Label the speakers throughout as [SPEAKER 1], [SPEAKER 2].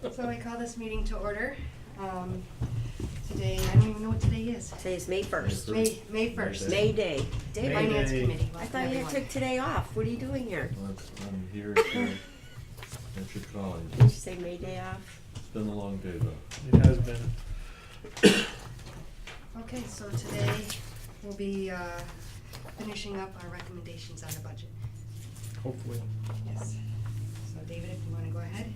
[SPEAKER 1] So I call this meeting to order. Today, I don't even know what today is.
[SPEAKER 2] Today is May 1st.
[SPEAKER 1] May 1st.
[SPEAKER 2] May Day. David,
[SPEAKER 1] Finance
[SPEAKER 3] Day.
[SPEAKER 1] Committee.
[SPEAKER 2] I
[SPEAKER 1] Welcome
[SPEAKER 2] thought you
[SPEAKER 1] everyone.
[SPEAKER 2] took today off. What are you doing here?
[SPEAKER 3] I'm here at your calling.
[SPEAKER 2] Did you say May Day off?
[SPEAKER 3] It's been a long day though.
[SPEAKER 4] It has been.
[SPEAKER 1] Okay, so today we'll be finishing up our recommendations on the budget.
[SPEAKER 4] Hopefully.
[SPEAKER 1] Yes. So David, if you want to go ahead.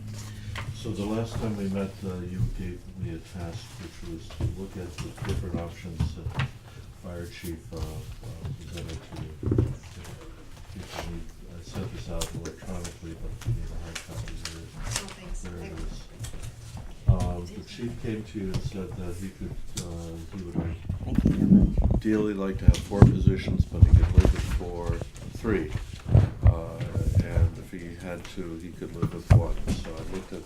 [SPEAKER 3] So the last time we met, you gave me a task which was to look at the different options that Fire Chief presented to you. I sent this out electronically, but if you need a hard copy,
[SPEAKER 1] Oh, thanks.
[SPEAKER 3] there
[SPEAKER 1] I-
[SPEAKER 3] it is. The chief came to you and said that he would ideally like to have 4 positions, but he could live with 3. And if he had to, he could live with 1. So I looked at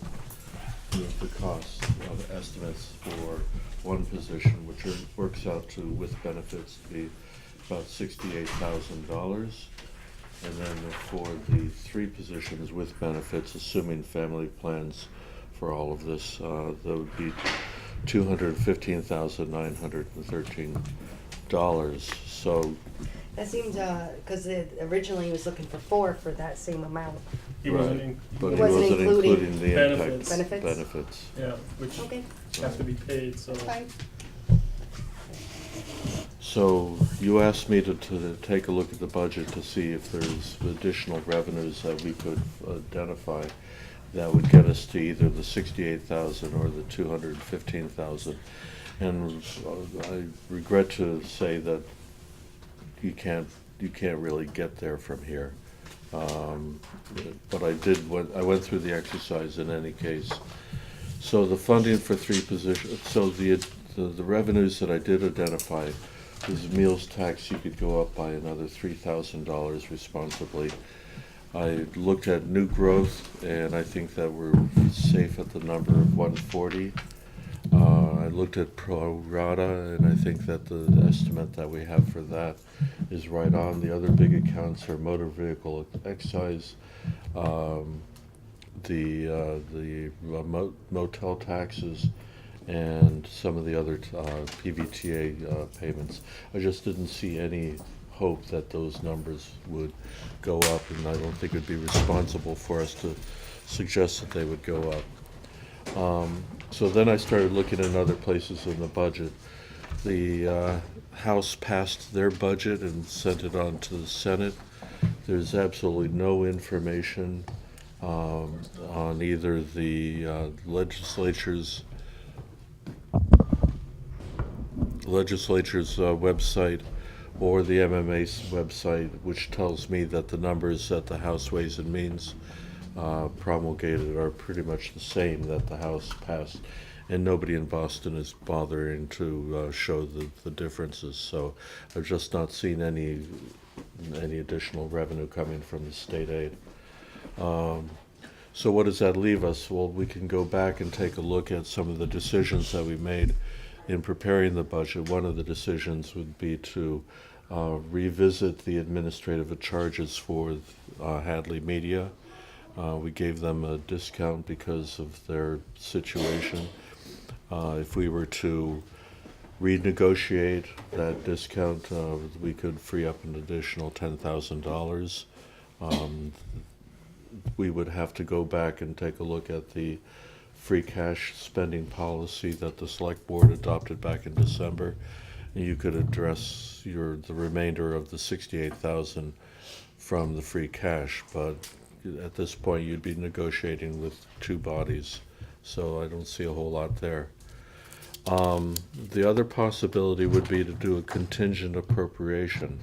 [SPEAKER 3] the cost of estimates for 1 position, which works out to, with benefits, to be about $68,000. And then for the 3 positions with benefits, assuming family plans for all of this, that would be $215,913. So
[SPEAKER 1] That seems, because originally he was looking for 4 for that same amount.
[SPEAKER 4] He wasn't
[SPEAKER 3] Right,
[SPEAKER 4] in,
[SPEAKER 3] but
[SPEAKER 1] He
[SPEAKER 3] he
[SPEAKER 1] wasn't
[SPEAKER 3] wasn't
[SPEAKER 1] including
[SPEAKER 3] including the impact
[SPEAKER 4] benefits.
[SPEAKER 1] Benefits?
[SPEAKER 3] benefits.
[SPEAKER 4] yeah, which
[SPEAKER 1] Okay,
[SPEAKER 4] have to be paid, so.
[SPEAKER 1] that's fine.
[SPEAKER 3] So you asked me to take a look at the budget to see if there's additional revenues that we could identify that would get us to either the 68,000 or the 215,000. And I regret to say that you can't really get there from here. But I went through the exercise in any case. So the funding for 3 positions, so the revenues that I did identify was meals tax, you could go up by another $3,000 responsibly. I looked at new growth, and I think that we're safe at the number of 140. I looked at pro rata, and I think that the estimate that we have for that is right on. The other big accounts are motor vehicle excise, the motel taxes, and some of the other PVTA payments. I just didn't see any hope that those numbers would go up, and I don't think it would be responsible for us to suggest that they would go up. So then I started looking at other places in the budget. The House passed their budget and sent it on to the Senate. There's absolutely no information on either the legislature's website or the MMA's website, which tells me that the numbers that the House Ways and Means promulgated are pretty much the same that the House passed, and nobody in Boston is bothering to show the differences. So I've just not seen any additional revenue coming from the state aid. So what does that leave us? Well, we can go back and take a look at some of the decisions that we made in preparing the budget. One of the decisions would be to revisit the administrative charges for Hadley Media. We gave them a discount because of their situation. If we were to renegotiate that discount, we could free up an additional $10,000. We would have to go back and take a look at the free cash spending policy that the select board adopted back in December. And you could address the remainder of the 68,000 from the free cash, but at this point you'd be negotiating with 2 bodies, so I don't see a whole lot there. The other possibility would be to do a contingent appropriation,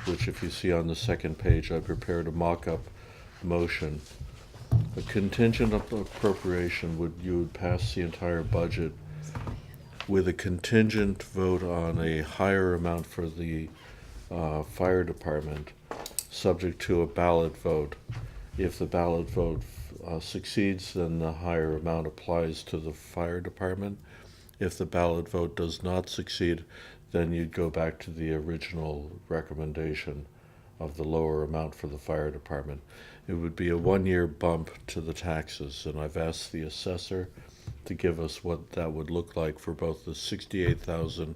[SPEAKER 3] which if you see on the second page, I prepared a mock-up motion. A contingent appropriation you would pass the entire budget with a contingent vote on a higher amount for the fire department, subject to a ballot vote. If the ballot vote succeeds, then the higher amount applies to the fire department. If the ballot vote does not succeed, then you'd go back to the original recommendation of the lower amount for the fire department. It would be a 1-year bump to the taxes, and I've asked the assessor to give us what that would look like for both the 68,000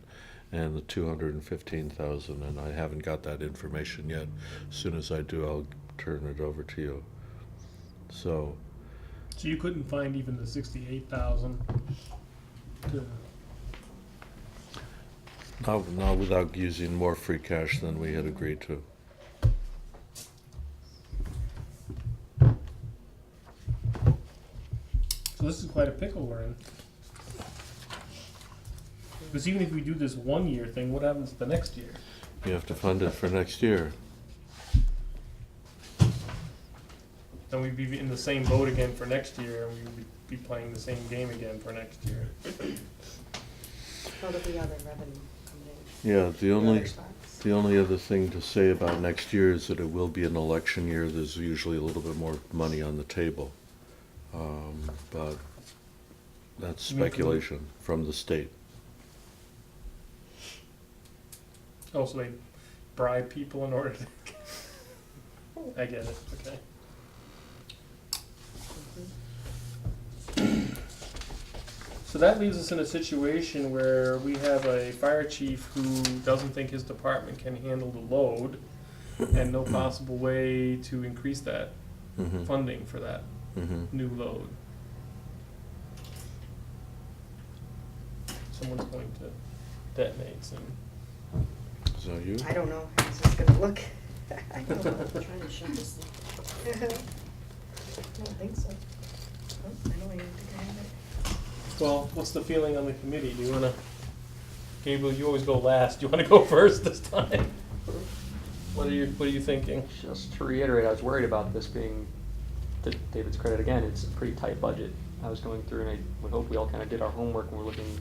[SPEAKER 3] and the 215,000, and I haven't got that information yet. As soon as I do, I'll turn it over to you. So,
[SPEAKER 4] So you couldn't find even the 68,000 to,
[SPEAKER 3] not without using more free cash than we had agreed to.
[SPEAKER 4] so this is quite a pickle we're in. Because even if we do this 1-year thing, what happens the next year?
[SPEAKER 3] You have to fund it for next year.
[SPEAKER 4] Then we'd be in the same boat again for next year, and we would be playing the same game again for next year.
[SPEAKER 2] There'll be other revenue coming in.
[SPEAKER 3] Yeah, the
[SPEAKER 2] from
[SPEAKER 3] only,
[SPEAKER 2] other spots.
[SPEAKER 3] the only other thing to say about next year is that it will be an election year. There's usually a little bit more money on the table. But that's
[SPEAKER 4] You mean from-
[SPEAKER 3] speculation from the state.
[SPEAKER 4] Oh, so they bribe people in order to. I get it, okay. So that leaves us in a situation where we have a fire chief who doesn't think his department can handle the load and no possible way to increase that
[SPEAKER 3] Mhm.
[SPEAKER 4] funding for that
[SPEAKER 3] Mhm.
[SPEAKER 4] new load. Someone's going to detonate soon.
[SPEAKER 3] Is that you?
[SPEAKER 1] I don't know, how's this gonna look? I don't know.
[SPEAKER 2] I'm trying to shut this thing.
[SPEAKER 1] I don't think so. Oh, I don't even think I have it.
[SPEAKER 4] Well, what's the feeling on the committee? Do you wanna, Gabriel, you always go last. Do you wanna go first this time? What are you thinking?
[SPEAKER 5] Just to reiterate, I was worried about this being, to David's credit again, it's a pretty tight budget. I was going through and I would hope we all kind of did our homework and we're looking,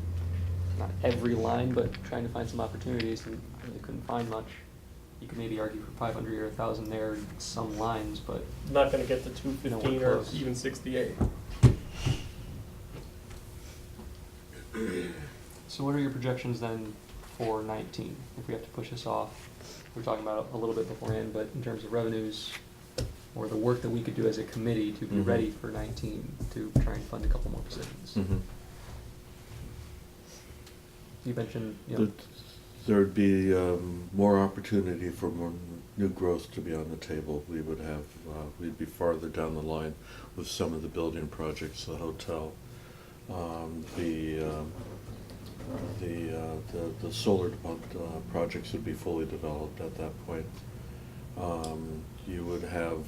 [SPEAKER 5] not every line, but trying to find some opportunities and really couldn't find much. You could maybe argue for 500 or 1,000 there in some lines, but
[SPEAKER 4] Not gonna get to 215
[SPEAKER 5] Nowhere
[SPEAKER 4] or
[SPEAKER 5] close.
[SPEAKER 4] even 68.
[SPEAKER 5] so what are your projections then for 19? If we have to push this off, we're talking about a little bit beforehand, but in terms of revenues or the work that we could do as a committee to be
[SPEAKER 3] Mhm.
[SPEAKER 5] ready for 19 to try and fund a couple more positions.
[SPEAKER 3] Mhm.
[SPEAKER 5] You mentioned, you know,
[SPEAKER 3] There'd be more opportunity for more new growth to be on the table. We would have, we'd be farther down the line with some of the building projects, the hotel, the solar projects would be fully developed at that point. You would have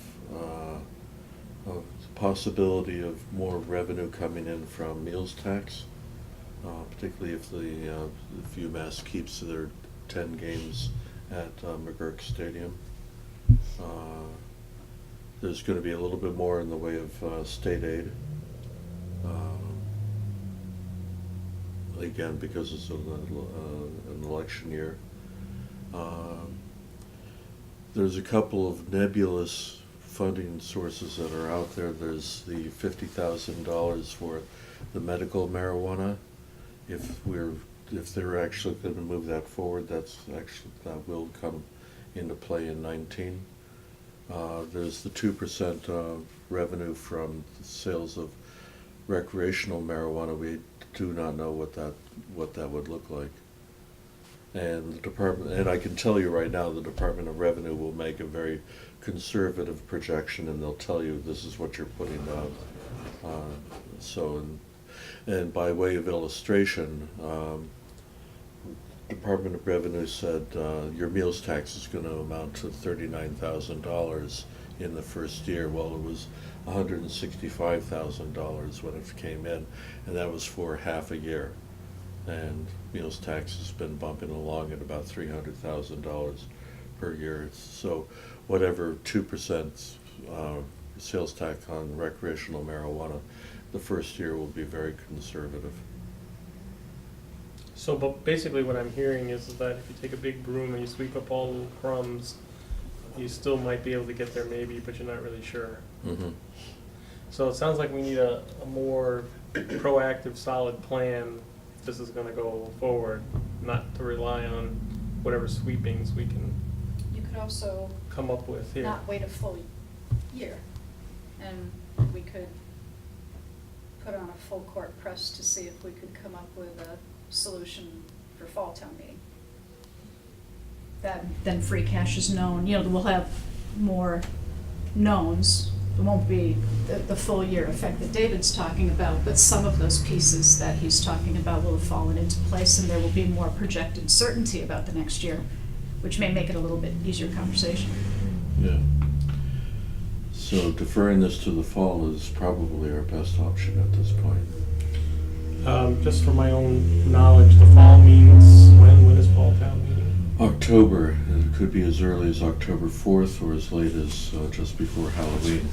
[SPEAKER 3] a possibility of more revenue coming in from meals tax. Particularly if if UMass keeps their 10 games at McGurk Stadium. There's going to be a little bit more in the way of state aid. Again, because it's an election year. There's a couple of nebulous funding sources that are out there. There's the $50,000 for the medical marijuana. If they're actually going to move that forward, that will come into play in 19. There's the 2% revenue from the sales of recreational marijuana. We do not know what that would look like. And the department, and I can tell you right now, the Department of Revenue will make a very conservative projection, and they'll tell you this is what you're putting out. And by way of illustration, Department of Revenue said your meals tax is going to amount to $39,000 in the first year. Well, it was $165,000 when it came in, and that was for half a year. And meals tax has been bumping along at about $300,000 per year. So whatever 2% sales tax on recreational marijuana, the first year will be very conservative.
[SPEAKER 4] So, but basically what I'm hearing is that if you take a big broom and you sweep up all the little crumbs, you still might be able to get there maybe, but you're not really sure.
[SPEAKER 3] Mm-hmm.
[SPEAKER 4] So it sounds like we need a more proactive, solid plan if this is gonna go forward, not to rely on whatever sweepings we can.
[SPEAKER 2] You could
[SPEAKER 6] could also
[SPEAKER 4] come up with here?
[SPEAKER 6] not wait a full year, and we could put on a full court press to see if we could come up with a solution for fall town meeting.
[SPEAKER 7] That then free cash is known, you know, we'll have more knowns. It won't be the full year effect that David's talking about, but some of those pieces that he's talking about will have fallen into place, and there will be more projected certainty about the next year, which may make it a little bit easier conversation.
[SPEAKER 3] Yeah. So deferring this to the fall is probably our best option at this point.
[SPEAKER 4] Just for my own knowledge, the fall means when is fall town meeting?
[SPEAKER 3] October, it could be as early as October 4th or as late as just before Halloween.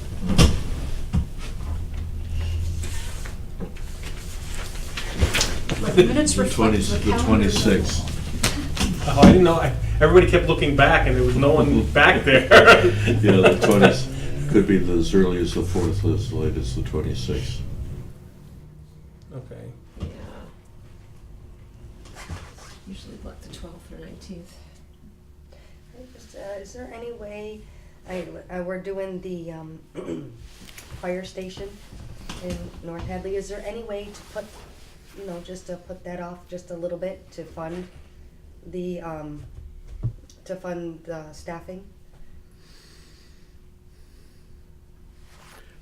[SPEAKER 7] Let the minutes
[SPEAKER 3] The
[SPEAKER 7] reflect
[SPEAKER 3] 20
[SPEAKER 7] the
[SPEAKER 3] the
[SPEAKER 7] calendar.
[SPEAKER 3] 26th.
[SPEAKER 4] Oh, I didn't know, everybody kept looking back and there was no one back there.
[SPEAKER 3] Yeah, the 20th could be as early as the 4th, as late as the 26th.
[SPEAKER 4] Okay.
[SPEAKER 2] Yeah. Usually like the 12th or 19th.
[SPEAKER 1] Is there any way, we're doing the fire station in North Hadley, is there any way to put, you know, just to put that off just a little bit to fund the staffing?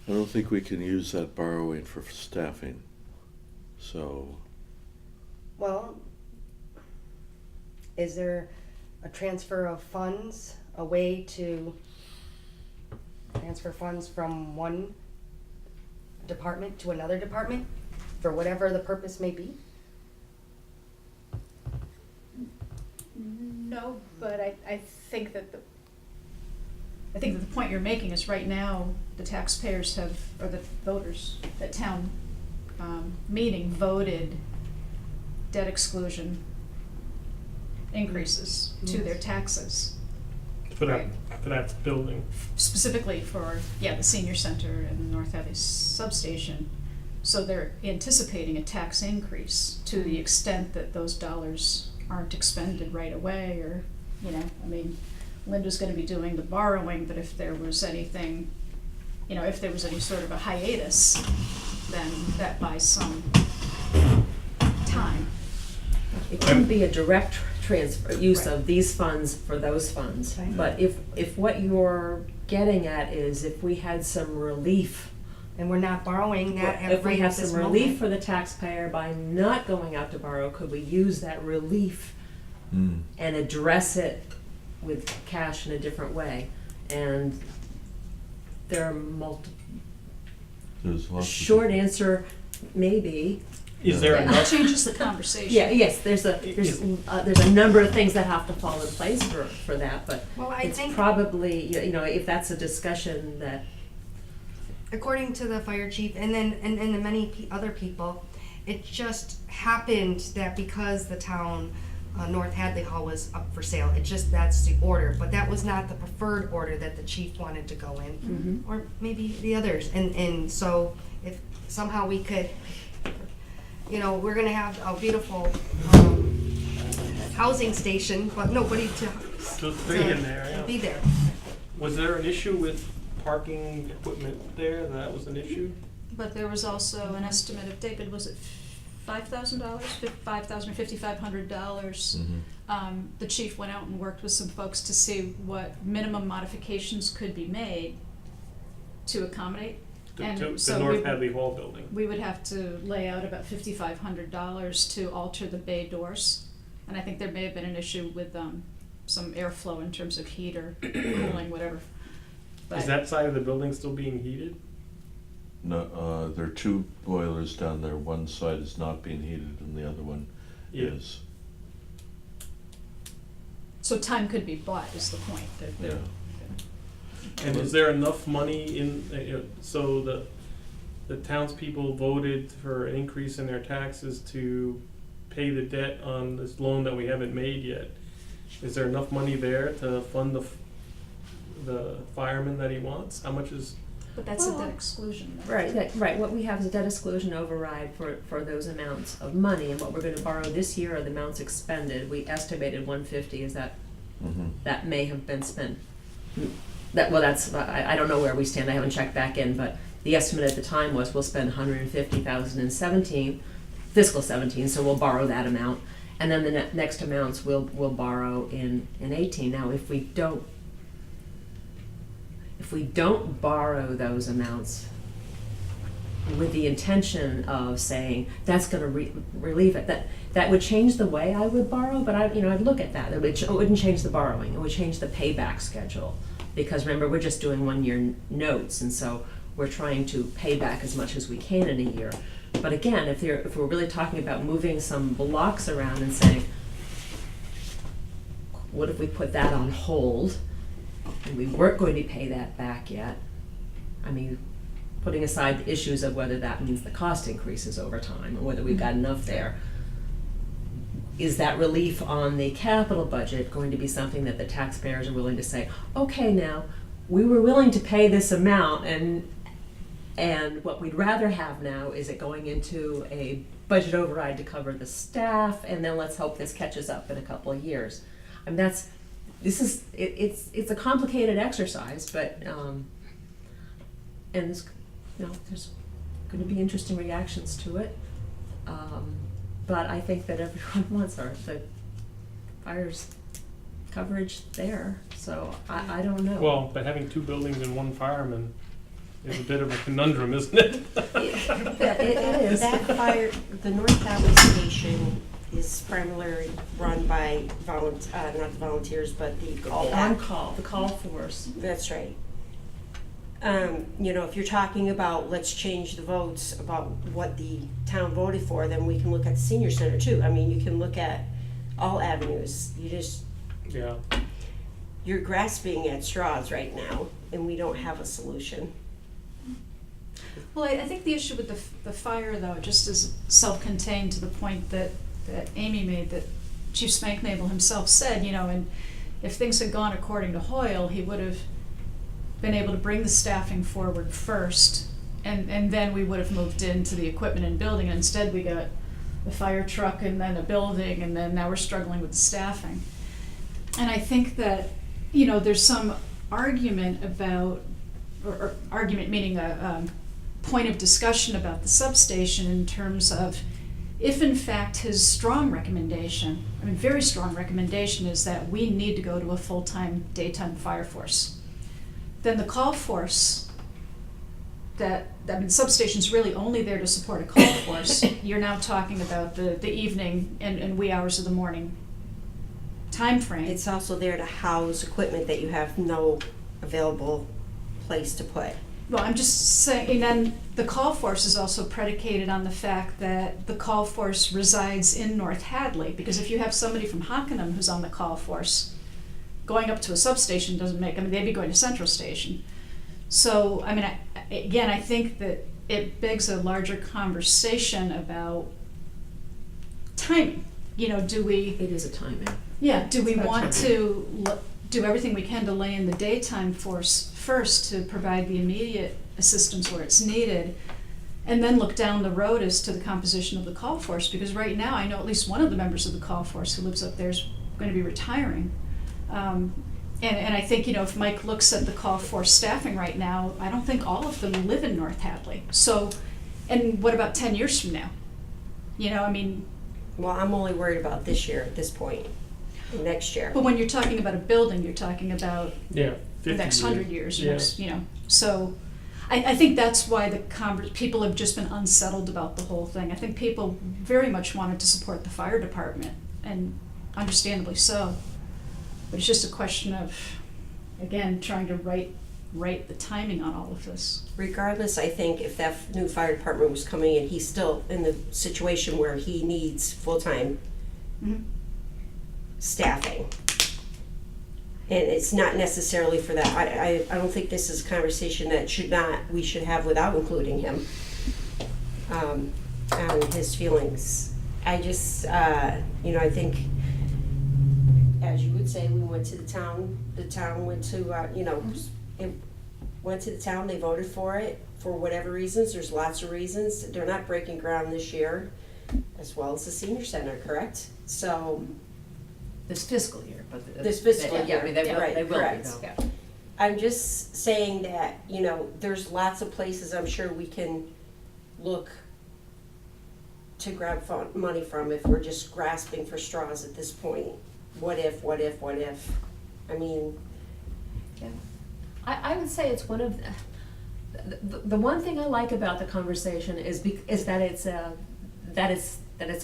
[SPEAKER 3] I don't think we can use that borrowing for staffing, so.
[SPEAKER 1] Well, is there a transfer of funds, a way to transfer funds from one department to another department for whatever the purpose may be?
[SPEAKER 6] No, but I think that
[SPEAKER 7] I think that the point you're making is right now, the taxpayers have, or the voters at town meeting voted debt exclusion increases to their taxes,
[SPEAKER 4] For that building.
[SPEAKER 7] specifically for, the senior center and the North Hadley substation. So they're anticipating a tax increase to the extent that those dollars aren't expended right away, or, you know, I mean, Linda's gonna be doing the borrowing, but if there was anything, you know, if there was any sort of a hiatus, then that buys some time.
[SPEAKER 2] It couldn't be a direct transfer, use of these funds for those funds.
[SPEAKER 1] Right.
[SPEAKER 2] But if what you're getting at is if we had some relief,
[SPEAKER 1] And we're not borrowing that
[SPEAKER 2] if we
[SPEAKER 1] right
[SPEAKER 2] have
[SPEAKER 1] at this
[SPEAKER 2] some relief
[SPEAKER 1] moment?
[SPEAKER 2] for the taxpayer by not going out to borrow, could we use that relief and address it with cash in a different way? And there are
[SPEAKER 3] There's lots of.
[SPEAKER 2] short answer, maybe.
[SPEAKER 4] Is there
[SPEAKER 7] That
[SPEAKER 4] enough?
[SPEAKER 7] changes the conversation.
[SPEAKER 2] Yeah, yes, there's a number of things that have to fall in place for that, but
[SPEAKER 1] Well, I
[SPEAKER 2] it's
[SPEAKER 1] think,
[SPEAKER 2] probably, you know, if that's a discussion that,
[SPEAKER 1] according to the fire chief and then, and the many other people, it just happened that because the town, North Hadley Hall was up for sale, that's the order, but that was not the preferred order that the chief wanted to go in, or maybe the others, and so if somehow we could, you know, we're gonna have a beautiful, housing station, but nobody to
[SPEAKER 4] Be in there, yeah.
[SPEAKER 1] be there.
[SPEAKER 4] Was there an issue with parking equipment there? That was an issue?
[SPEAKER 7] But there was also an estimate of, David, was it $5,000, $5,000 or $5,500? The chief went out and worked with some folks to see what minimum modifications could be made to accommodate. And
[SPEAKER 4] The
[SPEAKER 7] so
[SPEAKER 4] North Hadley Hall building.
[SPEAKER 7] we would have to lay out about $5,500 to alter the bay doors. And I think there may have been an issue with some airflow in terms of heat or cooling, whatever.
[SPEAKER 4] Is
[SPEAKER 7] But-
[SPEAKER 4] that side of the building still being heated?
[SPEAKER 3] No, there are two boilers down there. One side is not being heated and the other one
[SPEAKER 4] Yeah.
[SPEAKER 3] is.
[SPEAKER 7] So time could be bought, is the point.
[SPEAKER 3] Yeah.
[SPEAKER 4] And is there enough money in, so the townspeople voted for an increase in their taxes to pay the debt on this loan that we haven't made yet? Is there enough money there to fund the fireman that he wants? How much is,
[SPEAKER 7] But that's a
[SPEAKER 2] Well,
[SPEAKER 7] debt exclusion. though.
[SPEAKER 2] right, what we have is a debt exclusion override for those amounts of money, and what we're gonna borrow this year are the amounts expended. We estimated 150, is that that may have been spent. That, well, that's, I don't know where we stand, I haven't checked back in, but the estimate at the time was we'll spend 150,000 in 17, fiscal 17, so we'll borrow that amount. And then the next amounts we'll borrow in 18. Now, if we don't borrow those amounts with the intention of saying that's going to relieve it, that would change the way I would borrow. But I'd look at that. It wouldn't change the borrowing. It would change the payback schedule, because remember, we're just doing 1-year notes, and so we're trying to pay back as much as we can in a year. But again, if we're really talking about moving some blocks around and saying, what if we put that on hold and we weren't going to pay that back yet? I mean, putting aside the issues of whether that means the cost increases over time or whether we've got enough there, is that relief on the capital budget going to be something that the taxpayers are willing to say, okay, now, we were willing to pay this amount, and what we'd rather have now is it going into a budget override to cover the staff, and then let's hope this catches up in a couple of years. I mean, it's a complicated exercise, but and there's going to be interesting reactions to it. But I think that everyone wants the fires coverage there, so I don't know.
[SPEAKER 4] Well, but having 2 buildings and 1 fireman is a bit of a conundrum, isn't it?
[SPEAKER 2] It is.
[SPEAKER 8] That fire, the North Hadley Station is primarily run by not the volunteers, but the
[SPEAKER 2] On call, the call force.
[SPEAKER 8] That's right. If you're talking about let's change the votes about what the town voted for, then we can look at the senior center too. I mean, you can look at all avenues.
[SPEAKER 4] Yeah.
[SPEAKER 8] You're grasping at straws right now, and we don't have a solution.
[SPEAKER 7] Well, I think the issue with the fire, though, just is self-contained to the point that Amy made, that Chief Spanknagel himself said, and if things had gone according to Hoyle, he would have been able to bring the staffing forward first, and then we would have moved into the equipment and building, and instead we got the fire truck and then a building, and then now we're struggling with the staffing. And I think that, there's some argument about, or argument meaning a point of discussion about the substation in terms of if in fact his strong recommendation, very strong recommendation, is that we need to go to a full-time daytime fire force, then the call force, substation's really only there to support a call force. You're now talking about the evening and wee hours of the morning time frame.
[SPEAKER 8] It's also there to house equipment that you have no available place to put.
[SPEAKER 7] Well, I'm just saying, and then the call force is also predicated on the fact that the call force resides in North Hadley, because if you have somebody from Hockenham who's on the call force, going up to a substation doesn't make, they'd be going to Central Station. So, I think that it begs a larger conversation about timing. Do we...
[SPEAKER 2] It is a timing.
[SPEAKER 7] Yeah, do we
[SPEAKER 2] It's about
[SPEAKER 7] want
[SPEAKER 2] timing.
[SPEAKER 7] to do everything we can to lay in the daytime force first to provide the immediate assistance where it's needed, and then look down the road as to the composition of the call force? Because right now, I know at least one of the members of the call force who lives up there is going to be retiring. And I think, if Mike looks at the call force staffing right now, I don't think all of them live in North Hadley. So, and what about 10 years from now?
[SPEAKER 8] Well, I'm only worried about this year at this point, next year.
[SPEAKER 7] But when you're talking about a building, you're talking about
[SPEAKER 4] Yeah.
[SPEAKER 7] the
[SPEAKER 4] 50
[SPEAKER 7] next 100 years,
[SPEAKER 4] Yeah.
[SPEAKER 7] So I think that's why people have just been unsettled about the whole thing. I think people very much wanted to support the fire department, and understandably so. But it's just a question of, again, trying to right the timing on all of this.
[SPEAKER 8] Regardless, I think if that new fire department was coming in, he's still in the situation where he needs full-time
[SPEAKER 7] Mhm.
[SPEAKER 8] staffing. And it's not necessarily for that. I don't think this is a conversation that we should have without including him and his feelings. I just, I think, as you would say, we went to the town went to, it went to the town, they voted for it for whatever reasons. There's lots of reasons. They're not breaking ground this year, as well as the senior center, correct? So
[SPEAKER 2] this fiscal year, but.
[SPEAKER 8] This fiscal
[SPEAKER 2] Yeah, I mean, they
[SPEAKER 8] year,
[SPEAKER 2] will,
[SPEAKER 8] right,
[SPEAKER 2] they will,
[SPEAKER 8] correct.
[SPEAKER 2] though.
[SPEAKER 7] Yeah.
[SPEAKER 8] I'm just saying that, you know, there's lots of places I'm sure we can look to grab money from if we're just grasping for straws at this point. What if? I mean,
[SPEAKER 2] I would say it's one of, the one thing I like about the conversation is that it's a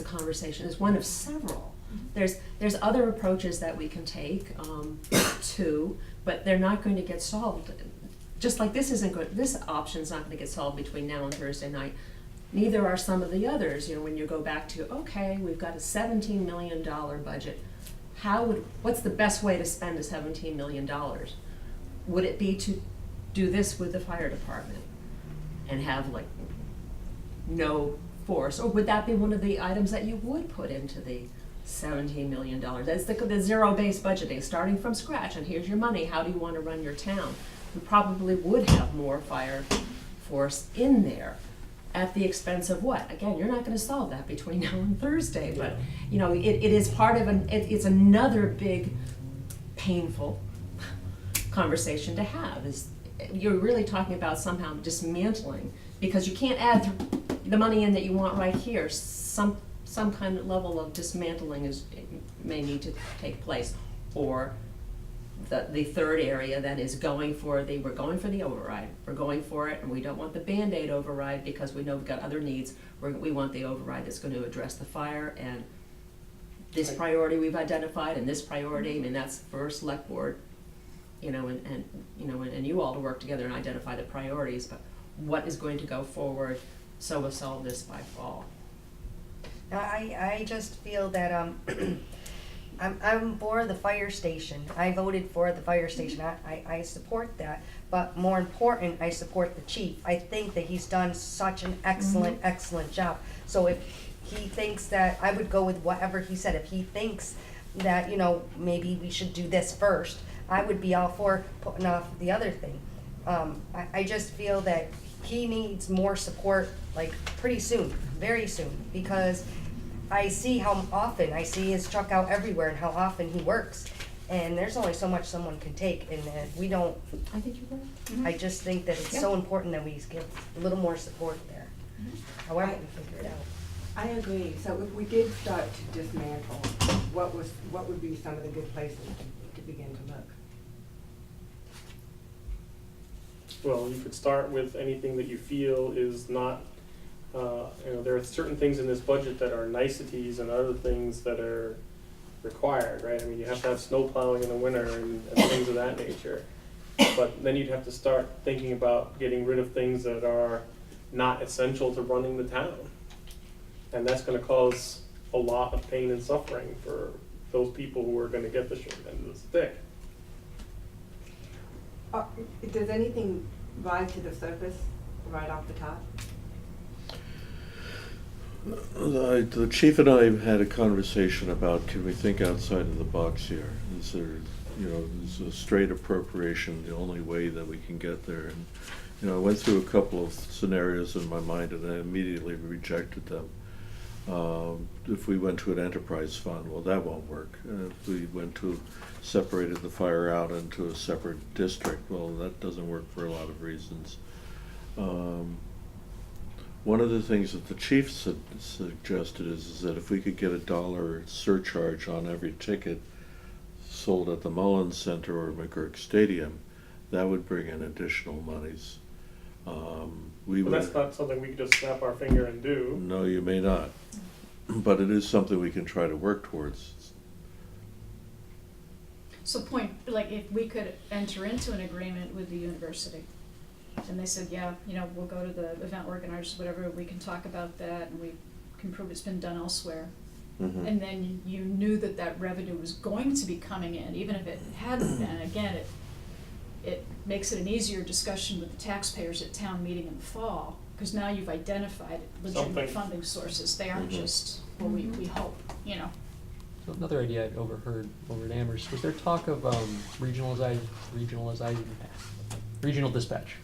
[SPEAKER 2] conversation, it's one of several. There's other approaches that we can take, too, but they're not going to get solved. Just like this isn't good, this option's not gonna get solved between now and Thursday night. Neither are some of the others, you know, when you go back to, okay, we've got a $17 million budget. What's the best way to spend a $17 million? Would it be to do this with the fire department and have like no force? Or would that be one of the items that you would put into the $17 million? That's the zero-based budgeting, starting from scratch, and here's your money, how do you want to run your town? We probably would have more fire force in there. At the expense of what? Again, you're not gonna solve that between now and Thursday, but, you know, it is part of it's another big, painful conversation to have, is you're really talking about somehow dismantling, because you can't add the money in that you want right here. Some kind of level of dismantling may need to take place, or the third area that is we're going for the override. We're going for it, and we don't want the Band-Aid override because we know we've got other needs. We want the override that's going to address the fire and this priority we've identified, and this priority. I mean, that's for select board, you know, and you all to work together and identify the priorities. But what is going to go forward so we'll solve this by fall?
[SPEAKER 1] I just feel that I'm for the fire station. I voted for the fire station. I support that. But more important, I support the chief. I think that he's done such an excellent job. So if he thinks that, I would go with whatever he said. If he thinks that, you know, maybe we should do this first, I would be all for putting off the other thing. I just feel that he needs more support, like, pretty soon, very soon, because I see how often, I see his truck out everywhere and how often he works. And there's only so much someone can take, and we don't,
[SPEAKER 2] I think you're right.
[SPEAKER 1] I just think that it's so important that we give a little more support there. However we figure it out.
[SPEAKER 9] I agree. So if we did start to dismantle, what would be some of the good places to begin to look?
[SPEAKER 4] Well, you could start with anything that you feel is not, you know, there are certain things in this budget that are niceties and other things that are required, right? I mean, you have to have snow plowing in the winter and things of that nature. But then you'd have to start thinking about getting rid of things that are not essential to running the town. And that's gonna cause a lot of pain and suffering for those people who are gonna get the short end of the stick.
[SPEAKER 9] Does anything rise to the surface right off the top?
[SPEAKER 3] The chief and I have had a conversation about, can we think outside of the box here? Is there, you know, is a straight appropriation the only way that we can get there? And, you know, I went through a couple of scenarios in my mind and I immediately rejected them. If we went to an enterprise fund, well, that won't work. If we went to, separated the fire out into a separate district, well, that doesn't work for a lot of reasons. One of the things that the chief suggested is that if we could get $1 surcharge on every ticket sold at the Mullins Center or McGurk Stadium, that would bring in additional monies.
[SPEAKER 4] But that's not something we could just snap our finger and do.
[SPEAKER 3] No, you may not, but it is something we can try to work towards.
[SPEAKER 7] So like if we could enter into an agreement with the university, and they said, yeah, you know, we'll go to the event organizers, whatever, we can talk about that, and we can prove it's been done elsewhere.
[SPEAKER 3] Mhm.
[SPEAKER 7] And then you knew that that revenue was going to be coming in, even if it hadn't been. Again, it makes it an easier discussion with the taxpayers at town meeting in the fall, because now you've identified legitimate
[SPEAKER 4] Something.
[SPEAKER 7] funding sources. They aren't
[SPEAKER 3] Mhm.
[SPEAKER 7] just, well, we hope, you know.
[SPEAKER 5] So another idea I'd overheard over at Amherst, was there talk of regional dispatch?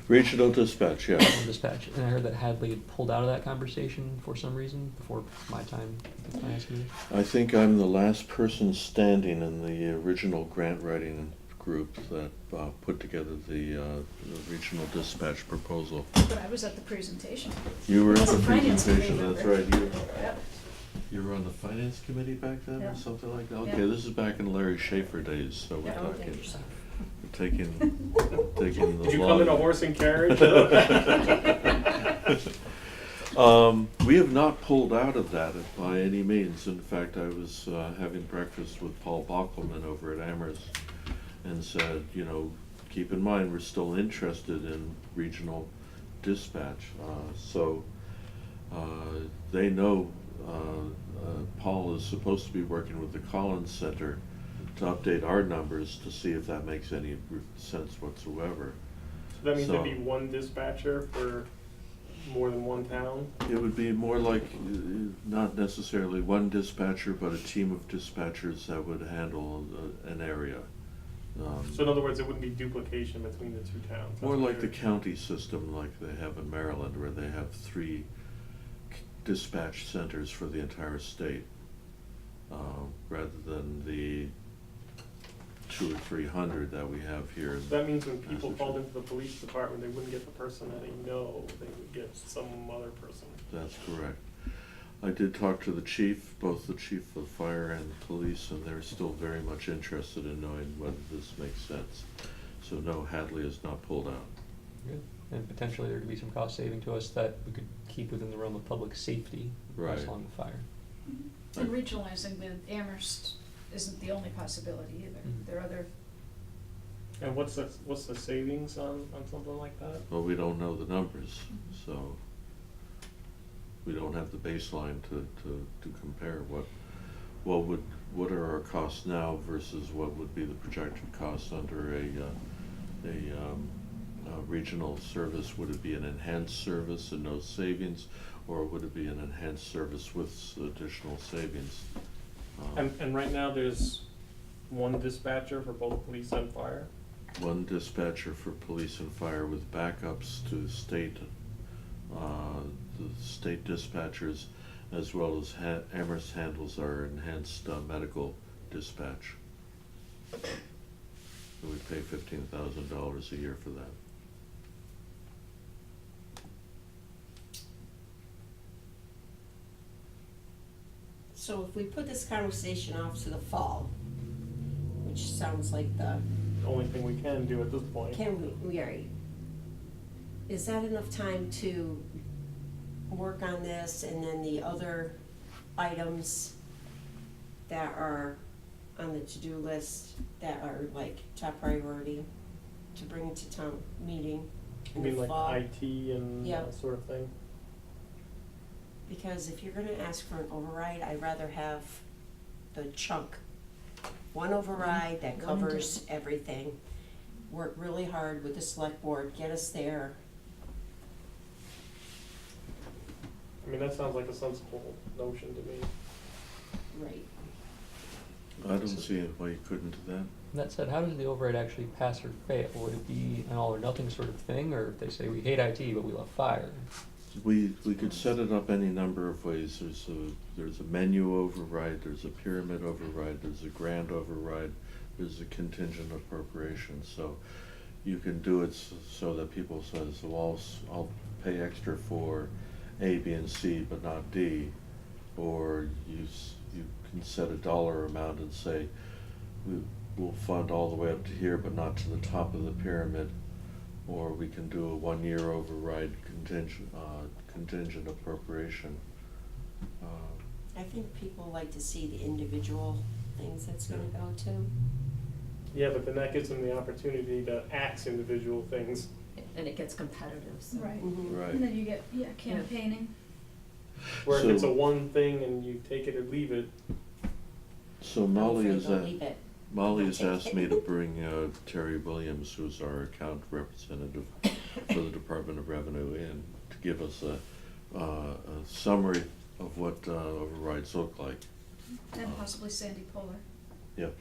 [SPEAKER 3] Regional dispatch, yeah.
[SPEAKER 5] Dispatch, and I heard that Hadley had pulled out of that conversation for some reason before my time at the finance committee.
[SPEAKER 3] I think I'm the last person standing in the original grant writing group that put together the regional dispatch proposal.
[SPEAKER 7] But I was at the presentation.
[SPEAKER 3] You were at
[SPEAKER 7] As a
[SPEAKER 3] the
[SPEAKER 7] finance
[SPEAKER 3] presentation,
[SPEAKER 7] committee
[SPEAKER 3] that's
[SPEAKER 7] member.
[SPEAKER 3] right.
[SPEAKER 7] Yep.
[SPEAKER 3] You were on the finance committee back then
[SPEAKER 7] Yeah.
[SPEAKER 3] or something like that?
[SPEAKER 7] Yeah.
[SPEAKER 3] Okay, this is back in Larry Schaefer days, so we're
[SPEAKER 7] Yeah.
[SPEAKER 8] Don't date
[SPEAKER 3] talking,
[SPEAKER 8] yourself.
[SPEAKER 3] we're taking the
[SPEAKER 4] Did you come in a
[SPEAKER 3] long-
[SPEAKER 4] horse and carriage?
[SPEAKER 3] We have not pulled out of that by any means. In fact, I was having breakfast with Paul Bockelman over at Amherst and said, you know, keep in mind, we're still interested in regional dispatch. They know Paul is supposed to be working with the Collins Center to update our numbers to see if that makes any sense whatsoever.
[SPEAKER 4] So that means there'd
[SPEAKER 3] So-
[SPEAKER 4] be one dispatcher for more than one town?
[SPEAKER 3] It would be more like, not necessarily one dispatcher, but a team of dispatchers that would handle an area.
[SPEAKER 4] So in other words, it wouldn't be duplication between the two towns?
[SPEAKER 3] More
[SPEAKER 4] That's what
[SPEAKER 3] like the
[SPEAKER 4] you're-
[SPEAKER 3] county system like they have in Maryland, where they have 3 dispatch centers for the entire state, rather than the 200 or 300 that we have here.
[SPEAKER 4] So that means when people called
[SPEAKER 3] Massachusetts.
[SPEAKER 4] into the police department, they wouldn't get the person that they know, they would get some other person.
[SPEAKER 3] That's correct. I did talk to the chief, both the chief of fire and police, and they're still very much interested in knowing whether this makes sense. So no, Hadley is not pulled out.
[SPEAKER 5] Good. And potentially there could be some cost saving to us that we could keep within the realm of public safety,
[SPEAKER 3] Right.
[SPEAKER 5] pass along the fire.
[SPEAKER 7] And regionalizing the Amherst isn't the only possibility either.
[SPEAKER 5] Mhm.
[SPEAKER 7] There are other,
[SPEAKER 4] And what's the savings on something like that?
[SPEAKER 3] Well, we don't know the numbers, so we don't have the baseline to compare what are our costs now versus what would be the projected costs under a regional service. Would it be an enhanced service and no savings, or would it be an enhanced service with additional savings?
[SPEAKER 4] And right now, there's one dispatcher for both police and fire?
[SPEAKER 3] One dispatcher for police and fire with backups to state, the state dispatchers, as well as Amherst handles our enhanced medical dispatch. And we pay $15,000 a year for that.
[SPEAKER 8] So if we put this conversation off to the fall, which sounds like the,
[SPEAKER 4] Only thing we can do at this point.
[SPEAKER 8] we are, is that enough time to work on this and then the other items that are on the to-do list that are like top priority to bring to town meeting
[SPEAKER 4] You
[SPEAKER 8] in
[SPEAKER 4] mean
[SPEAKER 8] the
[SPEAKER 4] like
[SPEAKER 8] fall?
[SPEAKER 4] IT and
[SPEAKER 8] Yeah.
[SPEAKER 4] that sort of thing?
[SPEAKER 8] Because if you're gonna ask for an override, I'd rather have the chunk. One override that
[SPEAKER 7] One and done.
[SPEAKER 8] covers everything. Work really hard with the select board, get us there.
[SPEAKER 4] I mean, that sounds like a sensible notion to me.
[SPEAKER 8] Right.
[SPEAKER 3] I don't see why you couldn't do that.
[SPEAKER 5] That said, how does the override actually pass or fail? Would it be an all or nothing sort of thing, or if they say we hate IT but we love fire?
[SPEAKER 3] We could set it up any number of ways. There's a menu override, there's a pyramid override, there's a grant override, there's a contingent appropriation. So you can do it so that people says, well, I'll pay extra for A, B, and C, but not D. Or you can set a dollar amount and say, we'll fund all the way up to here, but not to the top of the pyramid. Or we can do a 1-year override contingent appropriation.
[SPEAKER 8] I think people like to see the individual things that's gonna go to.
[SPEAKER 4] Yeah, but then that gives them the opportunity to axe individual things.
[SPEAKER 2] And it gets competitive, so.
[SPEAKER 7] right.
[SPEAKER 8] Mhm.
[SPEAKER 3] Right.
[SPEAKER 7] And then you get, campaigning.
[SPEAKER 4] Where if it's a
[SPEAKER 3] So-
[SPEAKER 4] one thing and you take it or leave it,
[SPEAKER 3] So
[SPEAKER 8] I'm
[SPEAKER 3] Molly
[SPEAKER 8] afraid
[SPEAKER 3] is
[SPEAKER 8] they'll
[SPEAKER 3] at.
[SPEAKER 8] leave it.
[SPEAKER 3] Molly has
[SPEAKER 8] Okay.
[SPEAKER 3] asked me to bring Terry Williams, who's our account representative for the Department of Revenue, in to give us a summary of what overrides look like.
[SPEAKER 7] And possibly Sandy Polar,
[SPEAKER 3] Yep.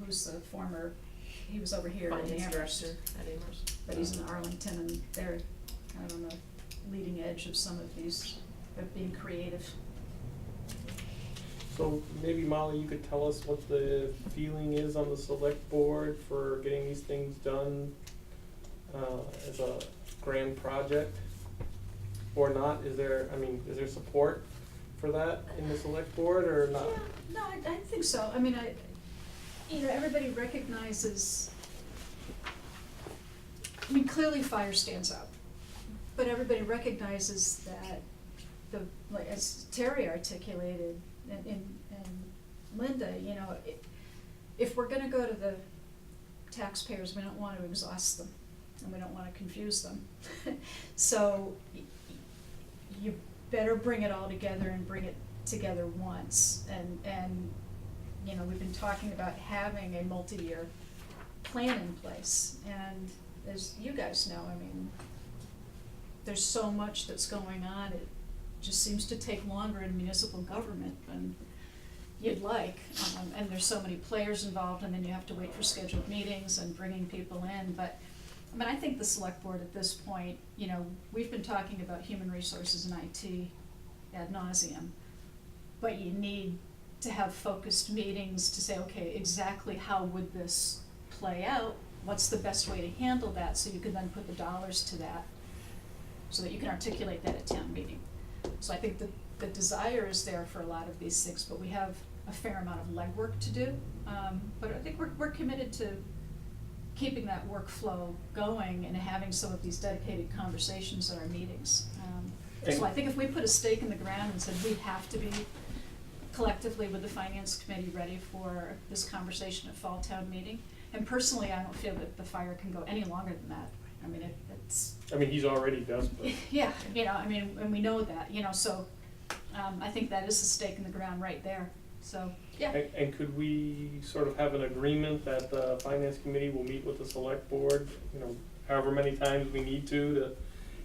[SPEAKER 7] who's the former he was over here in
[SPEAKER 2] Finance
[SPEAKER 7] Amherst,
[SPEAKER 2] director at Amherst.
[SPEAKER 7] but he's in Arlington, and they're kind of on the leading edge of some of these, of being creative.
[SPEAKER 4] So maybe Molly, you could tell us what the feeling is on the select board for getting these things done as a grand project? Or not? Is there support for that in the select board or not?
[SPEAKER 7] Yeah, no, I think so. I mean, everybody recognizes, I mean, clearly fire stands out, but everybody recognizes that like as Terry articulated and Linda, if we're gonna go to the taxpayers, we don't want to exhaust them and we don't want to confuse them. So you better bring it all together and bring it together once. And we've been talking about having a multi-year plan in place. And as you guys know, I mean, there's so much that's going on. It just seems to take longer in municipal government than you'd like. And there's so many players involved, and then you have to wait for scheduled meetings and bringing people in. But I mean, I think the select board at this point, we've been talking about human resources and IT ad nauseum, but you need to have focused meetings to say, okay, exactly how would this play out? What's the best way to handle that, so you can then put the dollars to that, so that you can articulate that at town meeting. So I think the desire is there for a lot of these things, but we have a fair amount of legwork to do. But I think we're committed to keeping that workflow going and having some of these dedicated conversations at our meetings. So I think if we put a stake in the ground and said we have to be collectively with the finance committee ready for this conversation at fall town meeting, and personally I don't feel that the fire can go any longer than that. I mean, it's.
[SPEAKER 4] I mean, he's already desperate.
[SPEAKER 7] Yeah, and we know that, so I think that is a stake in the ground right there, so, yeah.
[SPEAKER 4] And could we sort of have an agreement that the finance committee will meet with the select board, however many times we need to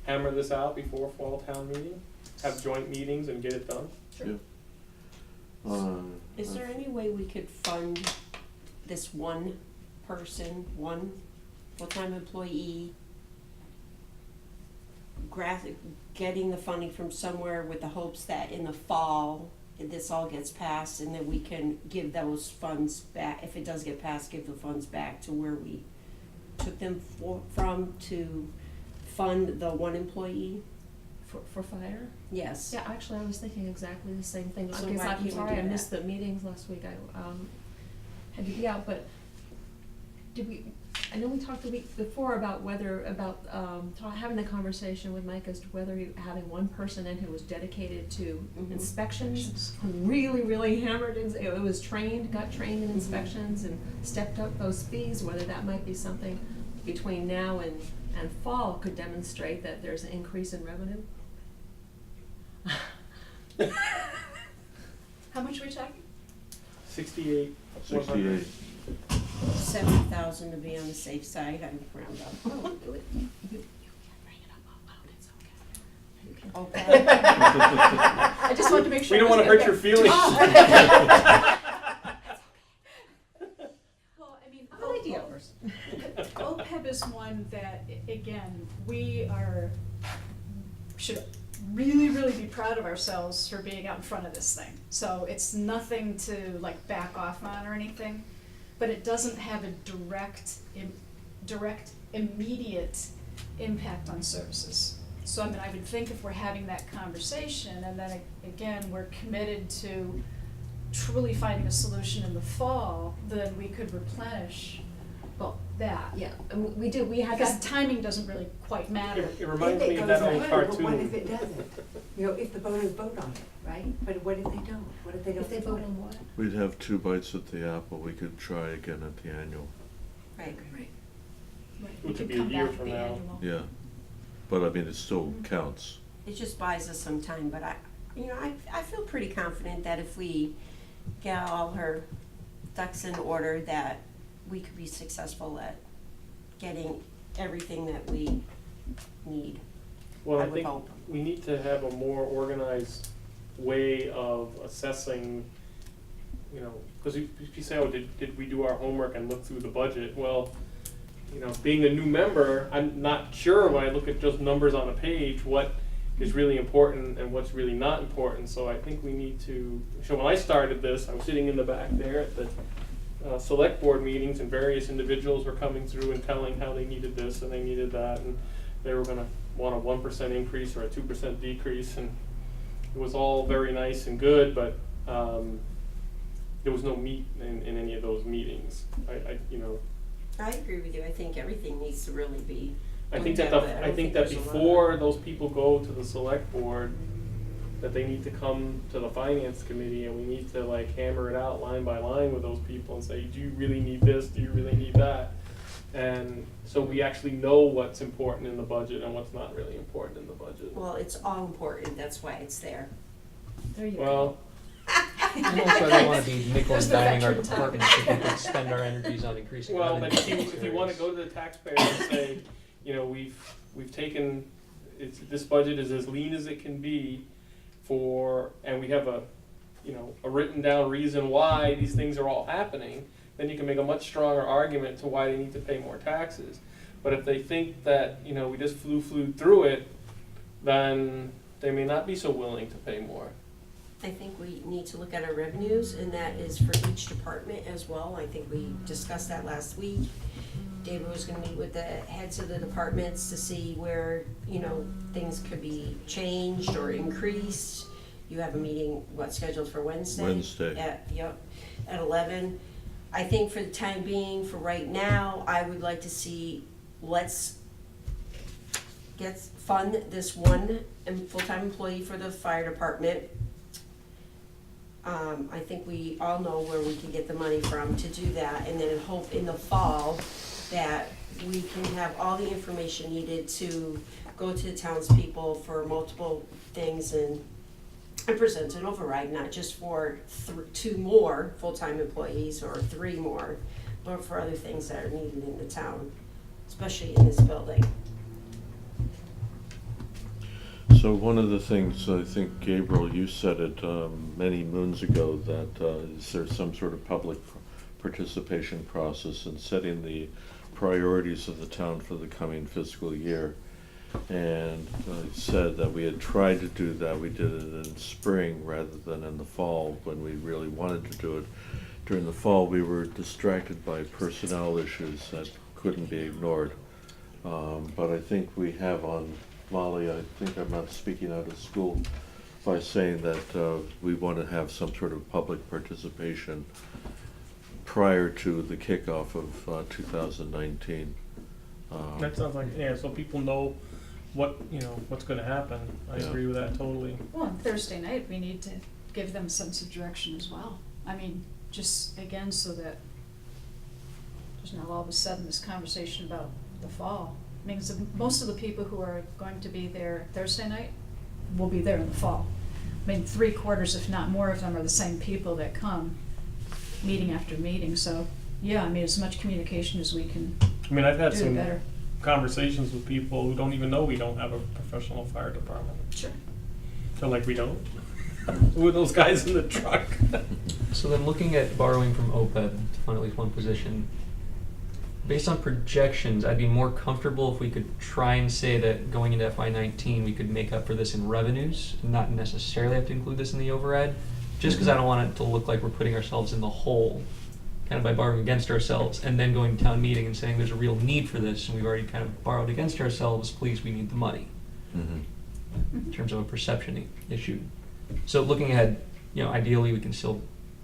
[SPEAKER 4] hammer this out before fall town meeting? Have joint meetings and get it done?
[SPEAKER 3] Yeah.
[SPEAKER 8] Is there any way we could fund this one person, one full-time employee, getting the funding from somewhere with the hopes that in the fall, this all gets passed and then we can give those funds back, if it does get passed, give the funds back to where we took them from to fund the one employee?
[SPEAKER 2] For fire?
[SPEAKER 8] Yes.
[SPEAKER 2] Yeah, actually, I was thinking exactly the same thing.
[SPEAKER 8] So
[SPEAKER 2] Because
[SPEAKER 8] why
[SPEAKER 2] I'm
[SPEAKER 8] can't we
[SPEAKER 2] sorry,
[SPEAKER 8] do
[SPEAKER 2] I
[SPEAKER 8] that?
[SPEAKER 2] missed the meetings last week. I had to be out, but I know we talked the week before about having the conversation with Mike as to whether having one person in who was dedicated to
[SPEAKER 8] Mhm.
[SPEAKER 2] inspections, who really, really hammered, it was got trained in inspections and stepped up those fees, whether that might be something between now and fall could demonstrate that there's an increase in revenue.
[SPEAKER 7] How much are we talking?
[SPEAKER 4] 68.
[SPEAKER 3] 68.
[SPEAKER 8] 70,000 to be on the safe side, I would round up.
[SPEAKER 2] Oh, do it. You can't bring it up out loud, it's okay.
[SPEAKER 8] Okay.
[SPEAKER 7] I just wanted to make sure.
[SPEAKER 4] We don't want to hurt your feelings.
[SPEAKER 7] Well, I mean,
[SPEAKER 2] Good idea.
[SPEAKER 7] OPEB is one that, again, should really, really be proud of ourselves for being out in front of this thing. So it's nothing to like back off on or anything, but it doesn't have a direct, immediate impact on services. So I mean, I would think if we're having that conversation, and then again, we're committed to truly finding a solution in the fall, then we could replenish that.
[SPEAKER 2] Yeah, and we had
[SPEAKER 7] Because
[SPEAKER 2] that.
[SPEAKER 7] timing doesn't really quite matter.
[SPEAKER 4] It reminds
[SPEAKER 9] If
[SPEAKER 4] me
[SPEAKER 9] it
[SPEAKER 4] of
[SPEAKER 9] goes
[SPEAKER 4] that old
[SPEAKER 9] right,
[SPEAKER 4] cartoon.
[SPEAKER 9] But what if it doesn't? If the voters vote on it, right? But what if they don't? What if they don't?
[SPEAKER 1] If they vote on what?
[SPEAKER 3] We'd have 2 bites at the apple. We could try again at the annual.
[SPEAKER 8] Right.
[SPEAKER 7] Right. We
[SPEAKER 4] Which
[SPEAKER 7] could
[SPEAKER 4] would be a
[SPEAKER 7] come
[SPEAKER 4] year
[SPEAKER 7] back at
[SPEAKER 4] from
[SPEAKER 7] the
[SPEAKER 4] now.
[SPEAKER 7] annual.
[SPEAKER 3] Yeah. But I mean, it still counts.
[SPEAKER 8] It just buys us some time, but I feel pretty confident that if we get all her ducks in order, that we could be successful at getting everything that we need.
[SPEAKER 4] Well,
[SPEAKER 8] I
[SPEAKER 4] I
[SPEAKER 8] would
[SPEAKER 4] think
[SPEAKER 8] hope.
[SPEAKER 4] we need to have a more organized way of assessing, you know, because if you say, oh, did we do our homework and look through the budget? Well, you know, being a new member, I'm not sure when I look at just numbers on a page, what is really important and what's really not important. So I think we need to, so when I started this, I was sitting in the back there at the select board meetings, and various individuals were coming through and telling how they needed this and they needed that, and they were gonna want a 1% increase or a 2% decrease, and it was all very nice and good, but there was no meat in any of those meetings. You know,
[SPEAKER 8] I agree with you. I think everything needs to really be.
[SPEAKER 4] I think
[SPEAKER 8] looked
[SPEAKER 4] that
[SPEAKER 8] at, but
[SPEAKER 4] I
[SPEAKER 8] don't
[SPEAKER 4] think that
[SPEAKER 8] there's a lot of-
[SPEAKER 4] before those people go to the select board, that they need to come to the finance committee, and we need to like hammer it out line by line with those people and say, do you really need this? Do you really need that? And so we actually know what's important in the budget and what's not really important in the budget.
[SPEAKER 8] Well, it's all important. That's why it's there.
[SPEAKER 2] There you go.
[SPEAKER 4] Well,
[SPEAKER 5] And also, I don't wanna be nickel
[SPEAKER 7] There's
[SPEAKER 5] and
[SPEAKER 7] the
[SPEAKER 5] diming our
[SPEAKER 7] veteran time.
[SPEAKER 5] departments if we could spend our energies on increasing
[SPEAKER 4] well,
[SPEAKER 5] revenue.
[SPEAKER 4] but if you wanna go to the taxpayer and say, you know, we've taken, this budget is as lean as it can be and we have a, you know, a written down reason why these things are all happening, then you can make a much stronger argument to why they need to pay more taxes. But if they think that, you know, we just flew through it, then they may not be so willing to pay more.
[SPEAKER 8] I think we need to look at our revenues, and that is for each department as well. I think we discussed that last week. David was gonna meet with the heads of the departments to see where, you know, things could be changed or increased. You have a meeting, scheduled for Wednesday?
[SPEAKER 3] Wednesday.
[SPEAKER 8] At 11. I think for the time being, for right now, I would like to see, let's fund this one full-time employee for the fire department. I think we all know where we can get the money from to do that, and then hope in the fall that we can have all the information needed to go to the townspeople for multiple things and present an override, not just for 2 more full-time employees or 3 more, but for other things that are needed in the town, especially in this building.
[SPEAKER 3] So one of the things, I think, Gabriel, you said it many moons ago, that is there some sort of public participation process in setting the priorities of the town for the coming fiscal year. And said that we had tried to do that. We did it in spring rather than in the fall when we really wanted to do it. During the fall, we were distracted by personnel issues that couldn't be ignored. But I think we have on Molly, I think I'm not speaking out of school by saying that we want to have some sort of public participation prior to the kickoff of 2019.
[SPEAKER 4] That sounds like, yeah, so people know what, you know, what's gonna happen. I
[SPEAKER 3] Yeah.
[SPEAKER 4] agree with that totally.
[SPEAKER 7] Well, on Thursday night, we need to give them a sense of direction as well. I mean, just again, so that there's not all of a sudden this conversation about the fall. I mean, 'cause most of the people who are going to be there Thursday night will be there in the fall. I mean, 3/4, if not more of them, are the same people that come meeting after meeting, so, yeah, I mean, as much communication as we can
[SPEAKER 4] I mean, I've had
[SPEAKER 7] do,
[SPEAKER 4] some
[SPEAKER 7] better.
[SPEAKER 4] conversations with people who don't even know we don't have a professional fire department.
[SPEAKER 7] Sure.
[SPEAKER 4] They're like, we don't? Who are those guys in the truck?
[SPEAKER 5] So then looking at borrowing from OPEB to fund at least one position, based on projections, I'd be more comfortable if we could try and say that going into FY19, we could make up for this in revenues, and not necessarily have to include this in the override, just because I don't want it to look like we're putting ourselves in the hole, kind of by borrowing against ourselves, and then going to town meeting and saying there's a real need for this, and we've already kind of borrowed against ourselves, please, we need the money, in terms of a perception issue. So looking ahead, you know, ideally we can still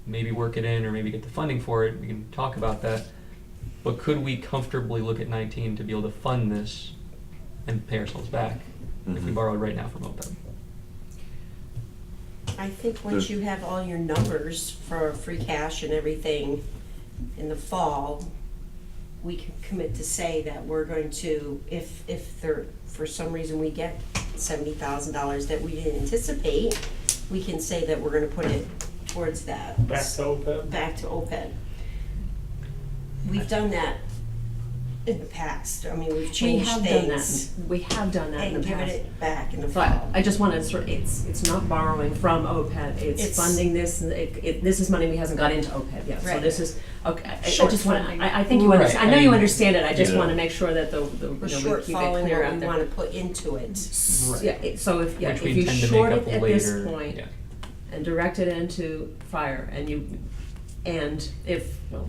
[SPEAKER 5] maybe work it in or maybe get the funding for it, we can talk about that. But could we comfortably look at 19 to be able to fund this and pay ourselves back if we
[SPEAKER 3] Mhm.
[SPEAKER 5] borrowed right now from OPEB?
[SPEAKER 8] I think once you have all your numbers for free cash and everything in the fall, we can commit to say that we're going to, if there, for some reason we get $70,000 that we didn't anticipate, we can say that we're gonna put it towards that.
[SPEAKER 4] Back to OPEB.
[SPEAKER 8] Back to OPEB. We've done that in the past. I mean, we've
[SPEAKER 2] We
[SPEAKER 8] changed
[SPEAKER 2] have done that,
[SPEAKER 8] things.
[SPEAKER 2] we have done that in
[SPEAKER 8] And
[SPEAKER 2] the
[SPEAKER 8] given
[SPEAKER 2] past.
[SPEAKER 8] it back in the
[SPEAKER 2] But
[SPEAKER 8] fall.
[SPEAKER 2] I just want to sort of, it's not borrowing from OPEB, it's
[SPEAKER 8] It's-
[SPEAKER 2] funding this, and this is money we hasn't got into OPEB yet, so
[SPEAKER 8] Right.
[SPEAKER 2] this is, okay, I
[SPEAKER 7] Short
[SPEAKER 2] just want
[SPEAKER 7] funding.
[SPEAKER 2] to, I think you
[SPEAKER 5] Right,
[SPEAKER 2] understand, I know
[SPEAKER 5] I
[SPEAKER 2] you
[SPEAKER 5] mean-
[SPEAKER 2] understand it, I just
[SPEAKER 3] Yeah.
[SPEAKER 2] want to make sure that the
[SPEAKER 8] We're
[SPEAKER 2] we keep it
[SPEAKER 8] shortfalling
[SPEAKER 2] clear
[SPEAKER 8] what
[SPEAKER 2] out
[SPEAKER 8] we
[SPEAKER 2] there.
[SPEAKER 8] wanna put into it.
[SPEAKER 5] Right.
[SPEAKER 2] Yeah, so if, yeah,
[SPEAKER 5] Which
[SPEAKER 2] if
[SPEAKER 5] we
[SPEAKER 2] you
[SPEAKER 5] intend to
[SPEAKER 2] short
[SPEAKER 5] make
[SPEAKER 2] it
[SPEAKER 5] up
[SPEAKER 2] at this
[SPEAKER 5] later.
[SPEAKER 2] point
[SPEAKER 5] Yeah.
[SPEAKER 2] and direct it into fire, and if, well,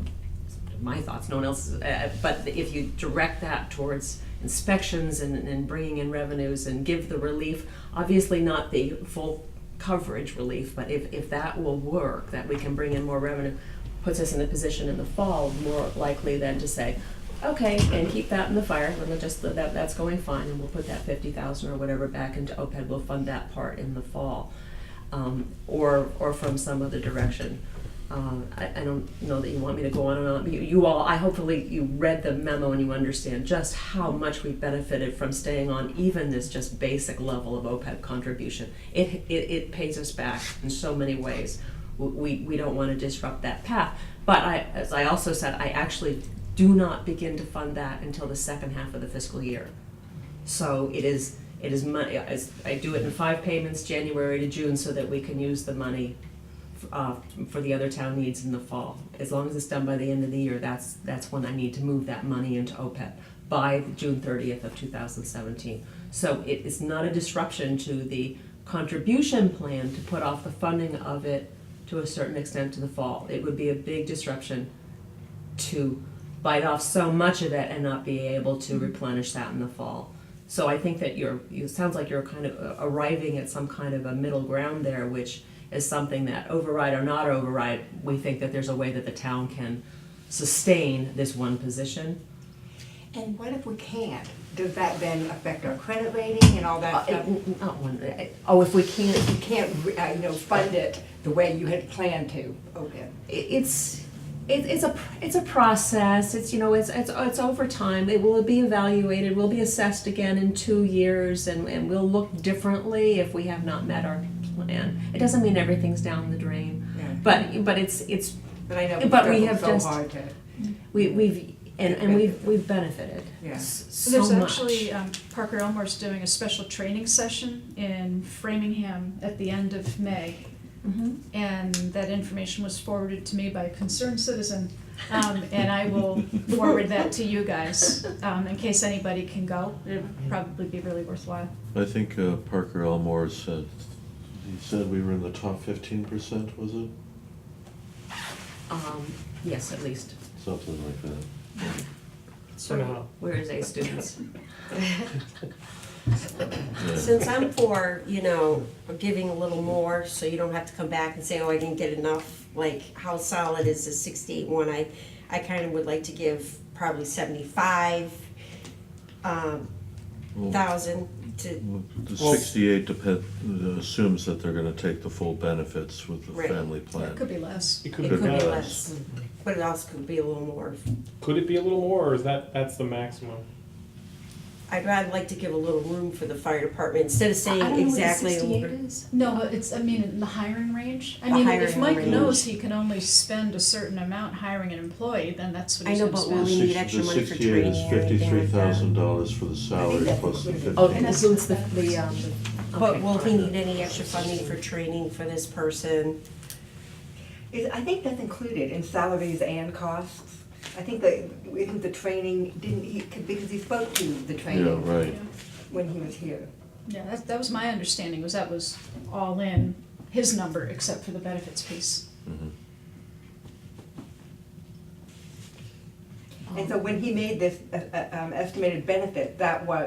[SPEAKER 2] my thoughts, no one else's, but if you direct that towards inspections and bringing in revenues and give the relief, obviously not the full coverage relief, but if that will work, that we can bring in more revenue, puts us in a position in the fall, more likely than to say, okay, and keep that in the fire, we'll just, that's going fine, and we'll put that 50,000 or whatever back into OPEB, we'll fund that part in the fall. Or from some other direction. I don't know that you want me to go on and on, but you all, hopefully you read the memo and you understand just how much we've benefited from staying on even this just basic level of OPEB contribution. It pays us back in so many ways. We don't want to disrupt that path. But as I also said, I actually do not begin to fund that until the second half of the fiscal year. So it is money, I do it in 5 payments, January to June, so that we can use the money for the other town needs in the fall. As long as it's done by the end of the year, that's when I need to move that money into OPEB by June 30th of 2017. So it is not a disruption to the contribution plan to put off the funding of it to a certain extent to the fall. It would be a big disruption to bite off so much of it and not be able to replenish that in the fall. So I think that it sounds like you're kind of arriving at some kind of a middle ground there, which is something that, override or not override, we think that there's a way that the town can sustain this one position.
[SPEAKER 9] And what if we can't? Does that then affect our credit rating and all that stuff?
[SPEAKER 2] Not one, if we can't,
[SPEAKER 9] If you can't, fund it the way you had planned to, okay.
[SPEAKER 2] it's a process. It's over time. It will be evaluated. We'll be assessed again in 2 years, and we'll look differently if we have not met our plan. It doesn't mean everything's down the drain,
[SPEAKER 9] Yeah.
[SPEAKER 2] but it's
[SPEAKER 9] But I know
[SPEAKER 2] but we
[SPEAKER 9] we
[SPEAKER 2] have
[SPEAKER 9] struggled
[SPEAKER 2] just-
[SPEAKER 9] so hard to,
[SPEAKER 2] we've benefited
[SPEAKER 9] Yeah.
[SPEAKER 2] so
[SPEAKER 7] There's
[SPEAKER 2] much.
[SPEAKER 7] actually, Parker Elmore's doing a special training session in Framingham at the end of May.
[SPEAKER 2] Mhm.
[SPEAKER 7] And that information was forwarded to me by a concerned citizen. And I will forward that to you guys, in case anybody can go. It'd probably be really worthwhile.
[SPEAKER 3] I think Parker Elmore said, he said we were in the top 15%, was it?
[SPEAKER 2] Yes, at least.
[SPEAKER 3] Something like that.
[SPEAKER 4] For now.
[SPEAKER 2] We're as A students.
[SPEAKER 3] Yeah.
[SPEAKER 8] Since I'm for, giving a little more, so you don't have to come back and say, oh, I didn't get enough, like, how solid is the 68 one? I kind of would like to give probably 75 thousand to,
[SPEAKER 3] The
[SPEAKER 4] Well-
[SPEAKER 3] 68 assumes that they're gonna take the full benefits with the
[SPEAKER 8] Right.
[SPEAKER 3] family
[SPEAKER 7] It
[SPEAKER 3] plan.
[SPEAKER 7] could be less.
[SPEAKER 4] It
[SPEAKER 8] it
[SPEAKER 4] could
[SPEAKER 8] could
[SPEAKER 4] be
[SPEAKER 8] be
[SPEAKER 3] less.
[SPEAKER 8] less, but it also could be a little more.
[SPEAKER 4] Could it be a little more, or is that's the maximum?
[SPEAKER 8] I'd rather like to give a little room for the fire department, instead of
[SPEAKER 2] I
[SPEAKER 8] saying
[SPEAKER 2] don't know what
[SPEAKER 8] exactly.
[SPEAKER 2] 68 is.
[SPEAKER 7] No, but it's, in the hiring range.
[SPEAKER 8] The
[SPEAKER 7] If
[SPEAKER 8] hiring
[SPEAKER 7] Mike
[SPEAKER 8] range.
[SPEAKER 7] knows he can only spend a certain amount hiring an employee, then that's what
[SPEAKER 8] I
[SPEAKER 7] he's
[SPEAKER 8] know,
[SPEAKER 7] gonna
[SPEAKER 8] but
[SPEAKER 7] spend.
[SPEAKER 8] will we need
[SPEAKER 3] The
[SPEAKER 8] extra money for
[SPEAKER 3] 68 is
[SPEAKER 8] training or anything like that?
[SPEAKER 3] $53,000 for the salary
[SPEAKER 9] that's
[SPEAKER 3] plus the
[SPEAKER 9] included.
[SPEAKER 3] 50.
[SPEAKER 2] Oh, it includes the
[SPEAKER 8] But
[SPEAKER 2] okay.
[SPEAKER 8] will he need any extra funding for training for this person?
[SPEAKER 9] I think that's included in salaries and costs. I think isn't the training, because he spoke to the
[SPEAKER 3] Yeah,
[SPEAKER 9] training
[SPEAKER 3] right.
[SPEAKER 9] when he was here.
[SPEAKER 7] Yeah, that was my understanding, that was all in his number, except for the benefits piece.
[SPEAKER 3] Mhm.
[SPEAKER 9] And so when he made this estimated benefit,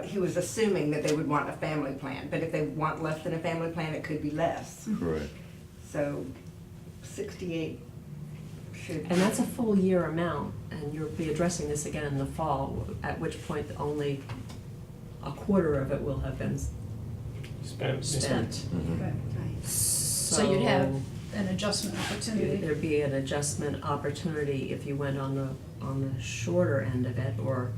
[SPEAKER 9] he was assuming that they would want a family plan. But if they want less than a family plan, it could be less.
[SPEAKER 3] Correct.
[SPEAKER 9] So 68 should.
[SPEAKER 2] And that's a full year amount, and you'll be addressing this again in the fall, at which point only a quarter of it will have been
[SPEAKER 4] Spent.
[SPEAKER 2] spent.
[SPEAKER 3] Mhm.
[SPEAKER 7] Right.
[SPEAKER 2] So
[SPEAKER 7] So you'd have an adjustment opportunity.
[SPEAKER 2] there'd be an adjustment opportunity if you went on the shorter end of it, or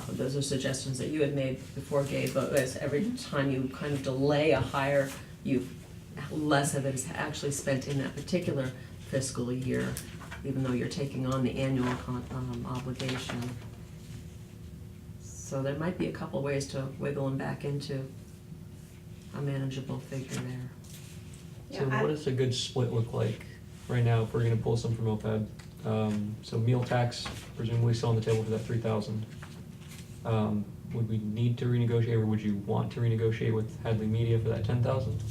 [SPEAKER 2] those are suggestions that you had made before, Gabe, but as every time you kind of delay a hire, less of it is actually spent in that particular fiscal year. even though you're taking on the annual obligation. So there might be a couple ways to wiggle them back into a manageable figure there.
[SPEAKER 5] So what does a good split look like right now if we're gonna pull some from OPEB? So meal tax presumably still on the table for that 3,000. Would we need to renegotiate, or would you want to renegotiate with Hadley Media for that 10,000?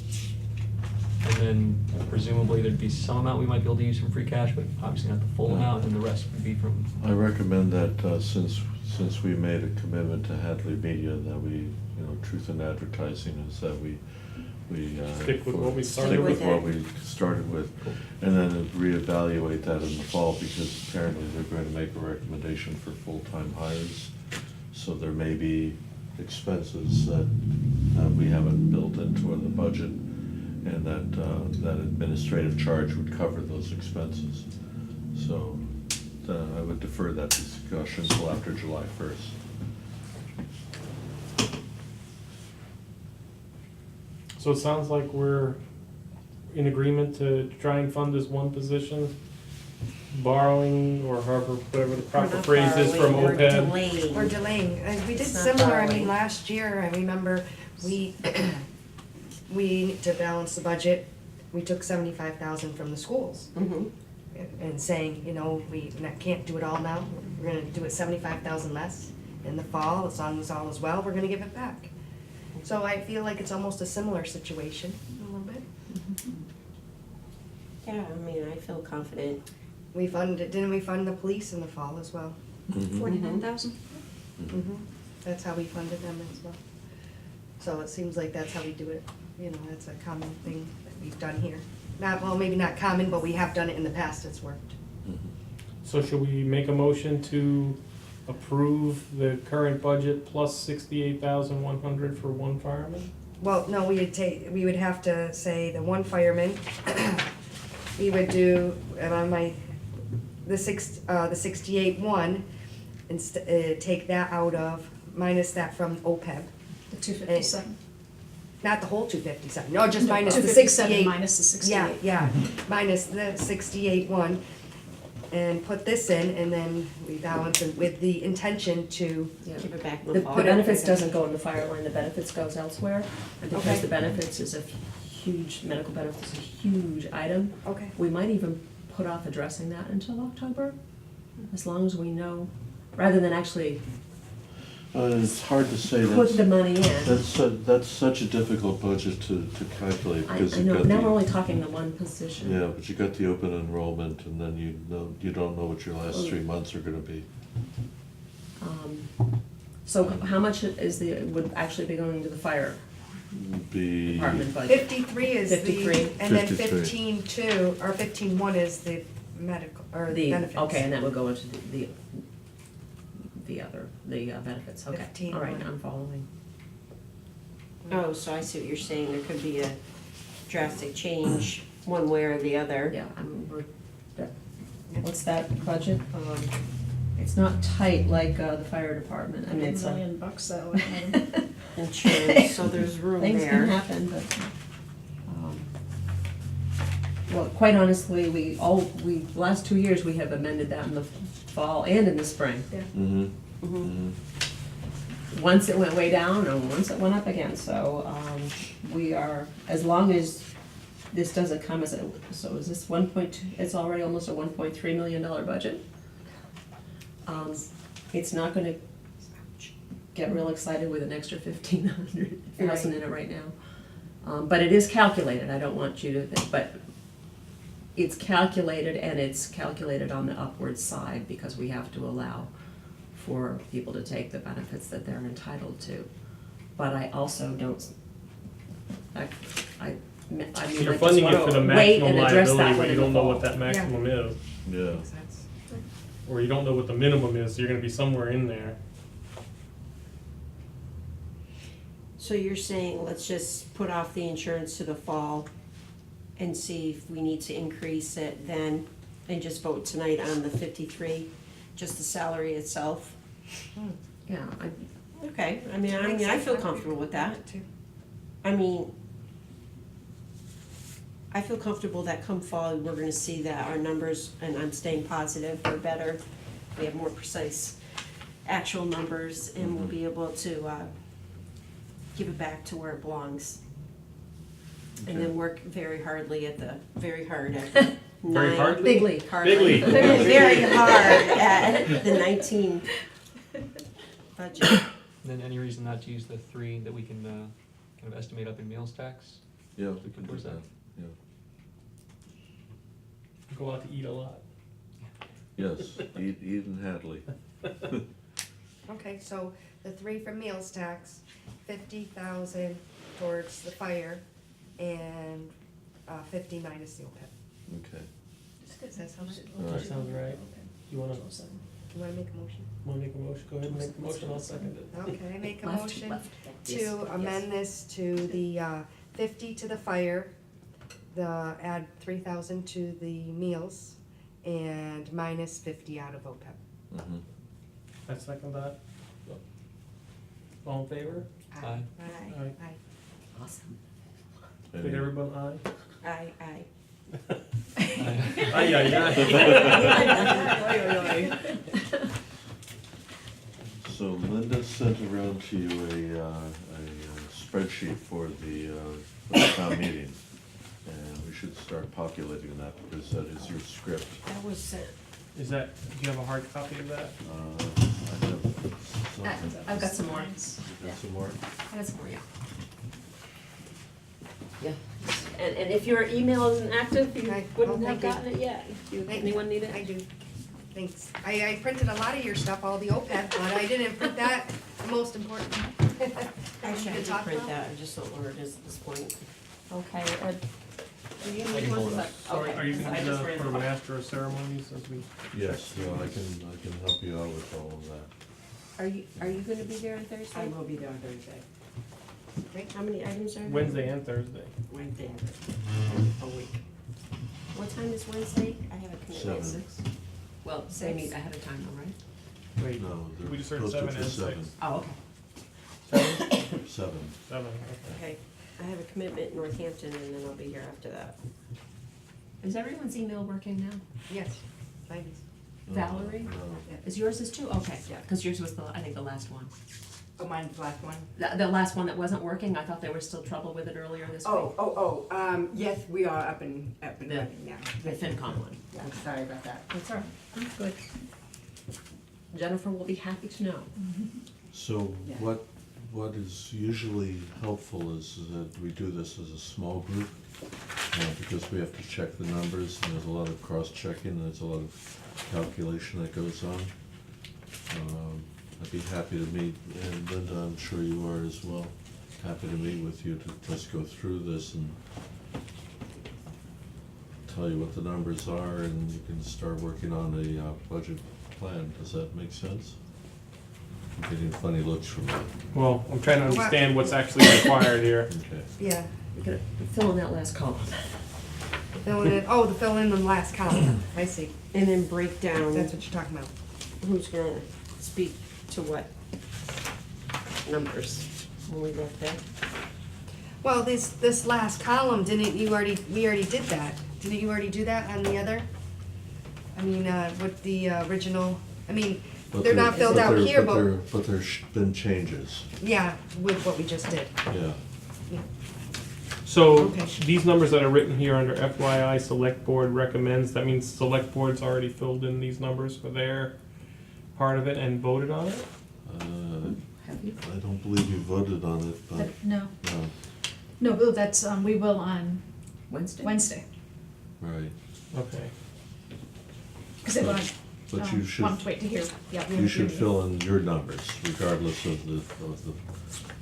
[SPEAKER 5] And then presumably there'd be some amount we might be able to use from free cash, but obviously not the full amount, and the rest would be from.
[SPEAKER 3] I recommend that since we made a commitment to Hadley Media, that we, truth in advertising is that we
[SPEAKER 4] Stick with what we started
[SPEAKER 3] stick with
[SPEAKER 8] with.
[SPEAKER 3] what we started with, and then reevaluate that in the fall, because apparently they're going to make a recommendation for full-time hires. So there may be expenses that we haven't built into the budget, and that administrative charge would cover those expenses. So I would defer that discussion until after July 1st.
[SPEAKER 4] So it sounds like we're in agreement to try and fund this one position, borrowing, or however, whatever the
[SPEAKER 8] We're
[SPEAKER 4] proper
[SPEAKER 8] not
[SPEAKER 4] phrase is from
[SPEAKER 8] borrowing, we're
[SPEAKER 4] OPEB.
[SPEAKER 8] delaying.
[SPEAKER 1] We're delaying, we did
[SPEAKER 8] It's not
[SPEAKER 1] similar, I mean,
[SPEAKER 8] borrowing.
[SPEAKER 1] last year, I remember, we, to balance the budget, we took 75,000 from the schools.
[SPEAKER 8] Mhm.
[SPEAKER 1] And saying, we can't do it all now, we're gonna do it 75,000 less in the fall, as long as all is well, we're gonna give it back. So I feel like it's almost a similar situation, a little bit.
[SPEAKER 8] Yeah, I mean, I feel confident.
[SPEAKER 1] Didn't we fund the police in the fall as well?
[SPEAKER 3] Mhm.
[SPEAKER 7] 49,000?
[SPEAKER 1] Mm-hmm. That's how we funded them as well. So it seems like that's how we do it, that's a common thing that we've done here. Maybe not common, but we have done it in the past, it's worked.
[SPEAKER 4] So should we make a motion to approve the current budget plus 68,100 for one fireman?
[SPEAKER 1] Well, no, we would have to say the one fireman, we would do, the 68-1, take that out of, minus that from OPEB.
[SPEAKER 7] The 257?
[SPEAKER 1] Not the whole 257, no, just
[SPEAKER 7] No,
[SPEAKER 1] minus the
[SPEAKER 7] 257
[SPEAKER 1] 68.
[SPEAKER 7] minus the 68.
[SPEAKER 1] Yeah, minus the 68-1, and put this in, and then we balance it with the intention to,
[SPEAKER 2] Yeah.
[SPEAKER 8] Give it back in
[SPEAKER 2] The
[SPEAKER 8] the
[SPEAKER 2] the
[SPEAKER 8] fall.
[SPEAKER 2] benefits doesn't go in the fire line, the benefits goes elsewhere, and because
[SPEAKER 1] Okay.
[SPEAKER 2] the benefits is a huge, medical benefits is a huge item,
[SPEAKER 1] okay.
[SPEAKER 2] we might even put off addressing that until October, as long as we know, rather than actually
[SPEAKER 3] It's hard to say.
[SPEAKER 2] put the money in.
[SPEAKER 3] That's such a difficult budget to calculate,
[SPEAKER 2] I
[SPEAKER 3] because you've
[SPEAKER 2] know,
[SPEAKER 3] got
[SPEAKER 2] now we're
[SPEAKER 3] the,
[SPEAKER 2] only talking the one position.
[SPEAKER 3] yeah, but you got the open enrollment, and then you don't know what your last 3 months are gonna be.
[SPEAKER 2] So how much would actually be going to the fire
[SPEAKER 3] Be,
[SPEAKER 2] department budget?
[SPEAKER 1] 53 is the,
[SPEAKER 2] 53.
[SPEAKER 1] and then
[SPEAKER 3] 53.
[SPEAKER 1] 15-2, or 15-1 is the medical, or the benefits.
[SPEAKER 2] Okay, and that would go into the other, the benefits, okay.
[SPEAKER 1] 15,
[SPEAKER 2] All right,
[SPEAKER 1] right.
[SPEAKER 2] I'm following.
[SPEAKER 8] Oh, so I see what you're saying, there could be a drastic change one way or the other.
[SPEAKER 2] Yeah, what's that budget? It's not tight like the fire department, I mean, it's
[SPEAKER 7] $1 million that one item.
[SPEAKER 8] Insurance, so there's room
[SPEAKER 2] Things can
[SPEAKER 8] there.
[SPEAKER 2] happen, but, well, quite honestly, last 2 years, we have amended that in the fall and in the spring.
[SPEAKER 3] mm-hmm,
[SPEAKER 8] Mhm.
[SPEAKER 2] Once it went way down, and once it went up again, so, we are, as long as this doesn't come as so is this 1.2, it's already almost a $1.3 million budget. It's not gonna get real excited with an extra 1,500,000 in it right now. But it is calculated, I don't want you to think, but it's calculated, and it's calculated on the upward side, because we have to allow for people to take the benefits that they're entitled to. But I also don't, I mean, I
[SPEAKER 4] So you're
[SPEAKER 2] just
[SPEAKER 4] funding it
[SPEAKER 2] wanna
[SPEAKER 4] for the
[SPEAKER 2] wait
[SPEAKER 4] maximum
[SPEAKER 2] and address that
[SPEAKER 4] liability,
[SPEAKER 2] one
[SPEAKER 4] but you
[SPEAKER 2] in the
[SPEAKER 4] don't know
[SPEAKER 2] fall.
[SPEAKER 4] what that maximum is.
[SPEAKER 3] yeah.
[SPEAKER 1] Makes sense.
[SPEAKER 4] Or you don't know what the minimum is, so you're gonna be somewhere in there.
[SPEAKER 8] So you're saying, let's just put off the insurance to the fall and see if we need to increase it then, and just vote tonight on the 53, just the salary itself?
[SPEAKER 2] Yeah,
[SPEAKER 8] Okay, I mean, I feel comfortable with that.
[SPEAKER 1] Too.
[SPEAKER 8] I mean, I feel comfortable that come fall, we're gonna see that our numbers, and I'm staying positive, are better. We have more precise actual numbers, and we'll be able to, give it back to where it belongs. And then work very hard at the
[SPEAKER 4] Very
[SPEAKER 8] 9.
[SPEAKER 4] hardly?
[SPEAKER 2] Bigly.
[SPEAKER 4] Bigly.
[SPEAKER 8] Very hard at the 19 budget.
[SPEAKER 5] Then any reason not to use the 3 that we can kind of estimate up in meals tax?
[SPEAKER 3] Yeah,
[SPEAKER 5] We
[SPEAKER 3] we
[SPEAKER 5] can
[SPEAKER 3] can do
[SPEAKER 5] towards
[SPEAKER 3] that,
[SPEAKER 5] that.
[SPEAKER 3] yeah.
[SPEAKER 4] Go out to eat a lot.
[SPEAKER 3] Yes, Eden Hadley.
[SPEAKER 1] Okay, so the 3 from meals tax, 50,000 towards the fire, and 50 minus the OPEB.
[SPEAKER 3] Okay.
[SPEAKER 1] Does that sound right?
[SPEAKER 3] All right.
[SPEAKER 4] That sounds right. You wanna
[SPEAKER 1] You wanna make a motion?
[SPEAKER 4] make a motion? Go ahead and make the motion, I'll second it.
[SPEAKER 1] Okay, I make a
[SPEAKER 2] Left,
[SPEAKER 1] motion
[SPEAKER 2] left.
[SPEAKER 1] to
[SPEAKER 2] Yes,
[SPEAKER 1] amend this to the 50 to the fire, add 3,000 to the meals, and minus 50 out of OPEB.
[SPEAKER 3] Mhm.
[SPEAKER 4] I second that. All in favor?
[SPEAKER 5] Aye.
[SPEAKER 8] Aye.
[SPEAKER 4] Aye.
[SPEAKER 1] Aye.
[SPEAKER 2] Awesome.
[SPEAKER 4] Did
[SPEAKER 3] Any-
[SPEAKER 4] everyone aye?
[SPEAKER 8] Aye.
[SPEAKER 4] Aye, aye, aye.
[SPEAKER 3] So Linda sent around to you a spreadsheet for the town meeting. And we should start populating that because that is your script.
[SPEAKER 8] That was sent.
[SPEAKER 4] Is that, do you have a hard copy of that?
[SPEAKER 3] I have something.
[SPEAKER 2] I've got some more.
[SPEAKER 3] You got some more?
[SPEAKER 2] I got some more, yeah.
[SPEAKER 8] Yeah. And if your email isn't active, you
[SPEAKER 1] Okay.
[SPEAKER 8] wouldn't
[SPEAKER 1] Oh,
[SPEAKER 8] have
[SPEAKER 1] thank
[SPEAKER 8] gotten it yet. Do
[SPEAKER 1] Thank
[SPEAKER 8] anyone need it?
[SPEAKER 1] I do. Thanks. I printed a lot of your stuff, all the OPEB, but I didn't print that, the most important.
[SPEAKER 8] Actually, I
[SPEAKER 1] To
[SPEAKER 8] did
[SPEAKER 1] talk
[SPEAKER 8] print
[SPEAKER 1] about.
[SPEAKER 8] that, I just don't know where it is at this point.
[SPEAKER 2] Okay, do you
[SPEAKER 5] I
[SPEAKER 2] need
[SPEAKER 5] can
[SPEAKER 2] one?
[SPEAKER 5] hold it up.
[SPEAKER 2] Okay.
[SPEAKER 4] Are you
[SPEAKER 2] I
[SPEAKER 4] gonna do
[SPEAKER 2] just
[SPEAKER 4] the
[SPEAKER 2] ran
[SPEAKER 4] sort of
[SPEAKER 2] it.
[SPEAKER 4] master of ceremonies as we?
[SPEAKER 3] Yes, no, I can help you out with all of that.
[SPEAKER 8] Are you gonna be there on Thursday?
[SPEAKER 9] I will be there on Thursday.
[SPEAKER 8] How many items are there?
[SPEAKER 4] Wednesday and Thursday.
[SPEAKER 8] Wednesday. A week. What time is Wednesday? I have a commitment.
[SPEAKER 3] 7.
[SPEAKER 2] Well, they meet ahead of time though, right?
[SPEAKER 4] Wait,
[SPEAKER 3] No, they're
[SPEAKER 4] we just heard
[SPEAKER 3] posted
[SPEAKER 4] 7
[SPEAKER 3] for
[SPEAKER 4] and
[SPEAKER 3] 7.
[SPEAKER 4] 6.
[SPEAKER 2] Oh, okay.
[SPEAKER 3] 7.
[SPEAKER 4] 7, okay.
[SPEAKER 8] Okay, I have a commitment in Northampton and then I'll be here after that.
[SPEAKER 2] Is everyone's email working now?
[SPEAKER 1] Yes, 90s.
[SPEAKER 2] Valerie?
[SPEAKER 3] No.
[SPEAKER 2] Is yours too? Okay, yeah, because yours was I think the last one.
[SPEAKER 9] Oh, mine's the last one?
[SPEAKER 2] The last one that wasn't working, I thought there was still trouble with it earlier this week.
[SPEAKER 9] Yes, we are up and
[SPEAKER 2] Yeah.
[SPEAKER 9] running now.
[SPEAKER 2] The FinCom one.
[SPEAKER 9] Yeah, sorry about that.
[SPEAKER 2] That's all right, that's good. Jennifer will be happy to know.
[SPEAKER 3] So
[SPEAKER 9] Yeah.
[SPEAKER 3] what is usually helpful is that we do this as a small group, because we have to check the numbers, and there's a lot of cross-checking, and there's a lot of calculation that goes on. I'd be happy to meet, and Linda, I'm sure you are as well, happy to meet with you to just go through this and tell you what the numbers are, and you can start working on a budget plan. Does that make sense? I'm getting funny looks from you.
[SPEAKER 4] Well, I'm trying to understand what's actually required here.
[SPEAKER 3] Okay.
[SPEAKER 1] Yeah,
[SPEAKER 2] You gotta fill in that last column.
[SPEAKER 1] fill in, fill in the last column, I see,
[SPEAKER 8] And then break down
[SPEAKER 1] that's what you're talking about.
[SPEAKER 8] who's gonna speak to what numbers when we get there.
[SPEAKER 1] Well, this last column, we already did that. Didn't you already do that on the other? I mean, with the original,
[SPEAKER 3] But
[SPEAKER 1] they're not filled out here, but,
[SPEAKER 3] But there's been changes,
[SPEAKER 1] yeah, with what we just did.
[SPEAKER 3] yeah.
[SPEAKER 4] So,
[SPEAKER 1] Okay.
[SPEAKER 4] these numbers that are written here under FYI, Select Board recommends, that means Select Board's already filled in these numbers for their part of it and voted on it?
[SPEAKER 2] Have you?
[SPEAKER 3] I don't believe you voted on it, but,
[SPEAKER 7] No,
[SPEAKER 3] no,
[SPEAKER 7] no, Bill, that's, we will on
[SPEAKER 2] Wednesday?
[SPEAKER 7] Wednesday,
[SPEAKER 3] right.
[SPEAKER 4] Okay.
[SPEAKER 7] because they want
[SPEAKER 3] But
[SPEAKER 7] to,
[SPEAKER 3] you should,
[SPEAKER 7] want to wait to hear, yeah.
[SPEAKER 3] you should fill in your numbers regardless of the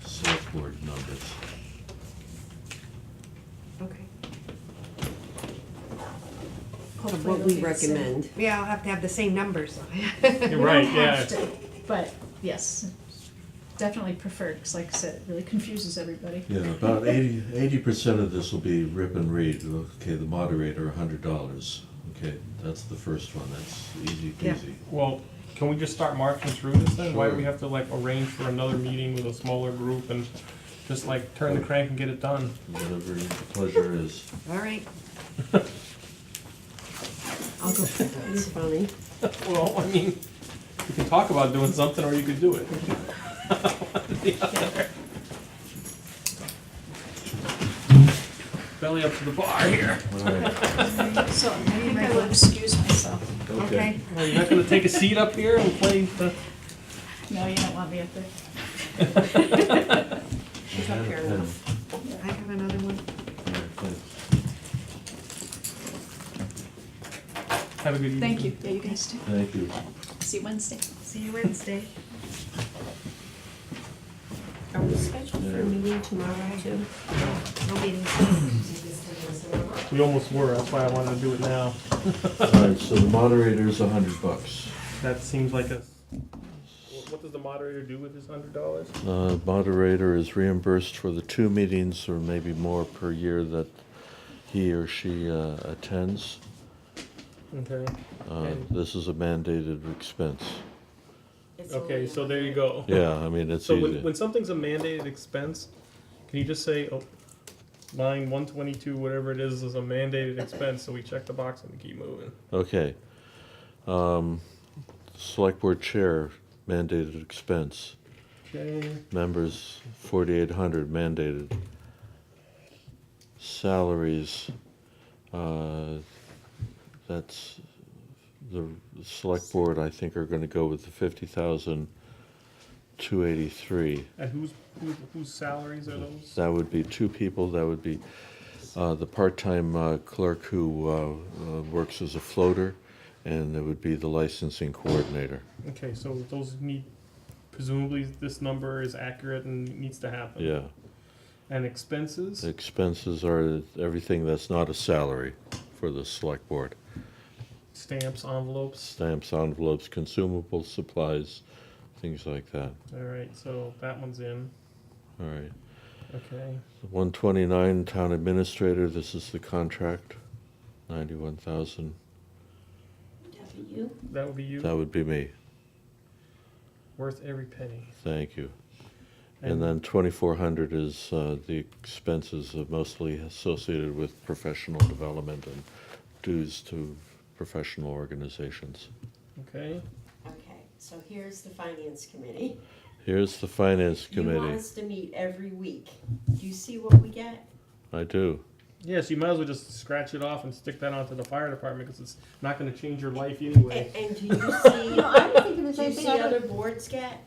[SPEAKER 3] select board numbers.
[SPEAKER 1] Okay.
[SPEAKER 7] Hopefully
[SPEAKER 8] What
[SPEAKER 7] it'll
[SPEAKER 8] we
[SPEAKER 7] be the same.
[SPEAKER 8] recommend.
[SPEAKER 1] Yeah, I'll have to have the same numbers.
[SPEAKER 4] You're right,
[SPEAKER 7] We don't
[SPEAKER 4] yeah.
[SPEAKER 7] have to, but yes, definitely preferred, because like I said, it really confuses everybody.
[SPEAKER 3] Yeah, about 80% of this will be rip and read. Okay, the moderator, $100. Okay, that's the first one, that's easy
[SPEAKER 1] Yeah.
[SPEAKER 3] peasy.
[SPEAKER 4] Well, can we just start marching through this then? Why do we
[SPEAKER 3] Sure.
[SPEAKER 4] have to like arrange for another meeting with a smaller group and just like turn the crank and get it done?
[SPEAKER 3] Whatever your pleasure is. is.
[SPEAKER 1] All right.
[SPEAKER 2] I'll go for that.
[SPEAKER 8] It's funny.
[SPEAKER 4] Well, I mean, you can talk about doing something or you could do it. One or the other. Belly up to the bar here.
[SPEAKER 3] All right.
[SPEAKER 7] So I think I will excuse myself.
[SPEAKER 1] Okay.
[SPEAKER 4] Well, you're not gonna take a seat up here and play the.
[SPEAKER 7] No, you don't want me up there.
[SPEAKER 8] She's up here now.
[SPEAKER 1] I have another one.
[SPEAKER 4] Have a good evening.
[SPEAKER 7] Thank you. Yeah, you guys too.
[SPEAKER 3] Thank you.
[SPEAKER 7] See you Wednesday.
[SPEAKER 1] See you Wednesday.
[SPEAKER 8] Are we scheduled for a meeting tomorrow too?
[SPEAKER 1] No meetings.
[SPEAKER 4] We almost were, that's why I wanted to do it now.
[SPEAKER 3] All right, so the moderator's $100.
[SPEAKER 4] That seems like a. What does the moderator do with his $100?
[SPEAKER 3] Moderator is reimbursed for the 2 meetings or maybe more per year that he or she attends.
[SPEAKER 4] Okay. And-
[SPEAKER 3] This is a mandated expense.
[SPEAKER 8] It's
[SPEAKER 4] Okay,
[SPEAKER 8] only
[SPEAKER 4] so there you go.
[SPEAKER 3] Yeah, I mean, it's
[SPEAKER 4] So
[SPEAKER 3] easy.
[SPEAKER 4] when something's a mandated expense, can you just say, oh, line 122, whatever it is a mandated expense, so we check the box and we keep moving?
[SPEAKER 3] Okay. Select Board Chair, mandated expense.
[SPEAKER 4] Okay,
[SPEAKER 3] Members, 4,800 mandated. Salaries, that's, the Select Board, I think, are gonna go with the 50,283.
[SPEAKER 4] and whose salaries are those?
[SPEAKER 3] That would be 2 people, that would be the part-time clerk who works as a floater, and it would be the licensing coordinator.
[SPEAKER 4] Okay, so those need, presumably this number is accurate and needs to happen.
[SPEAKER 3] Yeah.
[SPEAKER 4] And expenses?
[SPEAKER 3] Expenses are everything that's not a salary for the Select Board.
[SPEAKER 4] Stamps, envelopes?
[SPEAKER 3] Stamps, envelopes, consumables, supplies, things like that.
[SPEAKER 4] All right, so that one's in,
[SPEAKER 3] All right.
[SPEAKER 4] okay.
[SPEAKER 3] 129, Town Administrator, this is the contract, 91,000.
[SPEAKER 8] You?
[SPEAKER 4] That would be you,
[SPEAKER 3] That would be me,
[SPEAKER 4] worth every penny.
[SPEAKER 3] thank you. And then 2,400 is the expenses mostly associated with professional development and dues to professional organizations.
[SPEAKER 4] Okay,
[SPEAKER 8] Okay, so here's the finance committee.
[SPEAKER 3] Here's the Finance
[SPEAKER 8] You want
[SPEAKER 3] Committee.
[SPEAKER 8] us to meet every week. Do you see what we get?
[SPEAKER 3] I do.
[SPEAKER 4] yes, you might as well just scratch it off and stick that onto the fire department, because it's not gonna change your life anyway.
[SPEAKER 8] And do you see,
[SPEAKER 9] No, I was thinking the
[SPEAKER 8] do
[SPEAKER 9] same
[SPEAKER 8] you
[SPEAKER 9] thing.
[SPEAKER 8] see
[SPEAKER 9] I don't-
[SPEAKER 8] other boards get?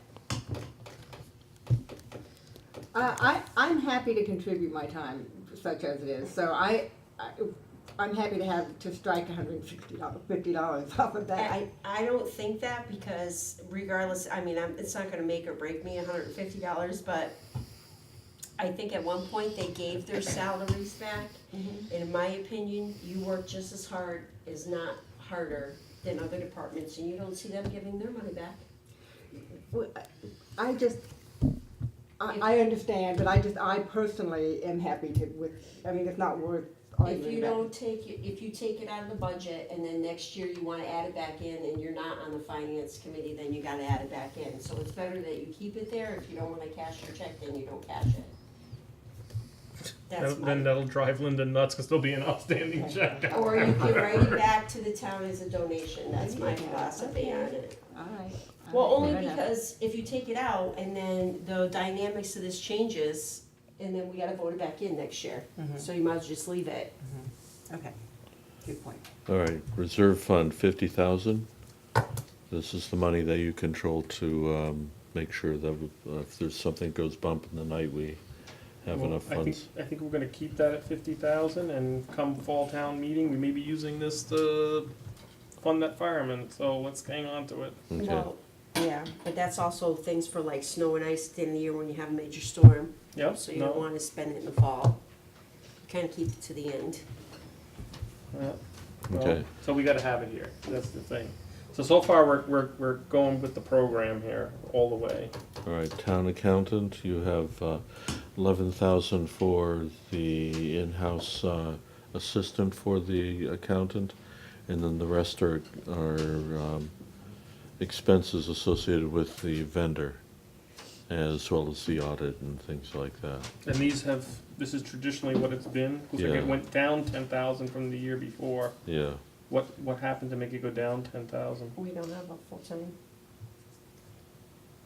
[SPEAKER 9] I'm happy to contribute my time, such as it is, so I'm happy to strike $150 off of that.
[SPEAKER 8] I don't think that, because regardless, I mean, it's not gonna make or break me $150, but I think at one point they gave their salaries back. And in my opinion, you work just as hard, is not harder than other departments, and you don't see them giving their money back.
[SPEAKER 9] I understand, but I personally am happy it's not worth arguing
[SPEAKER 8] If you
[SPEAKER 9] about.
[SPEAKER 8] don't take it, if you take it out of the budget and then next year you wanna add it back in and you're not on the finance committee, then you gotta add it back in. So it's better that you keep it there. If you don't wanna cash your check, then you don't cash it. That's
[SPEAKER 4] Then
[SPEAKER 8] my,
[SPEAKER 4] that'll drive Linda nuts, because there'll be an outstanding check.
[SPEAKER 8] or you can write it back to the town as a donation. That's my philosophy on it.
[SPEAKER 9] All right.
[SPEAKER 8] Well,
[SPEAKER 9] All right,
[SPEAKER 8] only
[SPEAKER 9] fair enough.
[SPEAKER 8] because if you take it out and then the dynamics of this changes, and then we gotta vote it back in next year. So you might as well just leave it.
[SPEAKER 9] Okay, good point.
[SPEAKER 3] All right, Reserve Fund, 50,000. This is the money that you control to make sure that if there's something goes bump in the night, we have
[SPEAKER 4] Well,
[SPEAKER 3] enough
[SPEAKER 4] I think,
[SPEAKER 3] funds.
[SPEAKER 4] I think we're gonna keep that at 50,000, and come fall town meeting, we may be using this to fund that fireman, so let's hang on to it.
[SPEAKER 3] Okay,
[SPEAKER 8] Well, yeah, but that's also things for like snow and ice at the end of the year when you have a major storm.
[SPEAKER 4] Yep,
[SPEAKER 8] So you don't
[SPEAKER 4] no,
[SPEAKER 8] wanna spend it in the fall. Kinda keep it to the end.
[SPEAKER 4] yeah, well,
[SPEAKER 3] okay.
[SPEAKER 4] so we gotta have it here, that's the thing. So far, we're going with the program here, all the way.
[SPEAKER 3] All right, Town Accountant, you have 11,000 for the in-house assistant for the accountant, and then the rest are expenses associated with the vendor, as well as the audit and things like that.
[SPEAKER 4] And these this is traditionally what it's been. Looks like
[SPEAKER 3] Yeah.
[SPEAKER 4] it went down 10,000 from the year before.
[SPEAKER 3] Yeah,
[SPEAKER 4] What happened to make it go down 10,000?
[SPEAKER 8] We don't have a full-time.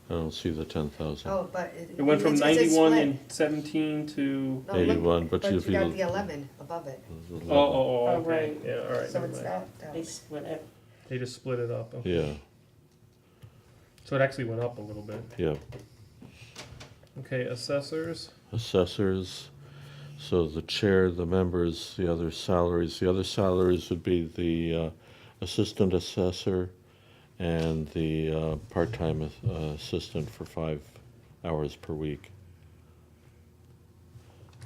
[SPEAKER 3] I don't see the 10,000.
[SPEAKER 1] Oh, but
[SPEAKER 4] It went from
[SPEAKER 1] it's
[SPEAKER 4] 91
[SPEAKER 1] split.
[SPEAKER 4] in 17 to.
[SPEAKER 1] No, look,
[SPEAKER 3] 81, but if
[SPEAKER 1] you
[SPEAKER 3] you
[SPEAKER 1] got
[SPEAKER 3] look-
[SPEAKER 1] the 11 above it,
[SPEAKER 4] Oh,
[SPEAKER 8] Oh,
[SPEAKER 4] okay.
[SPEAKER 8] right.
[SPEAKER 4] Yeah, all right.
[SPEAKER 1] so
[SPEAKER 4] never
[SPEAKER 1] it's
[SPEAKER 4] mind.
[SPEAKER 1] that down.
[SPEAKER 8] They split it.
[SPEAKER 4] They just split it up. Okay.
[SPEAKER 3] Yeah,
[SPEAKER 4] So it actually went up a little bit.
[SPEAKER 3] yeah.
[SPEAKER 4] Okay, assessors.
[SPEAKER 3] Assessors, so the chair, the members, the other salaries. The other salaries would be the assistant assessor and the part-time assistant for 5 hours per week.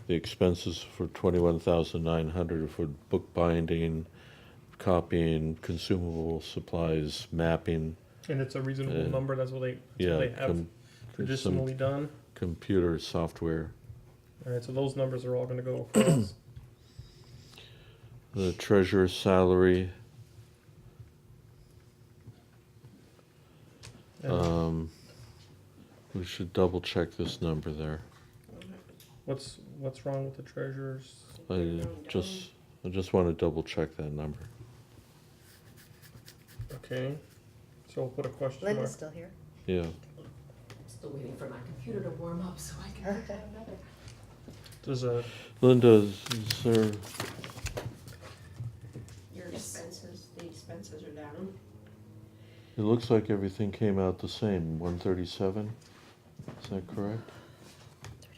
[SPEAKER 3] The expenses for 21,900 for bookbinding, copying, consumable supplies, mapping,
[SPEAKER 4] And it's a reasonable
[SPEAKER 3] Uh,
[SPEAKER 4] number. That's what they
[SPEAKER 3] yeah,
[SPEAKER 4] have traditionally done.
[SPEAKER 3] computer software.
[SPEAKER 4] All right, so those numbers are all going to go across.
[SPEAKER 3] The treasurer's salary,
[SPEAKER 4] And
[SPEAKER 3] we should double check this number there.
[SPEAKER 4] what's wrong with the treasurer's?
[SPEAKER 3] I just want to double check that number.
[SPEAKER 4] Okay, so we'll put a question
[SPEAKER 1] Linda's
[SPEAKER 4] mark.
[SPEAKER 1] still here.
[SPEAKER 3] Yeah,
[SPEAKER 2] Still waiting for my computer to warm up so I can put another.
[SPEAKER 4] There's a
[SPEAKER 3] Linda, is there,
[SPEAKER 8] Your expenses, the expenses are down.
[SPEAKER 3] it looks like everything came out the same, 137? Is that correct?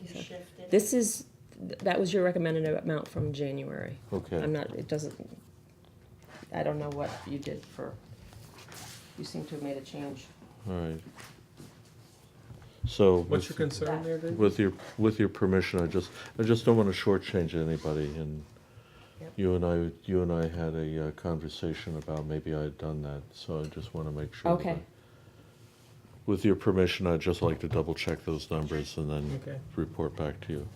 [SPEAKER 8] You shifted.
[SPEAKER 2] This is, that was your recommended amount from January.
[SPEAKER 3] Okay.
[SPEAKER 2] I'm not, it doesn't, I don't know what you did for, you seem to have made a change.
[SPEAKER 3] All right. So
[SPEAKER 4] what's your
[SPEAKER 3] with,
[SPEAKER 4] concern there, Dave?
[SPEAKER 3] with your permission, I just don't want to shortchange anybody. And
[SPEAKER 1] Yep.
[SPEAKER 3] you and I had a conversation about maybe I had done that, so I just want to make sure.
[SPEAKER 2] Okay.
[SPEAKER 3] that with your permission, I'd just like to double check those numbers and then
[SPEAKER 4] Okay.
[SPEAKER 3] report back to you.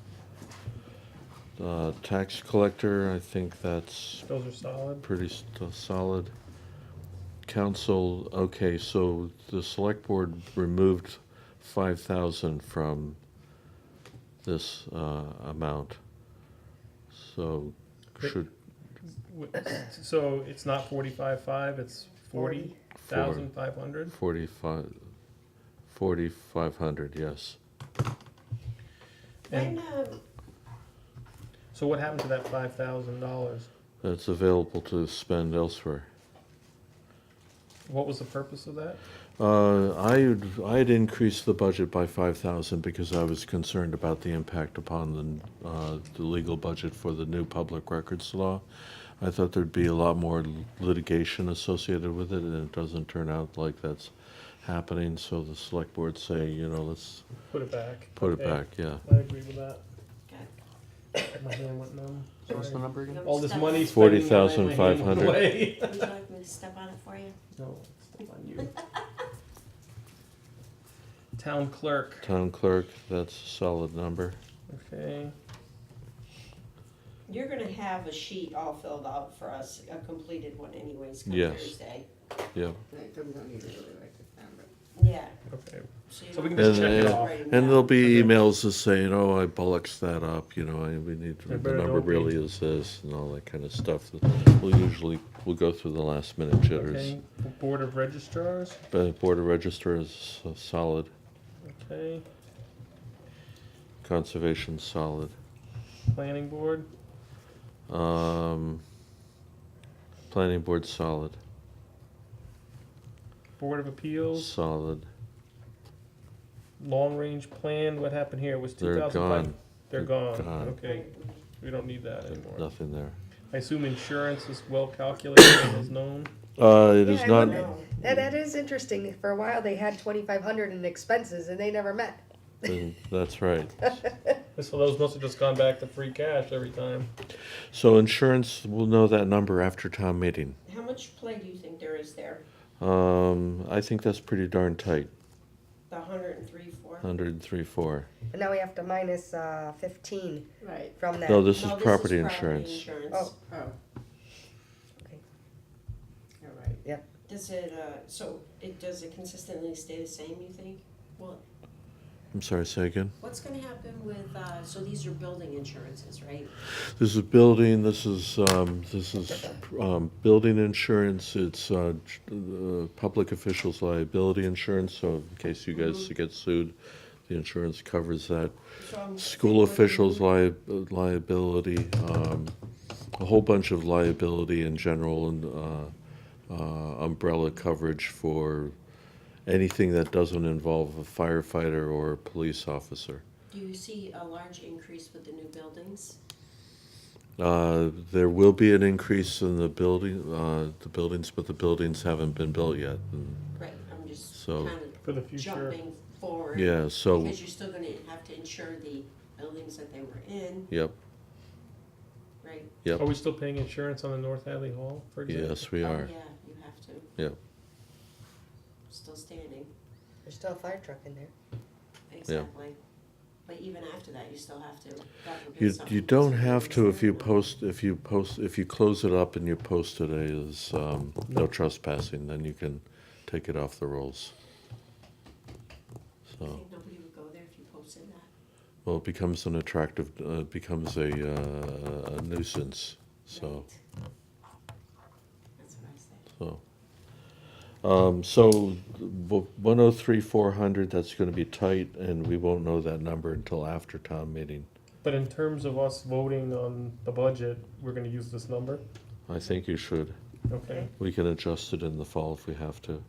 [SPEAKER 3] Tax collector, I think that's
[SPEAKER 4] Those are solid.
[SPEAKER 3] pretty solid. Council, okay, so the select board removed 5,000 from this amount. So
[SPEAKER 4] Great.
[SPEAKER 3] should,
[SPEAKER 4] So it's not 45.5, it's 40,500?
[SPEAKER 3] 4,500, yes.
[SPEAKER 4] And
[SPEAKER 8] When,
[SPEAKER 4] so what happened to that $5,000?
[SPEAKER 3] That's available to spend elsewhere.
[SPEAKER 4] What was the purpose of that?
[SPEAKER 3] I'd increased the budget by 5,000 because I was concerned about the impact upon the legal budget for the new public records law. I thought there'd be a lot more litigation associated with it, and it doesn't turn out like that's happening. So the select board say, let's
[SPEAKER 4] Put it back.
[SPEAKER 3] put it
[SPEAKER 4] Okay.
[SPEAKER 3] back. Yeah,
[SPEAKER 4] I agree with that.
[SPEAKER 8] okay.
[SPEAKER 4] My hand went numb.
[SPEAKER 5] So what's the
[SPEAKER 4] Sorry.
[SPEAKER 5] number again?
[SPEAKER 4] All this
[SPEAKER 8] Step-
[SPEAKER 4] money spending.
[SPEAKER 3] 40,500.
[SPEAKER 4] my hand went away.
[SPEAKER 8] Would you like me to step on it for you?
[SPEAKER 4] No, step on you. Town clerk,
[SPEAKER 3] town clerk. That's a solid number.
[SPEAKER 4] okay.
[SPEAKER 8] You're gonna have a sheet all filled out for us, a completed one anyways, come
[SPEAKER 3] Yes.
[SPEAKER 8] Thursday.
[SPEAKER 3] Yeah,
[SPEAKER 9] Right, so we don't need to really write this down, but.
[SPEAKER 8] Yeah.
[SPEAKER 4] Okay.
[SPEAKER 8] So you
[SPEAKER 4] So we
[SPEAKER 8] don't
[SPEAKER 4] can just
[SPEAKER 8] have
[SPEAKER 4] check
[SPEAKER 8] to
[SPEAKER 4] it
[SPEAKER 8] keep
[SPEAKER 4] off.
[SPEAKER 8] writing
[SPEAKER 3] and
[SPEAKER 8] down.
[SPEAKER 3] there'll be
[SPEAKER 4] Okay.
[SPEAKER 3] emails that saying, "Oh, I bullocks that up." We need
[SPEAKER 4] I
[SPEAKER 3] the
[SPEAKER 4] better
[SPEAKER 3] number
[SPEAKER 4] don't be.
[SPEAKER 3] really is this and all that kind of stuff. That we'll go through the last minute jitters.
[SPEAKER 4] Okay, Board of Registrars,
[SPEAKER 3] But Board of Registrars solid.
[SPEAKER 4] okay.
[SPEAKER 3] Conservation solid.
[SPEAKER 4] Planning Board,
[SPEAKER 3] Planning board solid.
[SPEAKER 4] Board of Appeals,
[SPEAKER 3] Solid.
[SPEAKER 4] Long Range Plan, what happened here? It was
[SPEAKER 3] They're
[SPEAKER 4] 2005?
[SPEAKER 3] gone.
[SPEAKER 4] They're
[SPEAKER 3] They're
[SPEAKER 4] gone,
[SPEAKER 3] gone.
[SPEAKER 4] okay. We don't need that anymore.
[SPEAKER 3] Nothing there.
[SPEAKER 4] I assume insurance is well calculated and is known.
[SPEAKER 3] It is
[SPEAKER 1] Yeah, I
[SPEAKER 3] not.
[SPEAKER 1] wonder- That is interesting. For a while, they had 2,500 in expenses, and they never met.
[SPEAKER 3] That's right.
[SPEAKER 4] So those must have just gone back to free cash every time.
[SPEAKER 3] So insurance, we'll know that number after town meeting.
[SPEAKER 8] How much play do you think there is there?
[SPEAKER 3] I think that's pretty darn tight.
[SPEAKER 8] The 103.4?
[SPEAKER 3] 103.4.
[SPEAKER 1] But now we have to minus 15
[SPEAKER 9] Right.
[SPEAKER 1] from that.
[SPEAKER 3] No, this is
[SPEAKER 8] No,
[SPEAKER 3] property insurance.
[SPEAKER 8] insurance.
[SPEAKER 1] Oh.
[SPEAKER 9] Oh.
[SPEAKER 1] Okay.
[SPEAKER 9] All right.
[SPEAKER 8] Does it, does it consistently stay the same, you think? Well,
[SPEAKER 3] I'm sorry, say again?
[SPEAKER 8] What's gonna happen with, so these are building insurances, right?
[SPEAKER 3] This is building, building insurance, it's, public officials liability insurance, so in case you guys get sued, the insurance covers that.
[SPEAKER 8] So I'm
[SPEAKER 3] School
[SPEAKER 8] thinking
[SPEAKER 3] officials liability, a whole bunch of liability in general, and, umbrella coverage for anything that doesn't involve a firefighter or a police officer.
[SPEAKER 8] Do you see a large increase with the new buildings?
[SPEAKER 3] There will be an increase in the buildings, but the buildings haven't been built yet. And
[SPEAKER 8] Right, I'm just
[SPEAKER 3] So-
[SPEAKER 8] kind
[SPEAKER 4] For the
[SPEAKER 8] of
[SPEAKER 4] future.
[SPEAKER 8] jumping forward.
[SPEAKER 3] yeah, so,
[SPEAKER 8] Because you're still gonna have to insure the buildings that they were in,
[SPEAKER 3] yep,
[SPEAKER 8] right?
[SPEAKER 3] yep,
[SPEAKER 4] Are we still paying insurance on the North Hadley Hall, for example?
[SPEAKER 3] yes, we
[SPEAKER 8] Oh,
[SPEAKER 3] are,
[SPEAKER 8] yeah, you have to,
[SPEAKER 3] yep.
[SPEAKER 8] still standing,
[SPEAKER 1] There's still a fire truck in there.
[SPEAKER 8] exactly. But even after that, you still have to, God forbid
[SPEAKER 3] You
[SPEAKER 8] something
[SPEAKER 3] don't
[SPEAKER 8] goes
[SPEAKER 3] have to if you
[SPEAKER 8] wrong.
[SPEAKER 3] if you close it up and you post it as, no trespassing, then you can take it off the rolls.
[SPEAKER 8] I
[SPEAKER 3] So,
[SPEAKER 8] think nobody would go there if you posted that.
[SPEAKER 3] well, it becomes an attractive, becomes a nuisance, so.
[SPEAKER 8] Right. That's what I said.
[SPEAKER 3] So, so 103,400, that's gonna be tight, and we won't know that number until after town meeting.
[SPEAKER 4] But in terms of us voting on the budget, we're gonna use this number?
[SPEAKER 3] I think you should.
[SPEAKER 4] Okay.
[SPEAKER 3] We can adjust it in the fall if we have to.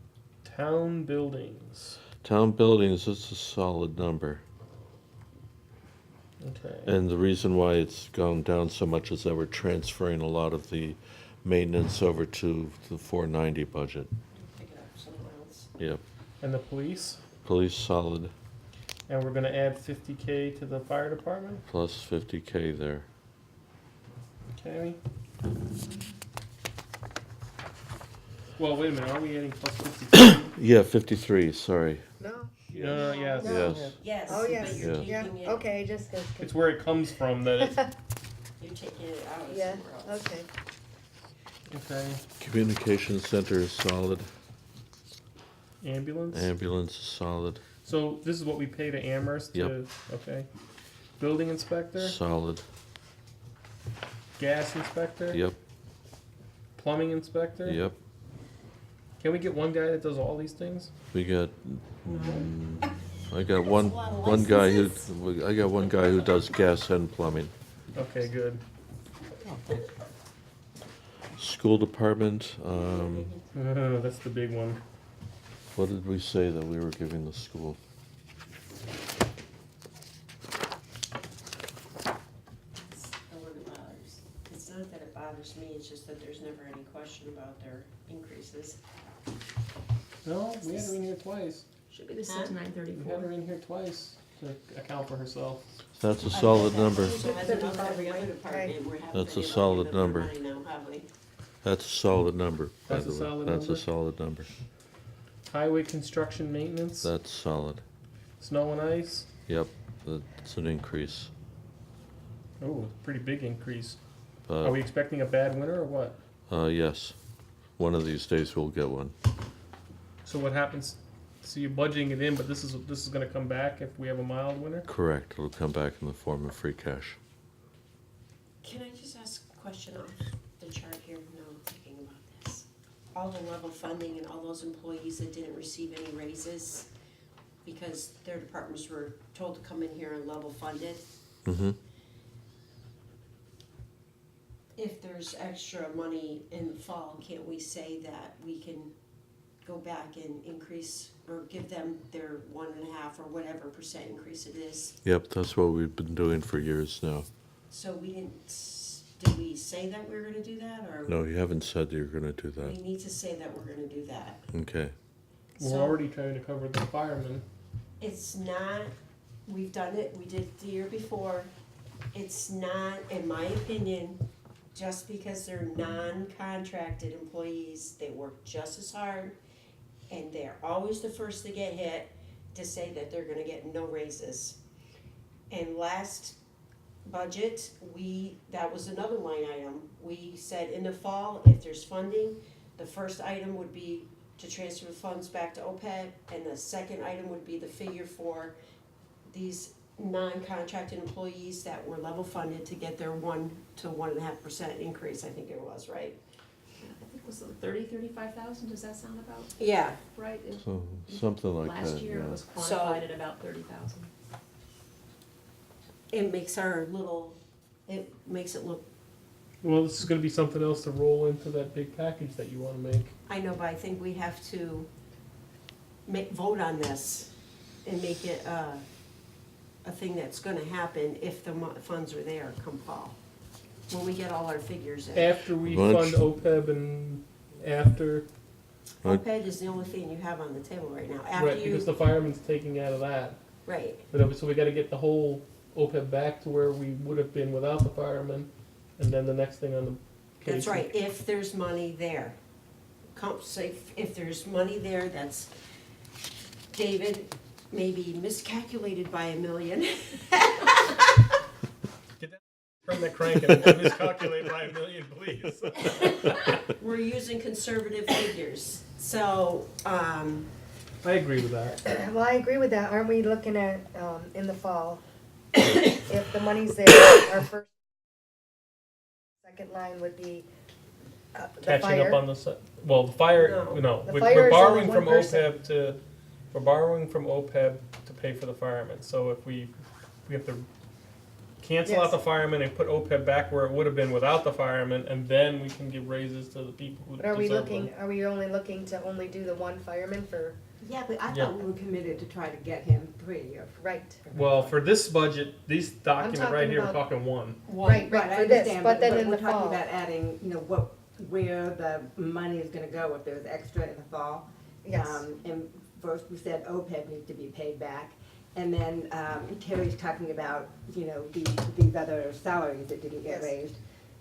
[SPEAKER 4] Town buildings,
[SPEAKER 3] Town buildings, it's a solid number.
[SPEAKER 4] okay.
[SPEAKER 3] And the reason why it's gone down so much is that we're transferring a lot of the maintenance over to the 490 budget.
[SPEAKER 8] Pick it up somewhere else.
[SPEAKER 3] Yep.
[SPEAKER 4] And the police,
[SPEAKER 3] Police solid,
[SPEAKER 4] and we're gonna add 50K to the fire department,
[SPEAKER 3] plus 50K there.
[SPEAKER 4] okay? Well, wait a minute, are we adding plus 50K?
[SPEAKER 3] Yeah, 53, sorry.
[SPEAKER 1] No.
[SPEAKER 4] No, yes.
[SPEAKER 3] Yes.
[SPEAKER 8] Yes,
[SPEAKER 1] Oh, yes.
[SPEAKER 8] but you're
[SPEAKER 3] Yeah.
[SPEAKER 8] taking it,
[SPEAKER 1] Okay, just.
[SPEAKER 4] It's where it comes from that it's,
[SPEAKER 8] you're taking it out of
[SPEAKER 1] Yeah,
[SPEAKER 8] somewhere else.
[SPEAKER 1] okay.
[SPEAKER 4] okay.
[SPEAKER 3] Communication center is solid.
[SPEAKER 4] Ambulance?
[SPEAKER 3] Ambulance is solid.
[SPEAKER 4] So this is what we pay to Amherst to,
[SPEAKER 3] Yep.
[SPEAKER 4] okay. Building inspector,
[SPEAKER 3] Solid.
[SPEAKER 4] gas inspector?
[SPEAKER 3] Yep.
[SPEAKER 4] Plumbing inspector?
[SPEAKER 3] Yep.
[SPEAKER 4] Can we get one guy that does all these things?
[SPEAKER 3] We got. I got one guy who does gas and plumbing.
[SPEAKER 4] Okay, good.
[SPEAKER 3] School department.
[SPEAKER 4] That's the big one.
[SPEAKER 3] What did we say that we were giving the school?
[SPEAKER 8] It's the one that bothers. It's not that it bothers me, it's just that there's never any question about their increases.
[SPEAKER 4] No, we had her in here twice.
[SPEAKER 2] Should be the
[SPEAKER 8] Huh?
[SPEAKER 2] 6934.
[SPEAKER 4] We had her in here twice to account for herself.
[SPEAKER 3] That's a solid number.
[SPEAKER 8] So as another every other department, we're having
[SPEAKER 3] That's
[SPEAKER 8] to
[SPEAKER 3] a
[SPEAKER 8] give up
[SPEAKER 3] solid
[SPEAKER 8] even more
[SPEAKER 3] number.
[SPEAKER 8] money now, have we?
[SPEAKER 3] That's a solid number, by
[SPEAKER 4] That's
[SPEAKER 3] the
[SPEAKER 4] a
[SPEAKER 3] way.
[SPEAKER 4] solid
[SPEAKER 3] That's a
[SPEAKER 4] number?
[SPEAKER 3] solid number.
[SPEAKER 4] Highway construction maintenance,
[SPEAKER 3] That's solid.
[SPEAKER 4] snow and ice.
[SPEAKER 3] Yep, that's an increase.
[SPEAKER 4] Oh, pretty big increase. Are we
[SPEAKER 3] But,
[SPEAKER 4] expecting a bad winter or what?
[SPEAKER 3] yes, one of these days we'll get one.
[SPEAKER 4] So what happens? So you're budgeting it in, but this is gonna come back if we have a mild winter?
[SPEAKER 3] Correct, it'll come back in the form of free cash.
[SPEAKER 8] Can I just ask a question off the chart here? Now I'm thinking about this. All the level funding and all those employees that didn't receive any raises because their departments were told to come in here and level funded.
[SPEAKER 3] Mm-hmm.
[SPEAKER 8] If there's extra money in the fall, can't we say that we can go back and increase or give them their 1.5% or whatever percent increase it is?
[SPEAKER 3] Yep, that's what we've been doing for years now.
[SPEAKER 8] So we did we say that we were gonna do that, or?
[SPEAKER 3] No, you haven't said you're gonna do
[SPEAKER 8] We
[SPEAKER 3] that.
[SPEAKER 8] need to say that we're gonna do that.
[SPEAKER 3] Okay,
[SPEAKER 4] We're
[SPEAKER 8] So-
[SPEAKER 4] already trying to cover the firemen.
[SPEAKER 8] It's not, we've done it, we did it the year before. It's not, in my opinion, just because they're non-contracted employees, they work just as hard, and they're always the first to get hit, to say that they're gonna get no raises. And last budget, that was another line item. We said in the fall, if there's funding, the first item would be to transfer funds back to OPEB, and the second item would be the figure for these non-contracted employees that were level funded to get their 1 to 1.5% increase, I think it was, right?
[SPEAKER 2] I think it was 35,000, does that sound about
[SPEAKER 8] Yeah,
[SPEAKER 2] right?
[SPEAKER 3] So, something like that,
[SPEAKER 2] Last year it
[SPEAKER 3] yeah.
[SPEAKER 2] was
[SPEAKER 8] So-
[SPEAKER 2] quantified at about 30,000.
[SPEAKER 8] it makes it look,
[SPEAKER 4] Well, this is gonna be something else to roll into that big package that you wanna make.
[SPEAKER 8] I know, but I think we have to vote on this and make it a thing that's gonna happen if the funds are there come fall, when we get all our figures in.
[SPEAKER 4] After we
[SPEAKER 3] Lunch.
[SPEAKER 4] fund OPEB and after,
[SPEAKER 8] OPED is the only thing you have on the table right now, after
[SPEAKER 4] right, because
[SPEAKER 8] you,
[SPEAKER 4] the fireman's taking out of that.
[SPEAKER 8] right,
[SPEAKER 4] But, so we gotta get the whole OPEB back to where we would have been without the firemen, and then the next thing on the case.
[SPEAKER 8] that's right, if there's money there. Say if there's money there, that's, David maybe miscalculated by $1 million.
[SPEAKER 4] Turn the crank and miscalculate by $1 million, please.
[SPEAKER 8] We're using conservative figures, so,
[SPEAKER 4] I agree with that.
[SPEAKER 1] Well, I agree with that. Aren't we looking at, in the fall, if the money's there, our first, second line would be the
[SPEAKER 4] Catching up
[SPEAKER 1] fire.
[SPEAKER 4] on the, well, the fire,
[SPEAKER 8] No.
[SPEAKER 4] no,
[SPEAKER 1] The
[SPEAKER 4] we're
[SPEAKER 1] fire is
[SPEAKER 4] borrowing
[SPEAKER 1] only
[SPEAKER 4] from
[SPEAKER 1] one person.
[SPEAKER 4] OPEB we're borrowing from OPEB to pay for the firemen. So if we have to cancel out
[SPEAKER 1] Yes.
[SPEAKER 4] the firemen and put OPEB back where it would have been without the firemen, and then we can give raises to the people who
[SPEAKER 1] But are we
[SPEAKER 4] deserve
[SPEAKER 1] looking,
[SPEAKER 4] them.
[SPEAKER 1] are we only looking to only do the one fireman for,
[SPEAKER 9] Yeah, but I
[SPEAKER 4] Yeah.
[SPEAKER 9] thought we were committed to try to get him 3 or.
[SPEAKER 1] right?
[SPEAKER 4] Well, for this budget, this document right
[SPEAKER 1] talking
[SPEAKER 4] here, we're
[SPEAKER 1] about-
[SPEAKER 4] talking one.
[SPEAKER 1] Right,
[SPEAKER 9] Right, I
[SPEAKER 1] for this,
[SPEAKER 9] understand,
[SPEAKER 1] but then in
[SPEAKER 9] we're
[SPEAKER 1] the
[SPEAKER 9] talking
[SPEAKER 1] fall.
[SPEAKER 9] about adding, where the money is gonna go, if there's extra in the fall.
[SPEAKER 1] Yes.
[SPEAKER 9] And first we said OPEB needs to be paid back, and then, Terry's talking about, these other salaries that didn't get
[SPEAKER 1] Yes.
[SPEAKER 9] raised.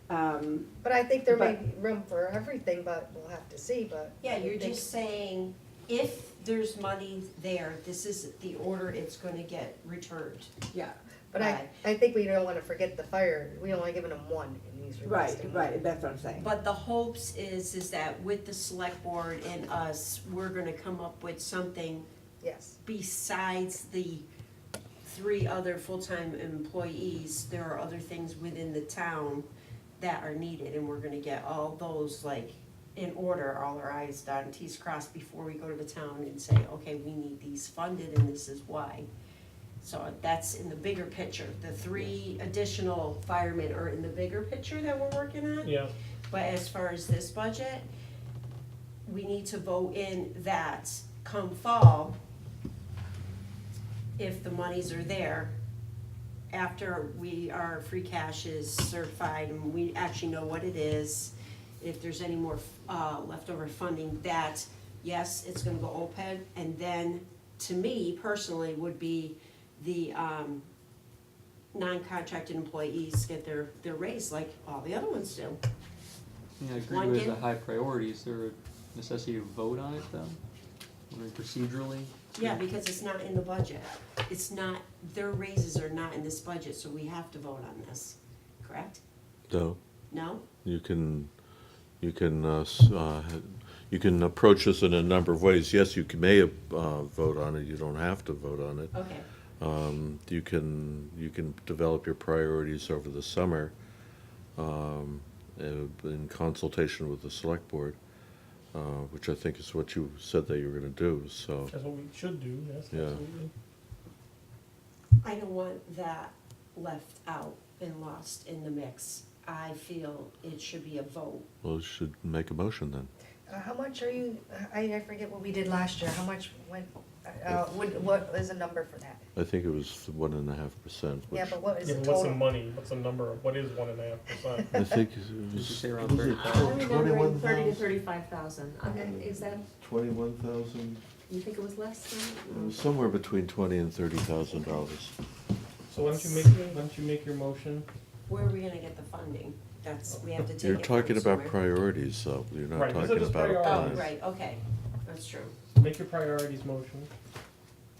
[SPEAKER 1] But I think there may
[SPEAKER 9] But-
[SPEAKER 1] be room for everything, but we'll have to see, but.
[SPEAKER 8] yeah,
[SPEAKER 1] I would
[SPEAKER 8] you're
[SPEAKER 1] think-
[SPEAKER 8] just saying, if there's money there, this is the order it's gonna get returned.
[SPEAKER 9] Yeah,
[SPEAKER 1] But I think we don't wanna forget the fire, we only given them one and he's
[SPEAKER 9] right,
[SPEAKER 1] requesting.
[SPEAKER 9] right, that's what I'm saying.
[SPEAKER 8] But the hopes is that with the select board and us, we're gonna come up with something
[SPEAKER 1] Yes,
[SPEAKER 8] besides the 3 other full-time employees. There are other things within the town that are needed, and we're gonna get all those in order, all our i's dotted, t's crossed before we go to the town and say, okay, we need these funded and this is why. So that's in the bigger picture. The 3 additional firemen are in the bigger picture that we're working on.
[SPEAKER 4] Yeah.
[SPEAKER 8] But as far as this budget, we need to vote in that come fall, if the monies are there, after our free cash is certified and we actually know what it is, if there's any more leftover funding, that, yes, it's gonna go OPEB, and then, to me personally, would be the non-contracted employees get their raise like all the other ones do.
[SPEAKER 5] Yeah, I agree
[SPEAKER 8] One
[SPEAKER 5] with the
[SPEAKER 8] game?
[SPEAKER 5] high priority. Is there a necessity to vote on it though? I mean, procedurally?
[SPEAKER 8] Yeah, because it's not in the budget. It's not, their raises are not in this budget, so we have to vote on this, correct?
[SPEAKER 3] No,
[SPEAKER 8] No?
[SPEAKER 3] you can approach this in a number of ways. Yes, you may vote on it, you don't have to vote on it.
[SPEAKER 8] Okay.
[SPEAKER 3] You can develop your priorities over the summer in consultation with the select board, which I think is what you said that you were gonna do, so.
[SPEAKER 4] That's what we should do, yes,
[SPEAKER 3] Yeah.
[SPEAKER 4] absolutely.
[SPEAKER 8] I don't want that left out and lost in the mix. I feel it should be a vote.
[SPEAKER 3] Well, you should make a motion then.
[SPEAKER 1] how much are you, I forget what we did last year, how much went, what is a number for that?
[SPEAKER 3] I think it was 1.5%,
[SPEAKER 1] Yeah,
[SPEAKER 3] which
[SPEAKER 1] but what is
[SPEAKER 4] Yeah,
[SPEAKER 1] the
[SPEAKER 4] but what's the
[SPEAKER 1] total?
[SPEAKER 4] money, what's the number, what is 1.5%?
[SPEAKER 3] I think it
[SPEAKER 5] Did you
[SPEAKER 3] was.
[SPEAKER 5] say around
[SPEAKER 3] was it
[SPEAKER 5] 35?
[SPEAKER 2] I'm remembering 30 to
[SPEAKER 3] 21,000?
[SPEAKER 2] 35,000. Is that,
[SPEAKER 3] 21,000?
[SPEAKER 2] you think it was less
[SPEAKER 3] It
[SPEAKER 2] than?
[SPEAKER 3] was somewhere between $20,000 and $30,000.
[SPEAKER 4] So why don't you make your motion?
[SPEAKER 8] Where are we gonna get the funding? That's, we have to take it
[SPEAKER 3] You're
[SPEAKER 8] from
[SPEAKER 3] talking about
[SPEAKER 8] somewhere.
[SPEAKER 3] priorities, though. You're not
[SPEAKER 4] Right, these are
[SPEAKER 3] talking
[SPEAKER 4] just
[SPEAKER 3] about a
[SPEAKER 4] priorities.
[SPEAKER 8] Oh,
[SPEAKER 3] plan.
[SPEAKER 8] right, okay, that's true.
[SPEAKER 4] Make your priorities motion.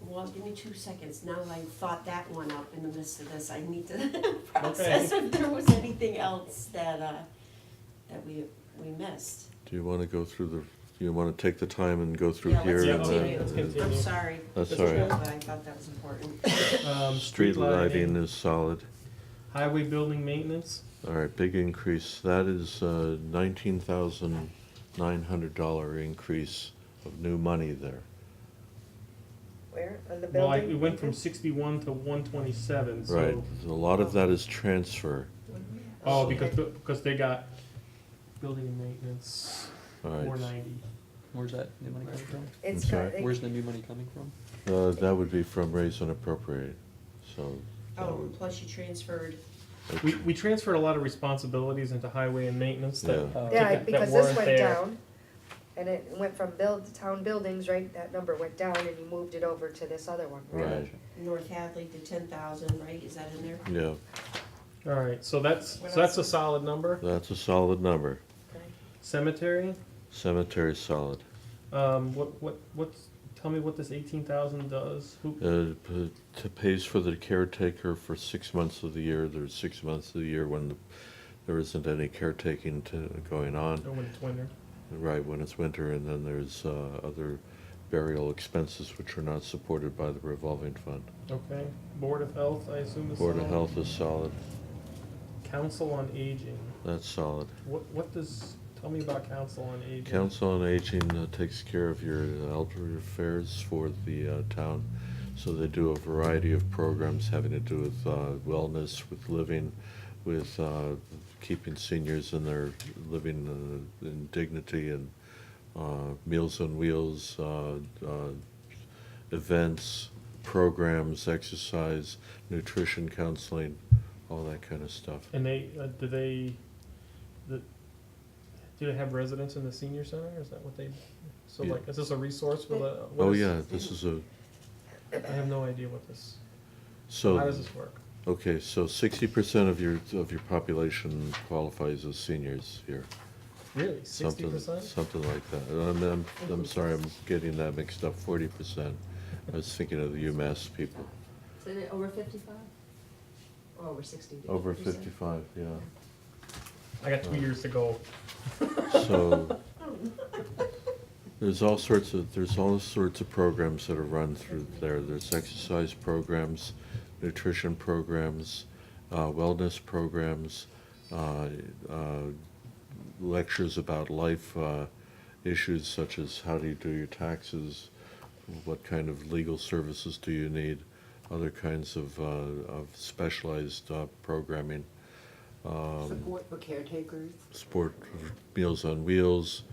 [SPEAKER 8] Well, give me 2 seconds. Now that I thought that one up in the midst of this, I need to process if there was anything else that we missed.
[SPEAKER 3] Do you want to go through you wanna take the time and go through
[SPEAKER 8] Yeah,
[SPEAKER 3] here?
[SPEAKER 8] let's
[SPEAKER 3] and then-
[SPEAKER 8] continue.
[SPEAKER 4] let's continue.
[SPEAKER 8] I'm sorry.
[SPEAKER 3] That's
[SPEAKER 4] That's
[SPEAKER 3] all
[SPEAKER 4] okay.
[SPEAKER 3] right.
[SPEAKER 8] But I thought that was important.
[SPEAKER 3] Street lighting is solid.
[SPEAKER 4] Highway building maintenance,
[SPEAKER 3] All right, big increase. That is $19,900 increase of new money there.
[SPEAKER 1] Where, on the
[SPEAKER 4] well,
[SPEAKER 1] building?
[SPEAKER 4] it went from 61 to 127, so.
[SPEAKER 3] Right, a lot of that is transfer.
[SPEAKER 4] Oh, because they got building and maintenance,
[SPEAKER 3] All right,
[SPEAKER 4] 490.
[SPEAKER 5] Where's that new money coming from?
[SPEAKER 1] It's
[SPEAKER 3] I'm
[SPEAKER 1] got-
[SPEAKER 3] sorry?
[SPEAKER 5] Where's the new money coming from?
[SPEAKER 3] that would be from raise and appropriate, so. that
[SPEAKER 8] Oh,
[SPEAKER 3] would-
[SPEAKER 8] plus you transferred,
[SPEAKER 4] We transferred a lot of responsibilities into highway and maintenance that,
[SPEAKER 3] Yeah.
[SPEAKER 1] Yeah,
[SPEAKER 4] that
[SPEAKER 1] because
[SPEAKER 4] weren't
[SPEAKER 1] this went
[SPEAKER 4] there.
[SPEAKER 1] down, and it went from town buildings, right, that number went down, and you moved it over to this other one, right?
[SPEAKER 3] Right,
[SPEAKER 8] North Hadley to 10,000, right? Is that in there?
[SPEAKER 3] yeah,
[SPEAKER 4] All right, so that's
[SPEAKER 8] What
[SPEAKER 4] a
[SPEAKER 8] else?
[SPEAKER 4] solid number.
[SPEAKER 3] that's a solid number.
[SPEAKER 4] Cemetery,
[SPEAKER 3] Cemetery's solid.
[SPEAKER 4] tell me what this 18,000 does. Who,
[SPEAKER 3] Pays for the caretaker for 6 months of the year. There's 6 months of the year when there isn't any caretaking going on.
[SPEAKER 4] oh, when it's winter.
[SPEAKER 3] Right, when it's winter, and then there's other burial expenses which are not supported by the revolving fund.
[SPEAKER 4] Okay, Board of Health, I assume is
[SPEAKER 3] Board of
[SPEAKER 4] solid.
[SPEAKER 3] Health is solid.
[SPEAKER 4] Council on Aging,
[SPEAKER 3] That's solid.
[SPEAKER 4] what does, tell me about Council on Aging.
[SPEAKER 3] Council on Aging takes care of your elderly affairs for the town. So they do a variety of programs having to do with wellness, with living, with keeping seniors in their living in dignity, and Meals on Wheels, events, programs, exercise, nutrition counseling, all that kind of stuff.
[SPEAKER 4] And they, do they have residents in the senior center, is that what they, so
[SPEAKER 3] Yeah.
[SPEAKER 4] like, is this a resource for the? what
[SPEAKER 3] Oh,
[SPEAKER 4] is-
[SPEAKER 3] yeah, this is a,
[SPEAKER 4] I have no idea what this,
[SPEAKER 3] so.
[SPEAKER 4] how does this work?
[SPEAKER 3] Okay, so 60% of your population qualifies as seniors here.
[SPEAKER 4] Really, 60%?
[SPEAKER 3] Something like that. I'm sorry, I'm getting that mixed up, 40%. I was thinking of the UMass people.
[SPEAKER 2] Is it over 55? Or over 60?
[SPEAKER 3] Over 55, yeah.
[SPEAKER 4] I got 2 years to go.
[SPEAKER 3] So, there's all sorts of programs that are run through there. There's exercise programs, nutrition programs, wellness programs, lectures about life issues such as how do you do your taxes, what kind of legal services do you need, other kinds of specialized programming.
[SPEAKER 9] Support for caretakers.
[SPEAKER 3] Support Meals on Wheels.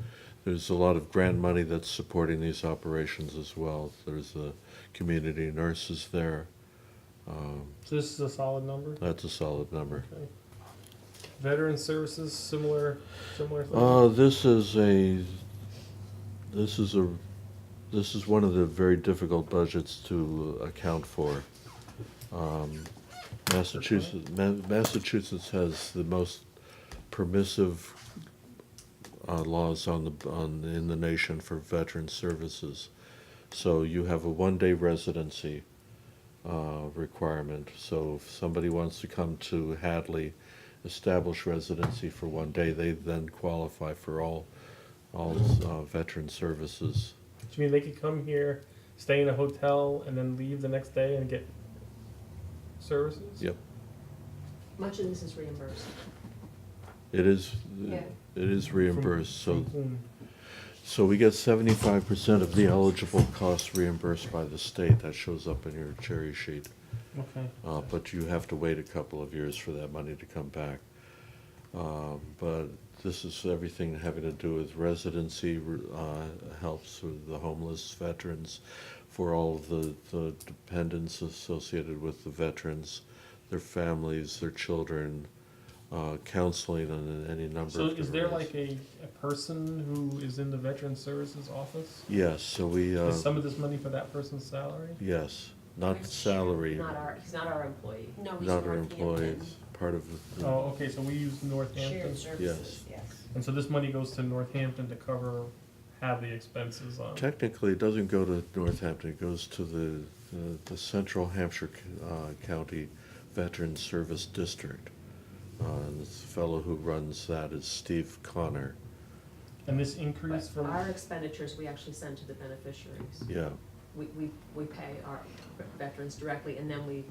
[SPEAKER 3] There's a lot of grant money that's supporting these operations as well. There's the community nurses there.
[SPEAKER 4] So this is a solid number?
[SPEAKER 3] That's a solid number.
[SPEAKER 4] Okay. Veteran services, similar thing?
[SPEAKER 3] This is one of the very difficult budgets to account for. Massachusetts has the most permissive laws in the nation for veteran services. So you have a one-day residency requirement. So if somebody wants to come to Hadley, establish residency for one day, they then qualify for all veteran services.
[SPEAKER 4] Do you mean they could come here, stay in a hotel, and then leave the next day and get services?
[SPEAKER 3] Yep.
[SPEAKER 2] Much of this is reimbursed.
[SPEAKER 3] It is,
[SPEAKER 2] Yeah.
[SPEAKER 3] it is reimbursed,
[SPEAKER 4] From
[SPEAKER 3] so,
[SPEAKER 4] whom?
[SPEAKER 3] so we get 75% of the eligible costs reimbursed by the state. That shows up in your cherry sheet.
[SPEAKER 4] Okay.
[SPEAKER 3] But you have to wait a couple of years for that money to come back. But this is everything having to do with residency, helps with the homeless veterans, for all of the dependents associated with the veterans, their families, their children, counseling on any number
[SPEAKER 4] So
[SPEAKER 3] of
[SPEAKER 4] is there
[SPEAKER 3] different
[SPEAKER 4] like a person who is in the Veteran Services office?
[SPEAKER 3] Yes, so we,
[SPEAKER 4] Is some of this money for that person's salary?
[SPEAKER 3] yes, not salary,
[SPEAKER 2] He's not our employee.
[SPEAKER 8] No, he's
[SPEAKER 3] not our
[SPEAKER 8] Northampton.
[SPEAKER 3] employees, part of the,
[SPEAKER 4] Oh, okay, so we use Northampton,
[SPEAKER 8] Shared services, yes.
[SPEAKER 4] and so this money goes to Northampton to cover Hadley expenses on.
[SPEAKER 3] technically, it doesn't go to Northampton, it goes to the Central Hampshire County Veteran Service District. And this fellow who runs that is Steve Connor.
[SPEAKER 4] And this increase
[SPEAKER 2] But
[SPEAKER 4] from,
[SPEAKER 2] our expenditures, we actually send to the beneficiaries.
[SPEAKER 3] Yeah,
[SPEAKER 2] We pay our veterans directly, and then we,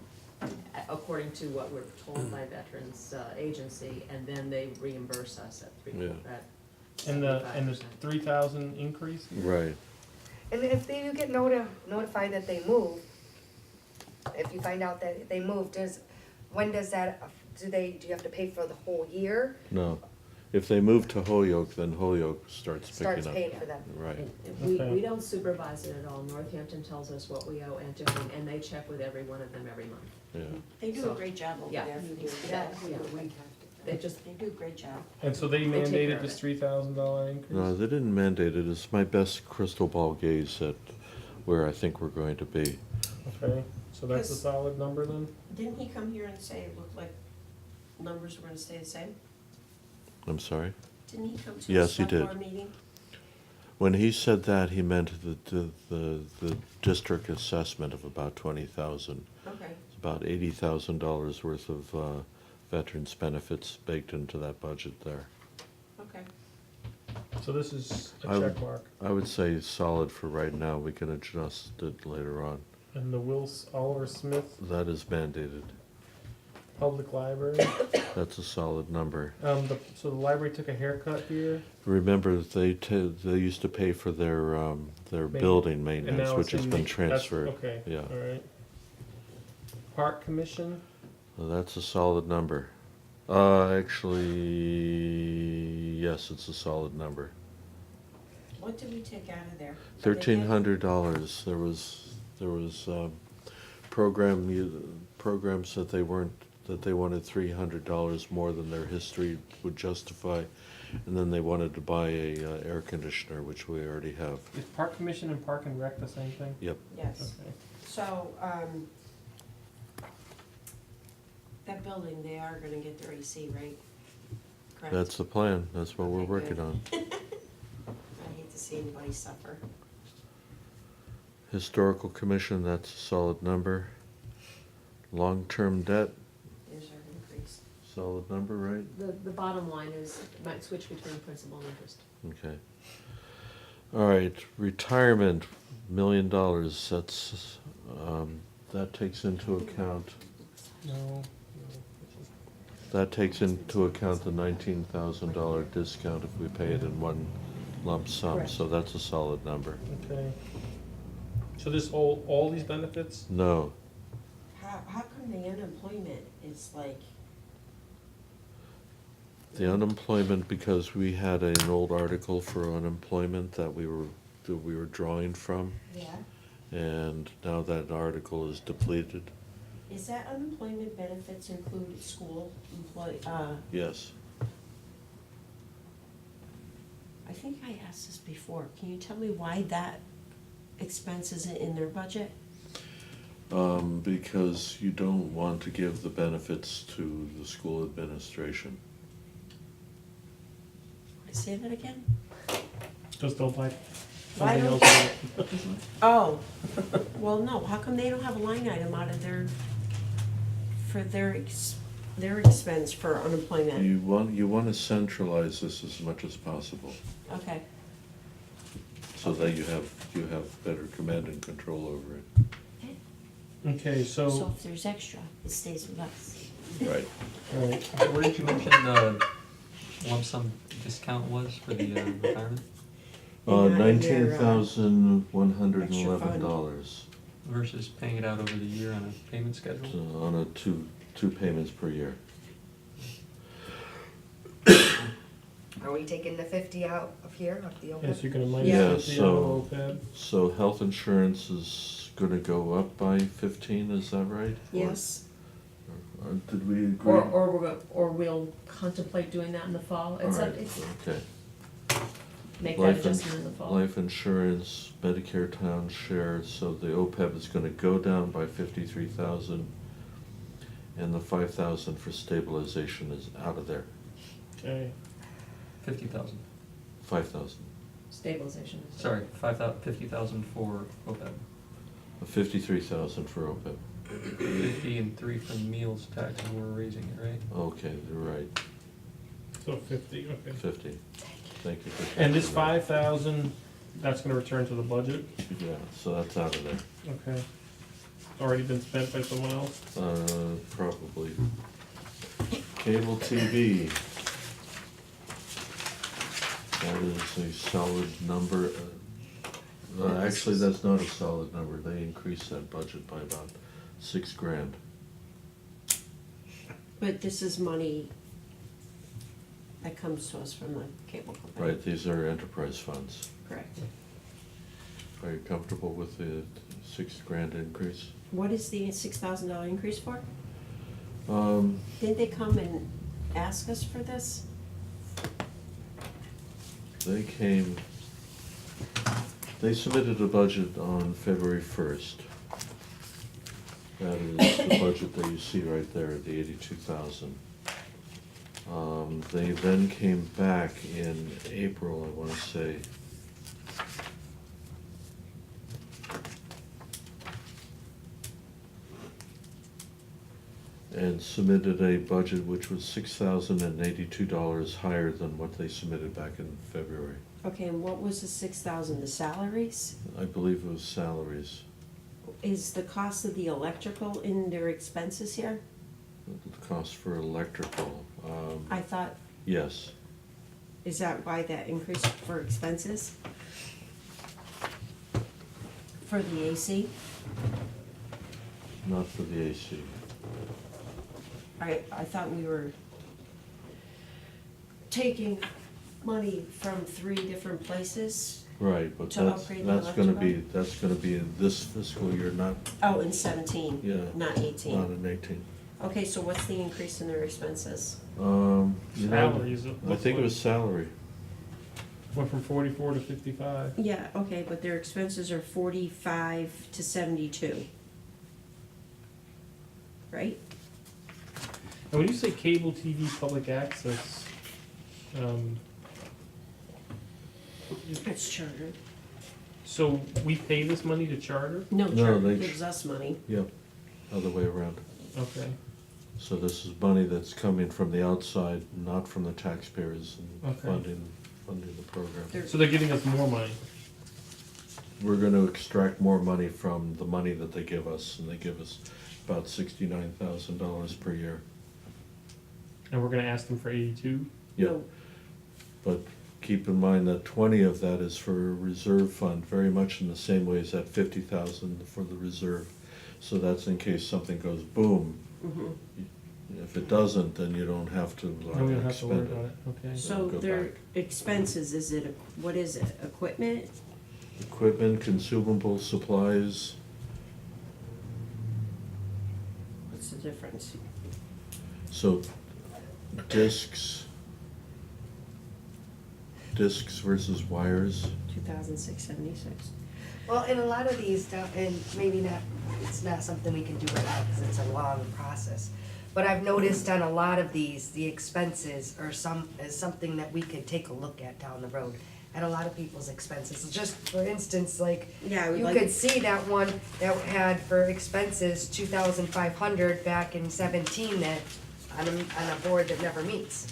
[SPEAKER 2] according to what we're told by Veterans Agency, and then they reimburse us at
[SPEAKER 3] Yeah.
[SPEAKER 4] and the
[SPEAKER 2] 75%.
[SPEAKER 4] 3,000 increase?
[SPEAKER 3] right.
[SPEAKER 1] And if they do get notified that they move, if you find out that they moved, when does that, do you have to pay for the whole year?
[SPEAKER 3] No, if they move to Holyoke, then Holyoke starts picking
[SPEAKER 1] Starts
[SPEAKER 3] up.
[SPEAKER 1] paying for them.
[SPEAKER 3] Right.
[SPEAKER 2] We
[SPEAKER 4] Okay.
[SPEAKER 2] don't supervise it at all. Northampton tells us what we owe and to whom, and they check with every one of them every month.
[SPEAKER 3] Yeah.
[SPEAKER 8] They do a great job over
[SPEAKER 2] Yeah.
[SPEAKER 8] there.
[SPEAKER 2] Yeah, They just,
[SPEAKER 8] They do a great job.
[SPEAKER 4] And so they
[SPEAKER 2] They take care
[SPEAKER 4] mandated
[SPEAKER 2] of
[SPEAKER 4] this
[SPEAKER 2] it.
[SPEAKER 4] $3,000 increase?
[SPEAKER 3] No, they didn't mandate it. It's my best crystal ball gaze at where I think we're going to be.
[SPEAKER 4] Okay, so that's a
[SPEAKER 8] Because-
[SPEAKER 4] solid number then?
[SPEAKER 8] Didn't he come here and say it looked like numbers were gonna stay the same?
[SPEAKER 3] I'm sorry?
[SPEAKER 8] Didn't he come to a
[SPEAKER 3] Yes, he
[SPEAKER 8] select
[SPEAKER 3] did.
[SPEAKER 8] board meeting?
[SPEAKER 3] When he said that, he meant the district assessment of about 20,000.
[SPEAKER 8] Okay,
[SPEAKER 3] It's about $80,000 worth of veterans benefits baked into that budget there.
[SPEAKER 8] okay.
[SPEAKER 4] So this is a
[SPEAKER 3] I would-
[SPEAKER 4] check mark.
[SPEAKER 3] I would say solid for right now. We can adjust it later on.
[SPEAKER 4] And the Oliver Smith
[SPEAKER 3] That is mandated.
[SPEAKER 4] Public Library,
[SPEAKER 3] That's a solid number.
[SPEAKER 4] so the library took a haircut here,
[SPEAKER 3] Remember, they used to pay for their building
[SPEAKER 4] and
[SPEAKER 3] maintenance,
[SPEAKER 4] now
[SPEAKER 3] which
[SPEAKER 4] it's
[SPEAKER 3] has
[SPEAKER 4] in,
[SPEAKER 3] been
[SPEAKER 4] that's,
[SPEAKER 3] transferred.
[SPEAKER 4] okay,
[SPEAKER 3] Yeah.
[SPEAKER 4] alright. Park Commission,
[SPEAKER 3] Well, that's a solid number. Actually, yes, it's a solid number.
[SPEAKER 8] What did we take out of there?
[SPEAKER 3] $1,300. There was programs that they wanted $300 more than their history would justify, and then they wanted to buy a air conditioner, which we already have.
[SPEAKER 4] is Park Commission and Park and Rec the same thing?
[SPEAKER 3] Yep.
[SPEAKER 8] Yes,
[SPEAKER 4] Okay.
[SPEAKER 8] so, that building, they are gonna get their AC, right? Correct?
[SPEAKER 3] That's the plan. That's what we're
[SPEAKER 8] Okay,
[SPEAKER 3] working
[SPEAKER 8] good.
[SPEAKER 3] on.
[SPEAKER 8] I hate to see anybody suffer.
[SPEAKER 3] Historical Commission, that's a solid number. Long-term debt,
[SPEAKER 8] There's our increase.
[SPEAKER 3] solid number, right?
[SPEAKER 2] the bottom line is, might switch between principal and interest.
[SPEAKER 3] Okay. All right, retirement, $1 million. That's, that takes into account,
[SPEAKER 4] No,
[SPEAKER 3] that takes into account the $19,000 discount if we pay it in one lump sum,
[SPEAKER 2] Correct.
[SPEAKER 3] so that's a solid number.
[SPEAKER 4] okay. So this all these benefits?
[SPEAKER 3] No,
[SPEAKER 8] How come the unemployment is like,
[SPEAKER 3] the unemployment, because we had an old article for unemployment that we were drawing from,
[SPEAKER 8] yeah,
[SPEAKER 3] and now that article is depleted.
[SPEAKER 8] is that unemployment benefits include school
[SPEAKER 3] Yes.
[SPEAKER 8] I think I asked this before, can you tell me why that expense isn't in their budget?
[SPEAKER 3] Because you don't want to give the benefits to the school administration.
[SPEAKER 8] Say that again?
[SPEAKER 4] Just don't like
[SPEAKER 8] Why
[SPEAKER 4] something
[SPEAKER 8] don't-
[SPEAKER 4] else.
[SPEAKER 8] Oh, well, no, how come they don't have a line item out of for their expense for unemployment?
[SPEAKER 3] You want to centralize this as much as possible,
[SPEAKER 8] Okay,
[SPEAKER 3] so that you have better command and control over it.
[SPEAKER 4] Okay,
[SPEAKER 8] so
[SPEAKER 4] so,
[SPEAKER 8] if there's extra, it stays with us.
[SPEAKER 3] Right.
[SPEAKER 4] alright,
[SPEAKER 5] Where did you mention the lump sum discount was for the retirement?
[SPEAKER 8] In their,
[SPEAKER 3] $19,111
[SPEAKER 5] Versus paying it out over the year on a payment schedule?
[SPEAKER 3] on a two payments per year.
[SPEAKER 1] Are we taking the 50 out of here, of the open?
[SPEAKER 4] yes, you're gonna minus
[SPEAKER 3] Yeah,
[SPEAKER 4] 50
[SPEAKER 3] so-
[SPEAKER 4] out of OPEB.
[SPEAKER 3] So health insurance is gonna go up by 15, is that right?
[SPEAKER 8] Yes,
[SPEAKER 3] Or did we agree?
[SPEAKER 2] Or we'll contemplate doing that in the fall. It's
[SPEAKER 3] All right,
[SPEAKER 2] it's,
[SPEAKER 3] okay.
[SPEAKER 2] make that
[SPEAKER 3] Life
[SPEAKER 2] adjustment in the fall.
[SPEAKER 3] Life insurance, Medicare town share, so the OPEB is gonna go down by 53,000, and the 5,000 for stabilization is out of there,
[SPEAKER 4] Okay,
[SPEAKER 5] 50,000.
[SPEAKER 3] 5,000.
[SPEAKER 2] Stabilization.
[SPEAKER 5] Sorry, 50,000 for OPEB.
[SPEAKER 3] 53,000 for OPEB.
[SPEAKER 5] 50 and 3 from meals tax, and we're raising it, right?
[SPEAKER 3] Okay, you're right,
[SPEAKER 4] so 50, okay.
[SPEAKER 3] 50. thank you for.
[SPEAKER 4] And this
[SPEAKER 3] catching that.
[SPEAKER 4] 5,000, that's gonna return to the budget?
[SPEAKER 3] Yeah, so that's out of there.
[SPEAKER 4] Okay. Already been spent by someone else?
[SPEAKER 3] Probably. Cable TV. That is a solid number. Actually, that's not a solid number. They increased that budget by about $6,000.
[SPEAKER 8] But this is money that comes to us from the cable company.
[SPEAKER 3] Right, these are enterprise funds.
[SPEAKER 8] Correct.
[SPEAKER 3] Are you comfortable with the $6,000 increase?
[SPEAKER 8] What is the $6,000 increase for?
[SPEAKER 3] Um,
[SPEAKER 8] Didn't they come and ask us for this?
[SPEAKER 3] They submitted a budget on February 1st. That is the budget that you see right there, the 82,000. They then came back in April, I wanna say. And submitted a budget which was $6,082 higher than what they submitted back in February.
[SPEAKER 8] Okay, and what was the 6,000, the salaries?
[SPEAKER 3] I believe it was salaries.
[SPEAKER 8] Is the cost of the electrical in their expenses here?
[SPEAKER 3] The cost for electrical,
[SPEAKER 8] I thought,
[SPEAKER 3] yes.
[SPEAKER 8] is that why that increased for expenses? For the AC?
[SPEAKER 3] Not for the AC.
[SPEAKER 8] I thought we were taking money from 3 different places.
[SPEAKER 3] Right, but
[SPEAKER 8] To
[SPEAKER 3] that's,
[SPEAKER 8] upgrade the
[SPEAKER 3] that's gonna be in this fiscal year, not,
[SPEAKER 8] Oh, in 17,
[SPEAKER 3] yeah.
[SPEAKER 8] not 18.
[SPEAKER 3] Not in 18.
[SPEAKER 8] Okay, so what's the increase in their expenses?
[SPEAKER 3] You know,
[SPEAKER 4] Salaries, it
[SPEAKER 3] I
[SPEAKER 4] looks
[SPEAKER 3] think it
[SPEAKER 4] like.
[SPEAKER 3] was salary.
[SPEAKER 4] Went from 44 to 55.
[SPEAKER 8] Yeah, okay, but their expenses are 45 to 72. Right?
[SPEAKER 4] And when you say cable TV public access,
[SPEAKER 8] It's charter.
[SPEAKER 4] so we pay this money to Charter?
[SPEAKER 8] No,
[SPEAKER 3] No,
[SPEAKER 8] charter
[SPEAKER 3] they-
[SPEAKER 8] gives us money.
[SPEAKER 3] Yep, other way around.
[SPEAKER 4] Okay.
[SPEAKER 3] So this is money that's coming from the outside, not from the taxpayers and
[SPEAKER 4] Okay.
[SPEAKER 3] funding the program.
[SPEAKER 8] They're-
[SPEAKER 4] So they're giving us more money?
[SPEAKER 3] We're gonna extract more money from the money that they give us, and they give us about $69,000 per year.
[SPEAKER 4] And we're gonna ask them for 82?
[SPEAKER 3] Yep.
[SPEAKER 8] No,
[SPEAKER 3] But keep in mind that 20 of that is for a reserve fund, very much in the same way as that 50,000 for the reserve. So that's in case something goes boom.
[SPEAKER 8] mhm.
[SPEAKER 3] If it doesn't, then you don't have to
[SPEAKER 4] No, we don't have to worry
[SPEAKER 3] expend
[SPEAKER 4] about
[SPEAKER 3] it.
[SPEAKER 4] it, okay.
[SPEAKER 8] So
[SPEAKER 3] go
[SPEAKER 8] their
[SPEAKER 3] back.
[SPEAKER 8] expenses, is it, what is it, equipment?
[SPEAKER 3] Equipment, consumables, supplies,
[SPEAKER 8] What's the difference?
[SPEAKER 3] so discs versus wires.
[SPEAKER 8] 2,676.
[SPEAKER 1] Well, and a lot of these, and maybe not, it's not something we can do right now because it's a long process. But I've noticed on a lot of these, the expenses are is something that we could take a look at down the road. At a lot of people's expenses, just for instance, like,
[SPEAKER 8] Yeah, I would
[SPEAKER 1] you
[SPEAKER 8] like-
[SPEAKER 1] could see that one that had for expenses 2,500 back in 17 that, on a board that never meets.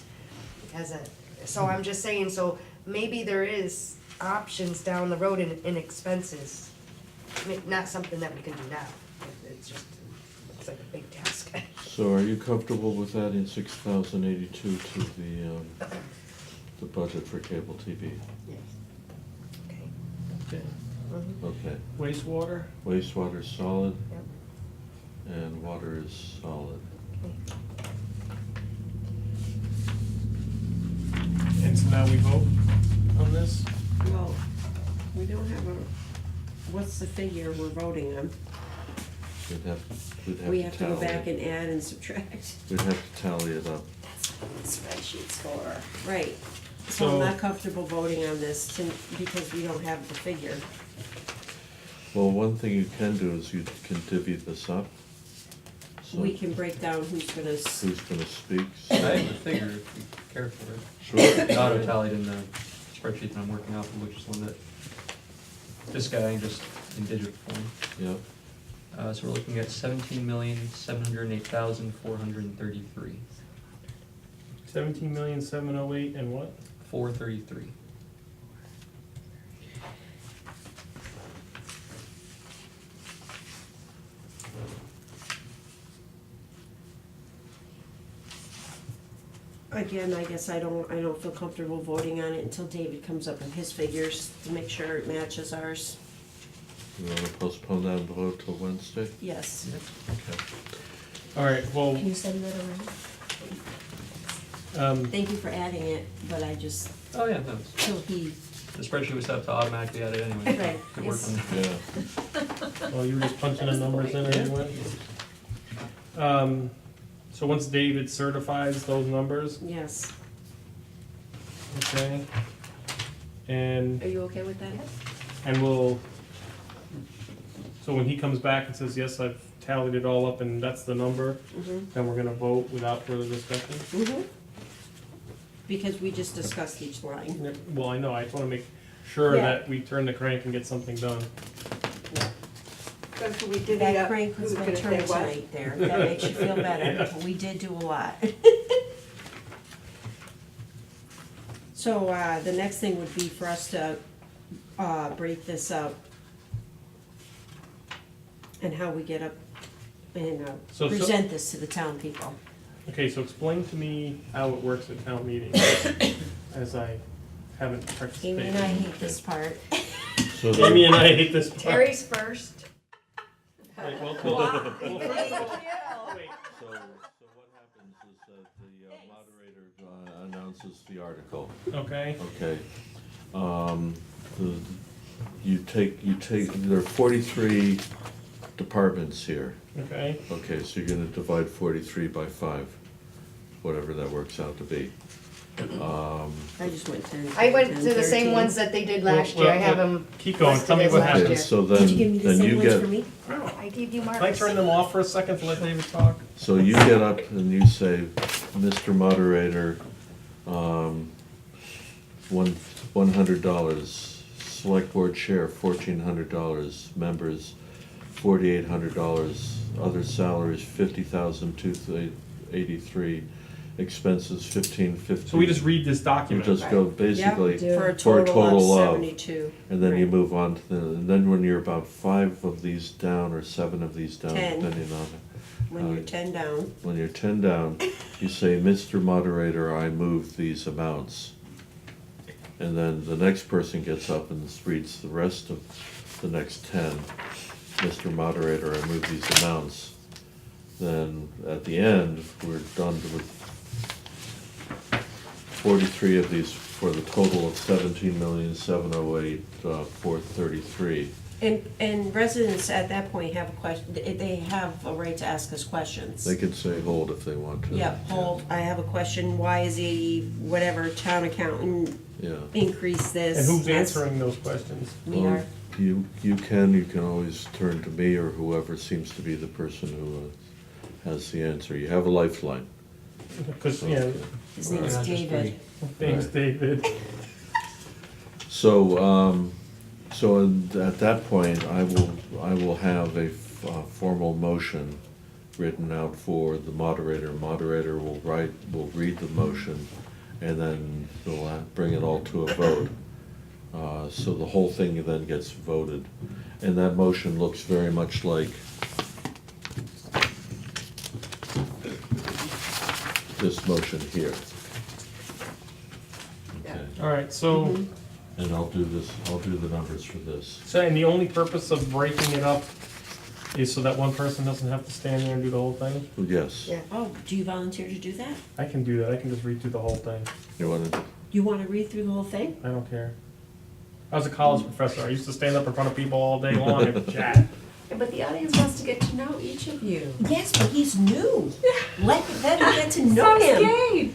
[SPEAKER 1] So I'm just saying, so maybe there is options down the road in expenses. I mean, not something that we can do now. It's just, it's like a big task.
[SPEAKER 3] So are you comfortable with adding 6,082 to the budget for cable TV?
[SPEAKER 1] Yes. Okay.
[SPEAKER 4] Okay.
[SPEAKER 1] Mhm.
[SPEAKER 3] Okay,
[SPEAKER 4] Wastewater?
[SPEAKER 3] wastewater's solid
[SPEAKER 1] Yep.
[SPEAKER 3] and water is solid.
[SPEAKER 1] Okay.
[SPEAKER 4] And so now we vote on this?
[SPEAKER 8] Well, we don't have a, what's the figure we're voting on? We have to go back and add and subtract.
[SPEAKER 3] We'd have to tally it up.
[SPEAKER 8] That's what the spreadsheet's for. Right. So
[SPEAKER 4] So-
[SPEAKER 8] I'm not comfortable voting on this because we don't have the figure.
[SPEAKER 3] Well, one thing you can do is you can divvy this up. So
[SPEAKER 8] We can break down who's gonna,
[SPEAKER 3] who's gonna speak?
[SPEAKER 5] I have the figure if you care for it.
[SPEAKER 3] Sure.
[SPEAKER 5] Auto tallied in the spreadsheet that I'm working off of, which is one that this guy just in digit form.
[SPEAKER 3] Yeah,
[SPEAKER 5] So we're looking at 17,708,433.
[SPEAKER 4] 17,708,000 and what?
[SPEAKER 5] 433.
[SPEAKER 8] Again, I guess I don't feel comfortable voting on it until David comes up with his figures to make sure it matches ours.
[SPEAKER 3] You wanna postpone that vote till Wednesday?
[SPEAKER 8] Yes.
[SPEAKER 3] Okay.
[SPEAKER 4] All right, well,
[SPEAKER 8] Can you send that around? Thank you for adding it, but I just,
[SPEAKER 5] Oh, yeah, no, it's-
[SPEAKER 8] till he,
[SPEAKER 5] the spreadsheet was set up to automatically add it anyway.
[SPEAKER 8] Right,
[SPEAKER 5] Good work
[SPEAKER 8] yes.
[SPEAKER 5] on that.
[SPEAKER 3] Yeah.
[SPEAKER 4] well, you were just punching the numbers in anyway. So once David certifies those numbers,
[SPEAKER 8] yes.
[SPEAKER 4] okay, and
[SPEAKER 8] Are you okay with that?
[SPEAKER 4] we'll, so when he comes back and says, yes, I've tallied it all up and that's the number,
[SPEAKER 8] Mm-hmm.
[SPEAKER 4] then we're gonna vote without further discussion?
[SPEAKER 8] Mm-hmm. Because we just discussed each line.
[SPEAKER 4] Yeah, well, I know, I just wanna make sure
[SPEAKER 8] Yeah.
[SPEAKER 4] that we turn the crank and get something done.
[SPEAKER 9] So we did
[SPEAKER 8] That crank was
[SPEAKER 9] who's
[SPEAKER 8] my
[SPEAKER 9] gonna
[SPEAKER 8] turn
[SPEAKER 9] say what?
[SPEAKER 8] tonight there. That makes you feel better.
[SPEAKER 4] Yeah.
[SPEAKER 8] We did do a lot. So, the next thing would be for us to, break this up and how we get up and,
[SPEAKER 4] So-
[SPEAKER 8] present this to the town people.
[SPEAKER 4] Okay, so explain to me how it works at town meeting, as I haven't participated.
[SPEAKER 8] Amy and I hate this part.
[SPEAKER 3] So
[SPEAKER 4] Amy and I hate this part.
[SPEAKER 1] Terry's first.
[SPEAKER 4] Right, well, first of all, wait,
[SPEAKER 3] So what happens is that the moderator announces the article,
[SPEAKER 4] okay,
[SPEAKER 3] okay? You take, there are 43 departments here,
[SPEAKER 4] okay,
[SPEAKER 3] okay, so you're gonna divide 43 by 5, whatever that works out to be.
[SPEAKER 8] I just went 10.
[SPEAKER 1] I went
[SPEAKER 8] 10,
[SPEAKER 1] to the same
[SPEAKER 8] 13.
[SPEAKER 1] ones that they did last
[SPEAKER 4] Well,
[SPEAKER 1] year. I
[SPEAKER 4] well,
[SPEAKER 1] have them.
[SPEAKER 4] keep going, tell me
[SPEAKER 1] listed
[SPEAKER 4] what
[SPEAKER 1] as last
[SPEAKER 3] Okay,
[SPEAKER 4] happens.
[SPEAKER 1] year.
[SPEAKER 3] so
[SPEAKER 8] Did you give me the
[SPEAKER 3] then
[SPEAKER 8] same
[SPEAKER 3] you
[SPEAKER 8] ones for
[SPEAKER 3] get,
[SPEAKER 8] me?
[SPEAKER 1] I gave you
[SPEAKER 4] Can I
[SPEAKER 1] Mark's.
[SPEAKER 4] turn them off for a second to let David talk?
[SPEAKER 3] so you get up and you say, Mr. Moderator, $100, select board chair, $1,400, members, $4,800, other salaries, $50,283, expenses, $1,550.
[SPEAKER 4] So we just read this
[SPEAKER 3] You
[SPEAKER 4] document.
[SPEAKER 3] just go basically,
[SPEAKER 8] Yeah, for a
[SPEAKER 3] for a
[SPEAKER 8] total
[SPEAKER 3] total
[SPEAKER 8] of
[SPEAKER 3] of,
[SPEAKER 8] 72.
[SPEAKER 3] and then you
[SPEAKER 8] Right.
[SPEAKER 3] move on to the, and then when you're about 5 of these down, or 7 of these down,
[SPEAKER 8] 10.
[SPEAKER 3] depending on,
[SPEAKER 8] When you're 10 down.
[SPEAKER 3] when you're 10 down, you say, Mr. Moderator, I move these amounts. And then the next person gets up and reads the rest of the next 10. Mr. Moderator, I move these amounts. Then at the end, we're done with 43 of these for the total of 17,708,433.
[SPEAKER 8] And residents at that point have a question, they have a right to ask us questions.
[SPEAKER 3] They can say hold if they want to.
[SPEAKER 8] Yeah, hold, I have a question, why is the, whatever, town accountant
[SPEAKER 3] Yeah.
[SPEAKER 8] increase this?
[SPEAKER 4] And who's
[SPEAKER 8] That's-
[SPEAKER 4] answering those questions?
[SPEAKER 8] We are.
[SPEAKER 3] You can always turn to me or whoever seems to be the person who has the answer. You have a lifeline.
[SPEAKER 4] Because, you know,
[SPEAKER 8] His name is
[SPEAKER 5] Not just
[SPEAKER 8] David.
[SPEAKER 4] thanks, David.
[SPEAKER 3] So, at that point, I will have a formal motion written out for the moderator. Moderator will read the motion, and then we'll bring it all to a vote. So the whole thing then gets voted, and that motion looks very much like this motion here. Okay,
[SPEAKER 4] All right, so,
[SPEAKER 3] and I'll do the numbers for this.
[SPEAKER 4] so, and the only purpose of breaking it up is so that one person doesn't have to stand there and do the whole thing?
[SPEAKER 3] Yes.
[SPEAKER 1] Yeah.
[SPEAKER 8] Oh, do you volunteer to do that?
[SPEAKER 4] I can do that, I can just read through the whole thing,
[SPEAKER 3] You wanna,
[SPEAKER 8] You wanna read through the whole thing?
[SPEAKER 4] I don't care. I was a college professor, I used to stand up in front of people all day long and chat.
[SPEAKER 2] But the audience wants to get to know each of you.
[SPEAKER 8] Yes, but he's new. Let them get to know him.
[SPEAKER 2] Yay!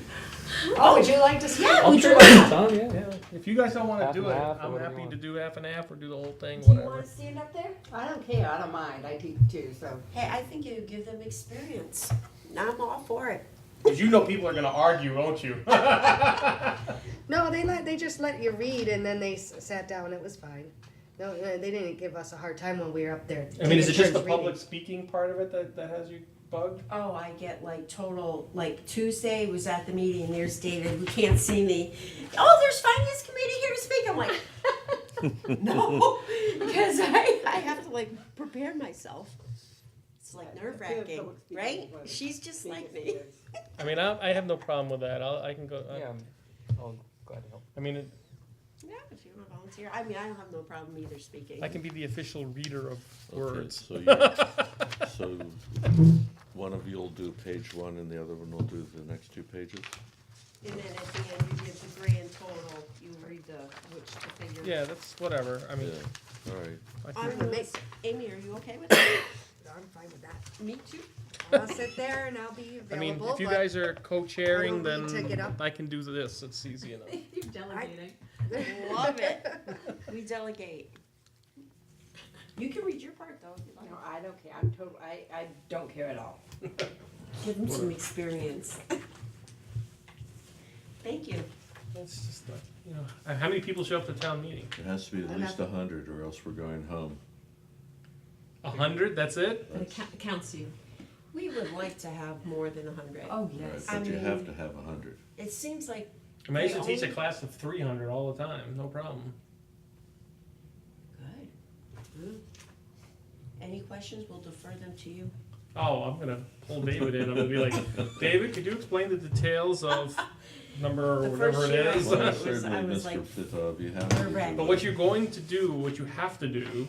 [SPEAKER 1] Oh, would you like to see?
[SPEAKER 8] Yeah,
[SPEAKER 5] I'll
[SPEAKER 8] we
[SPEAKER 5] try
[SPEAKER 8] do.
[SPEAKER 5] it sometime, yeah.
[SPEAKER 4] If you guys don't wanna
[SPEAKER 5] Half
[SPEAKER 4] do
[SPEAKER 5] and
[SPEAKER 4] it,
[SPEAKER 5] half or
[SPEAKER 4] I'm
[SPEAKER 5] whatever you
[SPEAKER 4] happy
[SPEAKER 5] want.
[SPEAKER 4] to do half and half or do the whole thing,
[SPEAKER 8] Do you
[SPEAKER 4] whatever.
[SPEAKER 8] wanna stand up there?
[SPEAKER 9] I don't care, I don't mind, I teach too, so.
[SPEAKER 8] Hey, I think you give them experience. I'm all for it.
[SPEAKER 4] Cause you know people are gonna argue, don't you?
[SPEAKER 1] No, they just let you read and then they sat down. It was fine. No, they didn't give us a hard time when we were up there.
[SPEAKER 4] I mean, is it
[SPEAKER 1] taking
[SPEAKER 4] just the
[SPEAKER 1] turns reading.
[SPEAKER 4] public speaking part of it that has you bug?
[SPEAKER 8] Oh, I get like total, like Tuesday was at the meeting, there's David, who can't see me. Oh, there's finance committee here to speak. I'm like, no, because I have to like prepare myself. It's like nerve wracking, right? She's just like me.
[SPEAKER 4] I mean, I have no problem with that. I can go.
[SPEAKER 5] Yeah, I'm glad to help.
[SPEAKER 4] I mean,
[SPEAKER 8] Yeah, if you want to volunteer. I mean, I don't have no problem either speaking.
[SPEAKER 4] I can be the official reader of
[SPEAKER 3] Okay,
[SPEAKER 4] words.
[SPEAKER 3] so one of you'll do page one and the other one will do the next two pages?
[SPEAKER 8] And then at the end, you give the grand total, you read which the figure.
[SPEAKER 4] Yeah, that's whatever. I mean,
[SPEAKER 3] Yeah, all right.
[SPEAKER 4] I
[SPEAKER 8] I'm
[SPEAKER 4] can,
[SPEAKER 8] gonna make, Amy, are you okay with that?
[SPEAKER 1] I'm fine with that.
[SPEAKER 8] Me too.
[SPEAKER 1] I'll sit there and I'll be
[SPEAKER 4] I mean,
[SPEAKER 1] available.
[SPEAKER 4] if you
[SPEAKER 1] but
[SPEAKER 4] guys are co-chairing,
[SPEAKER 1] I don't need to get
[SPEAKER 4] then
[SPEAKER 1] up.
[SPEAKER 4] I can do this. It's easy enough.
[SPEAKER 2] You're delegating.
[SPEAKER 8] Love it. We delegate. You can read your part though, if you like.
[SPEAKER 9] No, I don't care, I'm total, I don't care at all.
[SPEAKER 8] Give them some experience. Thank you.
[SPEAKER 4] It's just like, you know, how many people show up to town meeting?
[SPEAKER 3] It has to be at least 100 or else we're going home.
[SPEAKER 4] 100? That's it?
[SPEAKER 2] But it counts you.
[SPEAKER 8] We would like to have more than 100.
[SPEAKER 2] Oh,
[SPEAKER 3] Right,
[SPEAKER 2] yes.
[SPEAKER 8] I
[SPEAKER 3] but you have
[SPEAKER 8] mean-
[SPEAKER 3] to have 100.
[SPEAKER 8] It seems like
[SPEAKER 4] I mean, I used to
[SPEAKER 8] They
[SPEAKER 4] teach a
[SPEAKER 8] only-
[SPEAKER 4] class of 300 all the time. No problem.
[SPEAKER 8] good. Any questions? We'll defer them to you.
[SPEAKER 4] Oh, I'm gonna pull David in. I'm gonna be like, David, could you explain the details of number or
[SPEAKER 8] The
[SPEAKER 4] whatever
[SPEAKER 8] first
[SPEAKER 4] it
[SPEAKER 8] year I
[SPEAKER 4] is?
[SPEAKER 8] went-
[SPEAKER 3] Well,
[SPEAKER 8] was- I
[SPEAKER 3] certainly,
[SPEAKER 8] was
[SPEAKER 3] Mr.
[SPEAKER 8] like,
[SPEAKER 3] Titov, you have
[SPEAKER 8] nerve-wracking.
[SPEAKER 3] to.
[SPEAKER 4] But what you're going to do, what you have to do,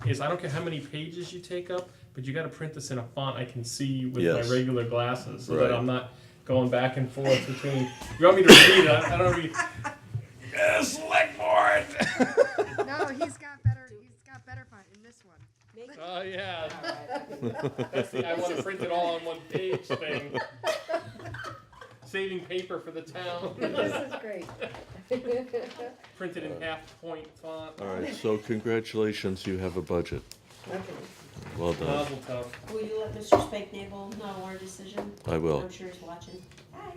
[SPEAKER 4] is I don't care how many pages you take up, but you gotta print this in a font I can see with
[SPEAKER 3] Yes.
[SPEAKER 4] my regular glasses, so
[SPEAKER 3] Right.
[SPEAKER 4] that I'm not going back and forth between. You want me to read it? I don't read. Yes, select board.
[SPEAKER 1] No, he's got better fun in this one.
[SPEAKER 4] Oh yeah. That's the I want to print it all on one page thing. Saving paper for the town.
[SPEAKER 1] This is great.
[SPEAKER 4] Printed in half point font.
[SPEAKER 3] All right, so congratulations, you have a budget. Well done.
[SPEAKER 4] Mazel tov.
[SPEAKER 8] Will you let Mr. Spakenable know our decision?
[SPEAKER 3] I will.
[SPEAKER 8] I'm sure he's watching. Hi.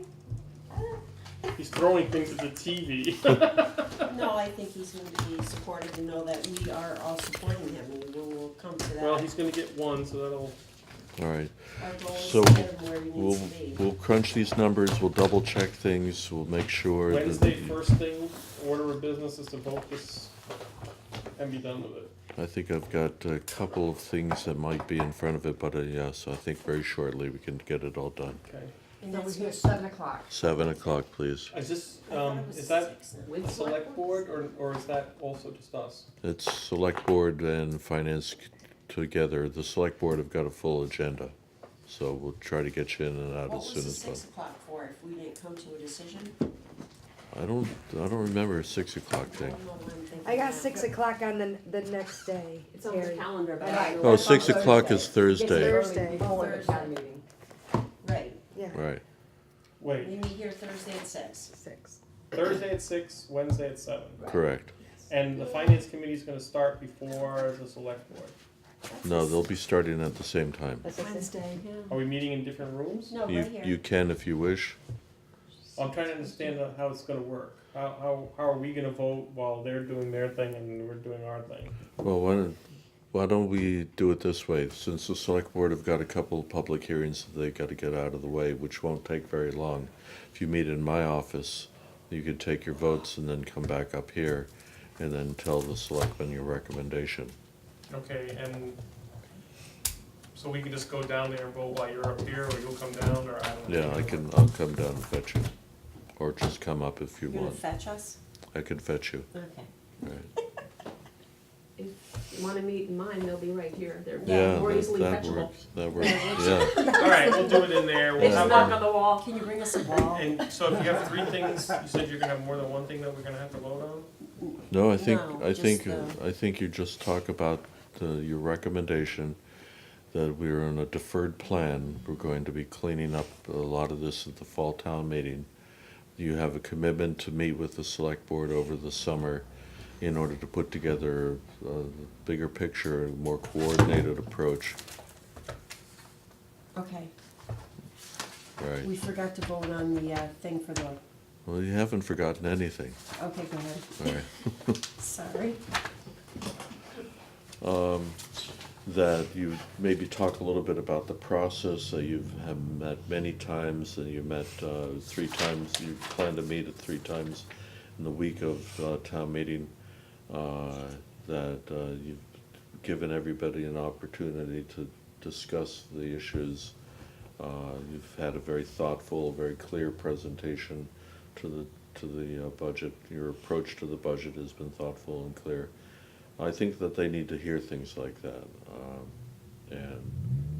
[SPEAKER 4] He's throwing things at the TV.
[SPEAKER 8] No, I think he's going to be supportive to know that we are all supporting him, and we'll come to that.
[SPEAKER 4] Well, he's gonna get one, so that'll.
[SPEAKER 3] All right,
[SPEAKER 8] Our goal is
[SPEAKER 3] so
[SPEAKER 8] to get him where he
[SPEAKER 3] we'll,
[SPEAKER 8] needs to be.
[SPEAKER 3] we'll crunch these numbers, we'll double check things, we'll make sure that.
[SPEAKER 4] Wednesday, first thing, order of business is to vote this and be done with it.
[SPEAKER 3] I think I've got a couple of things that might be in front of it, but yes, I think very shortly we can get it all done.
[SPEAKER 4] Okay.
[SPEAKER 8] And
[SPEAKER 1] So we're
[SPEAKER 8] that's
[SPEAKER 1] here
[SPEAKER 8] what-
[SPEAKER 1] 7:00.
[SPEAKER 3] 7 o'clock, please.
[SPEAKER 4] Is this,
[SPEAKER 8] I thought it was
[SPEAKER 4] is that
[SPEAKER 8] 6 now.
[SPEAKER 4] with select board or is that also just us?
[SPEAKER 3] It's select board and finance together. The select board have got a full agenda. So we'll try to get you in and out
[SPEAKER 8] What
[SPEAKER 3] as
[SPEAKER 8] was
[SPEAKER 3] soon
[SPEAKER 8] the
[SPEAKER 3] as
[SPEAKER 8] 6
[SPEAKER 3] possible.
[SPEAKER 8] o'clock for if we didn't come to a decision?
[SPEAKER 3] I don't remember a 6 o'clock
[SPEAKER 8] I
[SPEAKER 3] thing.
[SPEAKER 8] don't know what I'm thinking
[SPEAKER 1] I got
[SPEAKER 8] of.
[SPEAKER 1] 6 o'clock on the next day.
[SPEAKER 2] It's on the
[SPEAKER 1] Harry.
[SPEAKER 2] calendar, but
[SPEAKER 1] Right.
[SPEAKER 3] Oh, 6 o'clock is Thursday.
[SPEAKER 1] Thursday.
[SPEAKER 9] Before the town meeting.
[SPEAKER 8] Right.
[SPEAKER 1] Yeah,
[SPEAKER 3] Right.
[SPEAKER 4] Wait,
[SPEAKER 8] We meet here Thursday at 6.
[SPEAKER 1] 6.
[SPEAKER 4] Thursday at 6, Wednesday at 7.
[SPEAKER 3] Correct.
[SPEAKER 4] And the finance committee's gonna start before the select board.
[SPEAKER 3] No, they'll be starting at the same time.
[SPEAKER 8] Wednesday.
[SPEAKER 4] Are we meeting in different rooms?
[SPEAKER 8] No,
[SPEAKER 3] You,
[SPEAKER 8] right here.
[SPEAKER 3] you can if you wish.
[SPEAKER 4] I'm trying to understand how it's gonna work. How are we gonna vote while they're doing their thing and we're doing our thing?
[SPEAKER 3] Well, why don't we do it this way? Since the select board have got a couple of public hearings that they've got to get out of the way, which won't take very long. If you meet in my office, you could take your votes and then come back up here and then tell the selectmen your recommendation.
[SPEAKER 4] Okay, and so we can just go down there and vote while you're up here, or you'll come down, or I don't know.
[SPEAKER 3] Yeah, I'll come down and fetch you. Or just come up if you
[SPEAKER 8] You're gonna
[SPEAKER 3] want.
[SPEAKER 8] fetch us?
[SPEAKER 3] I can fetch you.
[SPEAKER 8] Okay.
[SPEAKER 3] Right.
[SPEAKER 2] if you wanna meet in mine, they'll be right here. They're
[SPEAKER 3] Yeah,
[SPEAKER 2] more easily
[SPEAKER 3] that
[SPEAKER 2] fetchable.
[SPEAKER 3] works. That works, yeah.
[SPEAKER 4] All right, we'll do it in there.
[SPEAKER 2] They
[SPEAKER 4] We'll
[SPEAKER 2] just
[SPEAKER 4] have
[SPEAKER 2] knock
[SPEAKER 4] our-
[SPEAKER 2] on the wall.
[SPEAKER 8] Can you bring us a ball?
[SPEAKER 4] And so if you have 3 things, you said you're gonna have more than one thing that we're gonna have to vote on?
[SPEAKER 3] No, I think,
[SPEAKER 8] No,
[SPEAKER 3] I
[SPEAKER 8] just
[SPEAKER 3] think,
[SPEAKER 8] the-
[SPEAKER 3] I think you just talk about your recommendation that we're on a deferred plan. We're going to be cleaning up a lot of this at the fall town meeting. You have a commitment to meet with the select board over the summer in order to put together a bigger picture, a more coordinated approach,
[SPEAKER 8] Okay.
[SPEAKER 3] right?
[SPEAKER 8] We forgot to vote on the thing for the,
[SPEAKER 3] Well, you haven't forgotten anything,
[SPEAKER 8] okay, go ahead.
[SPEAKER 3] all right?
[SPEAKER 8] Sorry.
[SPEAKER 3] that you maybe talk a little bit about the process, that you have met many times, and you met 3 times, you plan to meet at 3 times in the week of town meeting, that you've given everybody an opportunity to discuss the issues. You've had a very thoughtful, very clear presentation to the budget. Your approach to the budget has been thoughtful and clear. I think that they need to hear things like that, and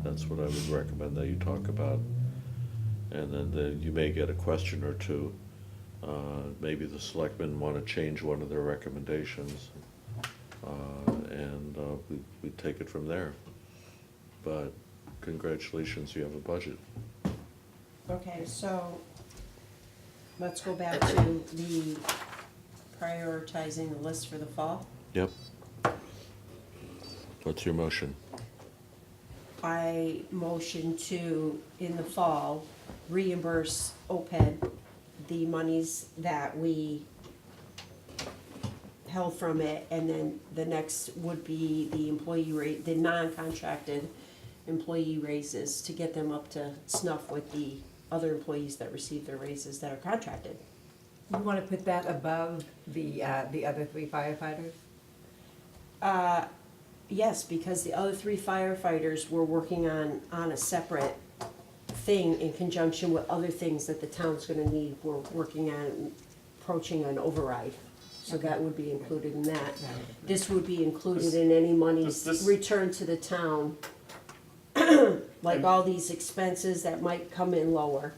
[SPEAKER 3] that's what I would recommend that you talk about. And then you may get a question or two. Maybe the selectmen want to change one of their recommendations, and we take it from there. But congratulations, you have a budget.
[SPEAKER 8] Okay, so let's go back to the prioritizing the list for the fall.
[SPEAKER 3] Yep. What's your motion?
[SPEAKER 8] I motion to, in the fall, reimburse OPEB the monies that we held from it, and then the next would be the employee rate, the non-contracted employee raises, to get them up to snuff with the other employees that receive their raises that are contracted.
[SPEAKER 9] You wanna put that above the other 3 firefighters?
[SPEAKER 8] Yes, because the other 3 firefighters were working on a separate thing in conjunction with other things that the town's gonna need. We're working on approaching an override, so that would be included in that. This would be included in any monies
[SPEAKER 4] This-
[SPEAKER 8] returned to the town, like all these expenses that might come in lower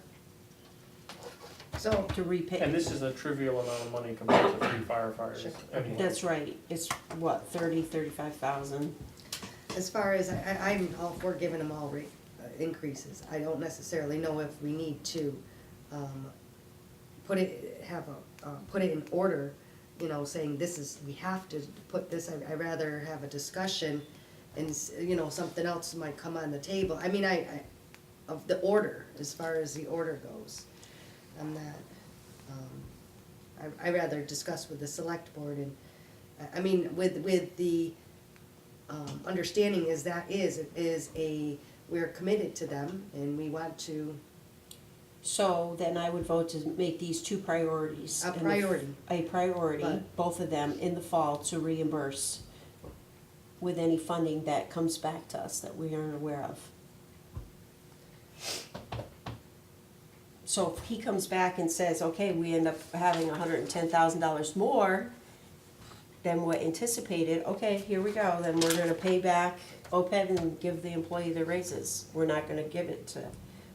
[SPEAKER 1] So,
[SPEAKER 8] to repay.
[SPEAKER 4] And this is a trivial amount of money compared to 3 firefighters.
[SPEAKER 1] Sure.
[SPEAKER 4] anyway.
[SPEAKER 8] That's right, it's what, 35,000?
[SPEAKER 1] as far as, I'm all for giving them all rate increases. I don't necessarily know if we need to, put it in order, you know, saying this is, we have to put this, I'd rather have a discussion and, you know, something else might come on the table. I mean, I, of the order, as far as the order goes. I'm not, I rather discuss with the select board and, I mean, with the, understanding is that is a, we're committed to them and we want to,
[SPEAKER 8] So then I would vote to make these 2 priorities.
[SPEAKER 1] a
[SPEAKER 8] in the-
[SPEAKER 1] priority.
[SPEAKER 8] A priority,
[SPEAKER 1] But-
[SPEAKER 8] both of them, in the fall to reimburse with any funding that comes back to us that we aren't aware of. So if he comes back and says, okay, we end up having $110,000 more than what anticipated, okay, here we go, then we're gonna pay back OPEB and give the employee their raises. We're not gonna give it to,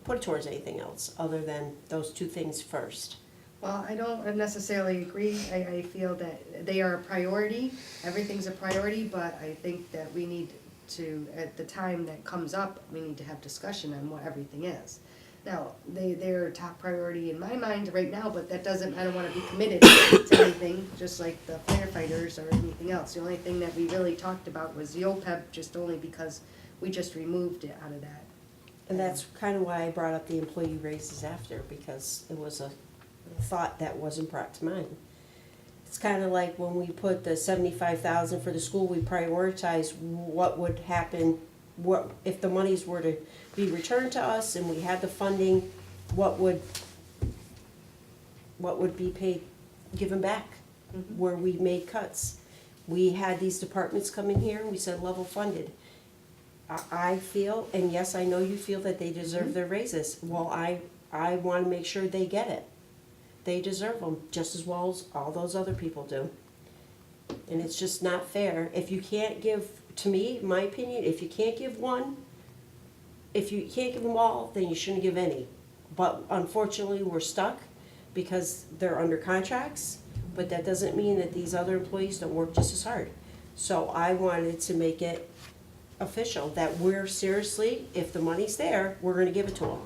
[SPEAKER 8] put it towards anything else, other than those 2 things first.
[SPEAKER 1] Well, I don't necessarily agree. I feel that they are a priority, everything's a priority, but I think that we need to, at the time that comes up, we need to have discussion on what everything is. Now, they're top priority in my mind right now, but that doesn't, I don't wanna be committed to anything, just like the firefighters or anything else. The only thing that we really talked about was the OPEB, just only because we just removed it out of that.
[SPEAKER 8] And that's kind of why I brought up the employee raises after, because it was a thought that wasn't brought to mind. It's kind of like when we put the 75,000 for the school, we prioritized what would happen, what, if the monies were to be returned to us and we had the funding, what would be paid, given back, where we made cuts. We had these departments come in here and we said level funded. I feel, and yes, I know you feel that they deserve their raises. Well, I want to make sure they get it. They deserve them just as well as all those other people do. And it's just not fair. If you can't give, to me, my opinion, if you can't give one, if you can't give them all, then you shouldn't give any. But unfortunately, we're stuck because they're under contracts, but that doesn't mean that these other employees don't work just as hard. So I wanted to make it official that we're seriously, if the money's there, we're gonna give it to them.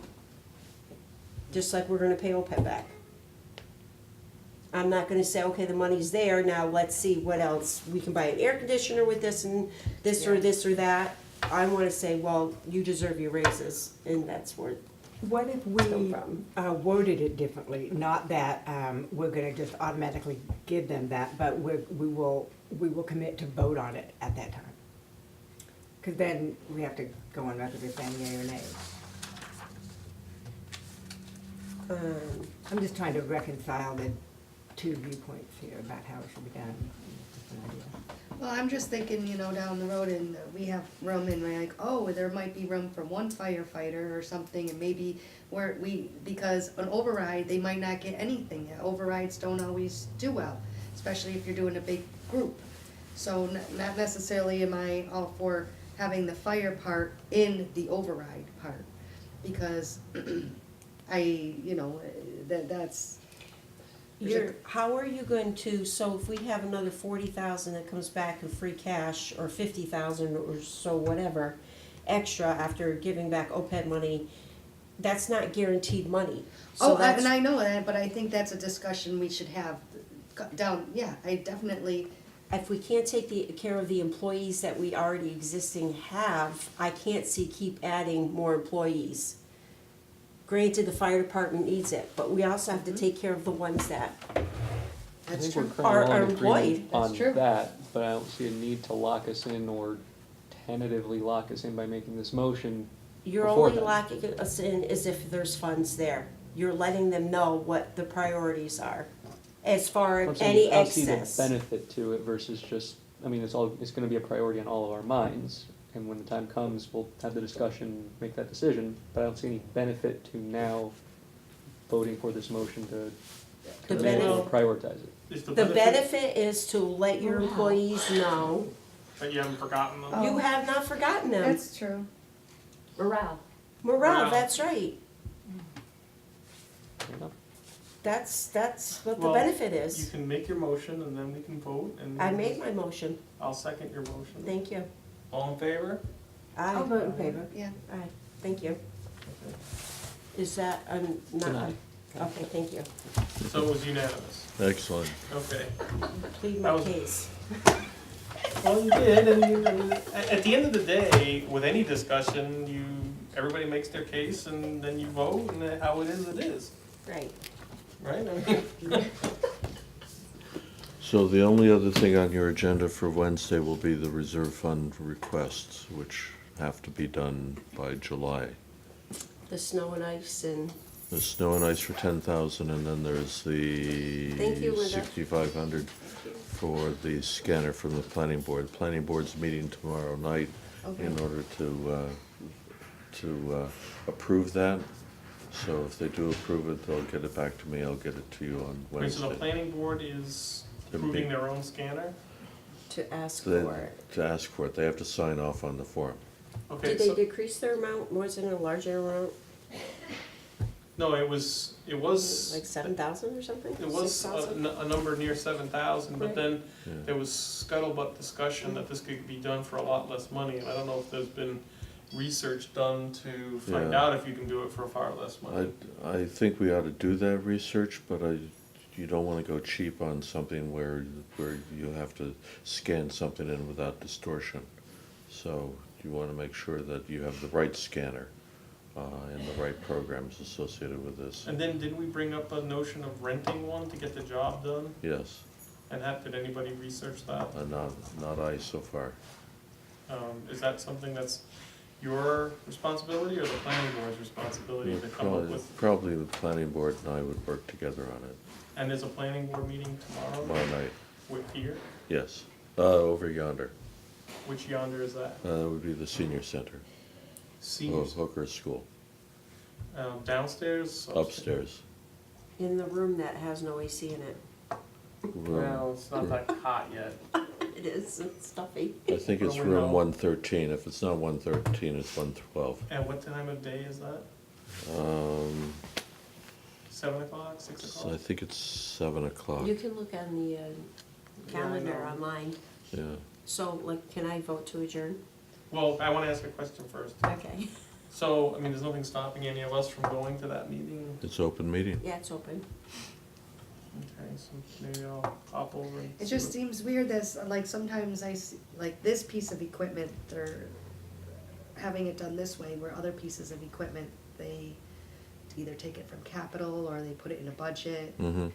[SPEAKER 8] Just like we're gonna pay OPEB back. I'm not gonna say, okay, the money's there, now let's see what else, we can buy an air conditioner with this and this or this or that. I wanna say, well, you deserve your raises, and that's where,
[SPEAKER 9] What if
[SPEAKER 8] no
[SPEAKER 9] we
[SPEAKER 8] problem.
[SPEAKER 9] worded it differently? Not that we're gonna just automatically give them that, but we will commit to vote on it at that time. Because then we have to go on record as saying yea or nay. I'm just trying to reconcile the two viewpoints here about how it should be done. Just an idea.
[SPEAKER 1] Well, I'm just thinking, down the road and we have room and we're like, oh, there might be room for one firefighter or something and maybe because an override, they might not get anything. Overrides don't always do well, especially if you're doing a big group. So not necessarily am I all for having the fire part in the override part because that's.
[SPEAKER 8] How are you going to, so if we have another 40,000 that comes back in free cash, or 50,000 or so, whatever, extra after giving back OPEB money, that's not guaranteed money. So
[SPEAKER 1] And I know that, but I think that's a discussion we should have down, I definitely,
[SPEAKER 8] if we can't take care of the employees that we already existing have, I can't keep adding more employees. Granted, the fire department needs it, but we also have to take care of the ones that
[SPEAKER 5] I
[SPEAKER 1] that's
[SPEAKER 5] think we're
[SPEAKER 1] true.
[SPEAKER 5] currently all
[SPEAKER 8] Are
[SPEAKER 5] in
[SPEAKER 8] employed.
[SPEAKER 5] agreement
[SPEAKER 1] That's
[SPEAKER 5] on
[SPEAKER 1] true.
[SPEAKER 5] that, but I don't see a need to lock us in or tentatively lock us in by making this motion.
[SPEAKER 8] you're
[SPEAKER 5] Before
[SPEAKER 8] only
[SPEAKER 5] then.
[SPEAKER 8] locking us in as if there's funds there. You're letting them know what the priorities are as far
[SPEAKER 5] I'm
[SPEAKER 8] as
[SPEAKER 5] saying
[SPEAKER 8] any
[SPEAKER 5] I don't see the
[SPEAKER 8] excess.
[SPEAKER 5] benefit to it versus just, it's gonna be a priority on all of our minds. And when the time comes, we'll have the discussion, make that decision, but I don't see any benefit to now voting for this motion to
[SPEAKER 8] The
[SPEAKER 5] commit or
[SPEAKER 8] benefit-
[SPEAKER 5] prioritize it.
[SPEAKER 4] Is
[SPEAKER 8] The benefit is to let your employees know,
[SPEAKER 4] That you haven't forgotten them?
[SPEAKER 1] Oh.
[SPEAKER 8] you have not forgotten them.
[SPEAKER 1] That's true.
[SPEAKER 2] Morale.
[SPEAKER 8] Morale,
[SPEAKER 4] Morale.
[SPEAKER 8] that's right.
[SPEAKER 5] Fair enough.
[SPEAKER 8] That's what the
[SPEAKER 4] Well,
[SPEAKER 8] benefit
[SPEAKER 4] You
[SPEAKER 8] is.
[SPEAKER 4] can make your motion and then we can vote and.
[SPEAKER 8] I made my motion,
[SPEAKER 4] I'll second your motion.
[SPEAKER 8] thank you.
[SPEAKER 4] All in favor?
[SPEAKER 9] I'll
[SPEAKER 8] Aye,
[SPEAKER 9] vote in favor.
[SPEAKER 1] Yeah.
[SPEAKER 8] aye, thank you.
[SPEAKER 4] Okay.
[SPEAKER 8] Is that, not,
[SPEAKER 5] Deny.
[SPEAKER 8] okay, thank you.
[SPEAKER 4] So it was unanimous.
[SPEAKER 3] Excellent.
[SPEAKER 4] Okay.
[SPEAKER 8] Plead
[SPEAKER 4] That
[SPEAKER 8] my
[SPEAKER 4] was-
[SPEAKER 8] case.
[SPEAKER 4] Well, you did, and at the end of the day, with any discussion, everybody makes their case and then you vote and how it is,
[SPEAKER 8] Right.
[SPEAKER 4] right? I mean,
[SPEAKER 3] So the only other thing on your agenda for Wednesday will be the reserve fund requests, which have to be done by July.
[SPEAKER 8] The snow and ice and,
[SPEAKER 3] The snow and ice for 10,000, and then there's the
[SPEAKER 8] Thank you, Linda.
[SPEAKER 3] 6,500 for the scanner from the planning board. Planning board's meeting tomorrow night in order to approve that. So if they do approve it, they'll get it back to me. I'll get it to you on
[SPEAKER 4] okay, so the
[SPEAKER 3] Wednesday.
[SPEAKER 4] planning board is
[SPEAKER 3] They're
[SPEAKER 4] approving
[SPEAKER 3] big-
[SPEAKER 4] their own scanner?
[SPEAKER 8] to ask
[SPEAKER 3] They-
[SPEAKER 8] for it.
[SPEAKER 3] To ask for it, they have to sign off on the form.
[SPEAKER 4] Okay,
[SPEAKER 8] Did they
[SPEAKER 4] so,
[SPEAKER 8] decrease their amount, wasn't it a larger amount,
[SPEAKER 4] no, it was,
[SPEAKER 8] like 7,000 or something?
[SPEAKER 4] it was
[SPEAKER 8] 6,000?
[SPEAKER 4] a number near 7,000, but
[SPEAKER 8] Right.
[SPEAKER 4] then
[SPEAKER 3] Yeah.
[SPEAKER 4] there was scuttlebutt discussion that this could be done for a lot less money, and I don't know if there's been research done to find
[SPEAKER 3] Yeah.
[SPEAKER 4] out if you can do it for far less money.
[SPEAKER 3] I think we ought to do that research, but you don't wanna go cheap on something where you have to scan something in without distortion. So you wanna make sure that you have the right scanner, and the right programs associated with this.
[SPEAKER 4] And then didn't we bring up a notion of renting one to get the job done?
[SPEAKER 3] Yes,
[SPEAKER 4] And did anybody research that?
[SPEAKER 3] not I so far.
[SPEAKER 4] Is that something that's your responsibility or the planning board's responsibility to come up with?
[SPEAKER 3] Probably the planning board and I would work together on it
[SPEAKER 4] And there's a planning board meeting tomorrow
[SPEAKER 3] tomorrow night.
[SPEAKER 4] with here?
[SPEAKER 3] Yes, over yonder.
[SPEAKER 4] Which yonder is that?
[SPEAKER 3] That would be the senior center,
[SPEAKER 4] Seniors,
[SPEAKER 3] Hooker School,
[SPEAKER 4] downstairs?
[SPEAKER 3] upstairs.
[SPEAKER 8] In the room that has no AC in it.
[SPEAKER 4] Well, it's not that hot yet.
[SPEAKER 8] It is, it's stuffy.
[SPEAKER 3] I think it's
[SPEAKER 4] What do we
[SPEAKER 3] room
[SPEAKER 4] know?
[SPEAKER 3] 113. If it's not 113, it's 112.
[SPEAKER 4] And what time of day is that? 7 o'clock, 6
[SPEAKER 3] So
[SPEAKER 4] o'clock?
[SPEAKER 3] I think it's 7 o'clock.
[SPEAKER 8] You can look on the calendar
[SPEAKER 4] know.
[SPEAKER 8] online.
[SPEAKER 3] Yeah.
[SPEAKER 8] So, like, can I vote to adjourn?
[SPEAKER 4] Well, I wanna ask a question first.
[SPEAKER 8] Okay.
[SPEAKER 4] So, there's nothing stopping any of us from going to that meeting?
[SPEAKER 3] It's open meeting.
[SPEAKER 8] Yeah, it's open.
[SPEAKER 4] Okay, so maybe I'll hop over and.
[SPEAKER 1] It
[SPEAKER 4] see
[SPEAKER 1] just
[SPEAKER 4] what-
[SPEAKER 1] seems weird that, like, sometimes I see, like, this piece of equipment, they're having it done this way, where other pieces of equipment, they either take it from capital or they put it in a budget.
[SPEAKER 3] Mm-hmm.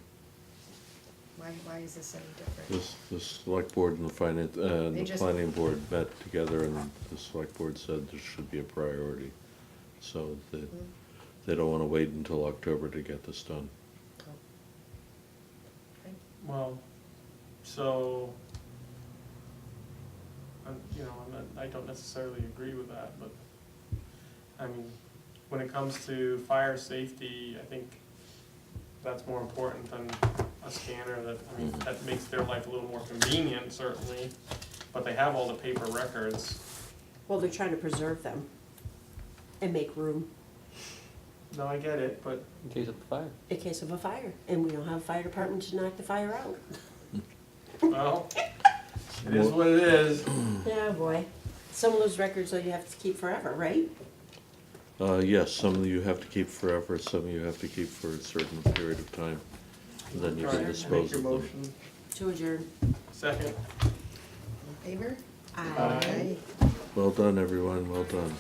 [SPEAKER 1] Why is this any different?
[SPEAKER 3] The select board and the finance, and
[SPEAKER 1] They
[SPEAKER 3] the
[SPEAKER 1] just-
[SPEAKER 3] planning board met together and the select board said this should be a priority. So they don't wanna wait until October to get this done.
[SPEAKER 4] Well, so, you know, I don't necessarily agree with that, but, I mean, when it comes to fire safety, I think that's more important than a scanner that, I mean, that makes their life a little more convenient, certainly, but they have all the paper records.
[SPEAKER 8] Well, they're trying to preserve them and make room
[SPEAKER 4] No, I get it, but,
[SPEAKER 5] In case of a fire.
[SPEAKER 8] in case of a fire, and we don't have a fire department to knock the fire out.
[SPEAKER 4] well, it is what it is.
[SPEAKER 8] Yeah, boy. Some of those records, though, you have to keep forever, right?
[SPEAKER 3] Yes, some you have to keep forever, some you have to keep for a certain period of time, and then you
[SPEAKER 4] All
[SPEAKER 3] can
[SPEAKER 4] right,
[SPEAKER 3] dispose
[SPEAKER 4] make
[SPEAKER 3] of
[SPEAKER 4] your
[SPEAKER 3] them.
[SPEAKER 4] motion.
[SPEAKER 8] To adjourn.
[SPEAKER 4] Second.
[SPEAKER 1] Favor?
[SPEAKER 8] Aye.
[SPEAKER 3] Well done, everyone, well done.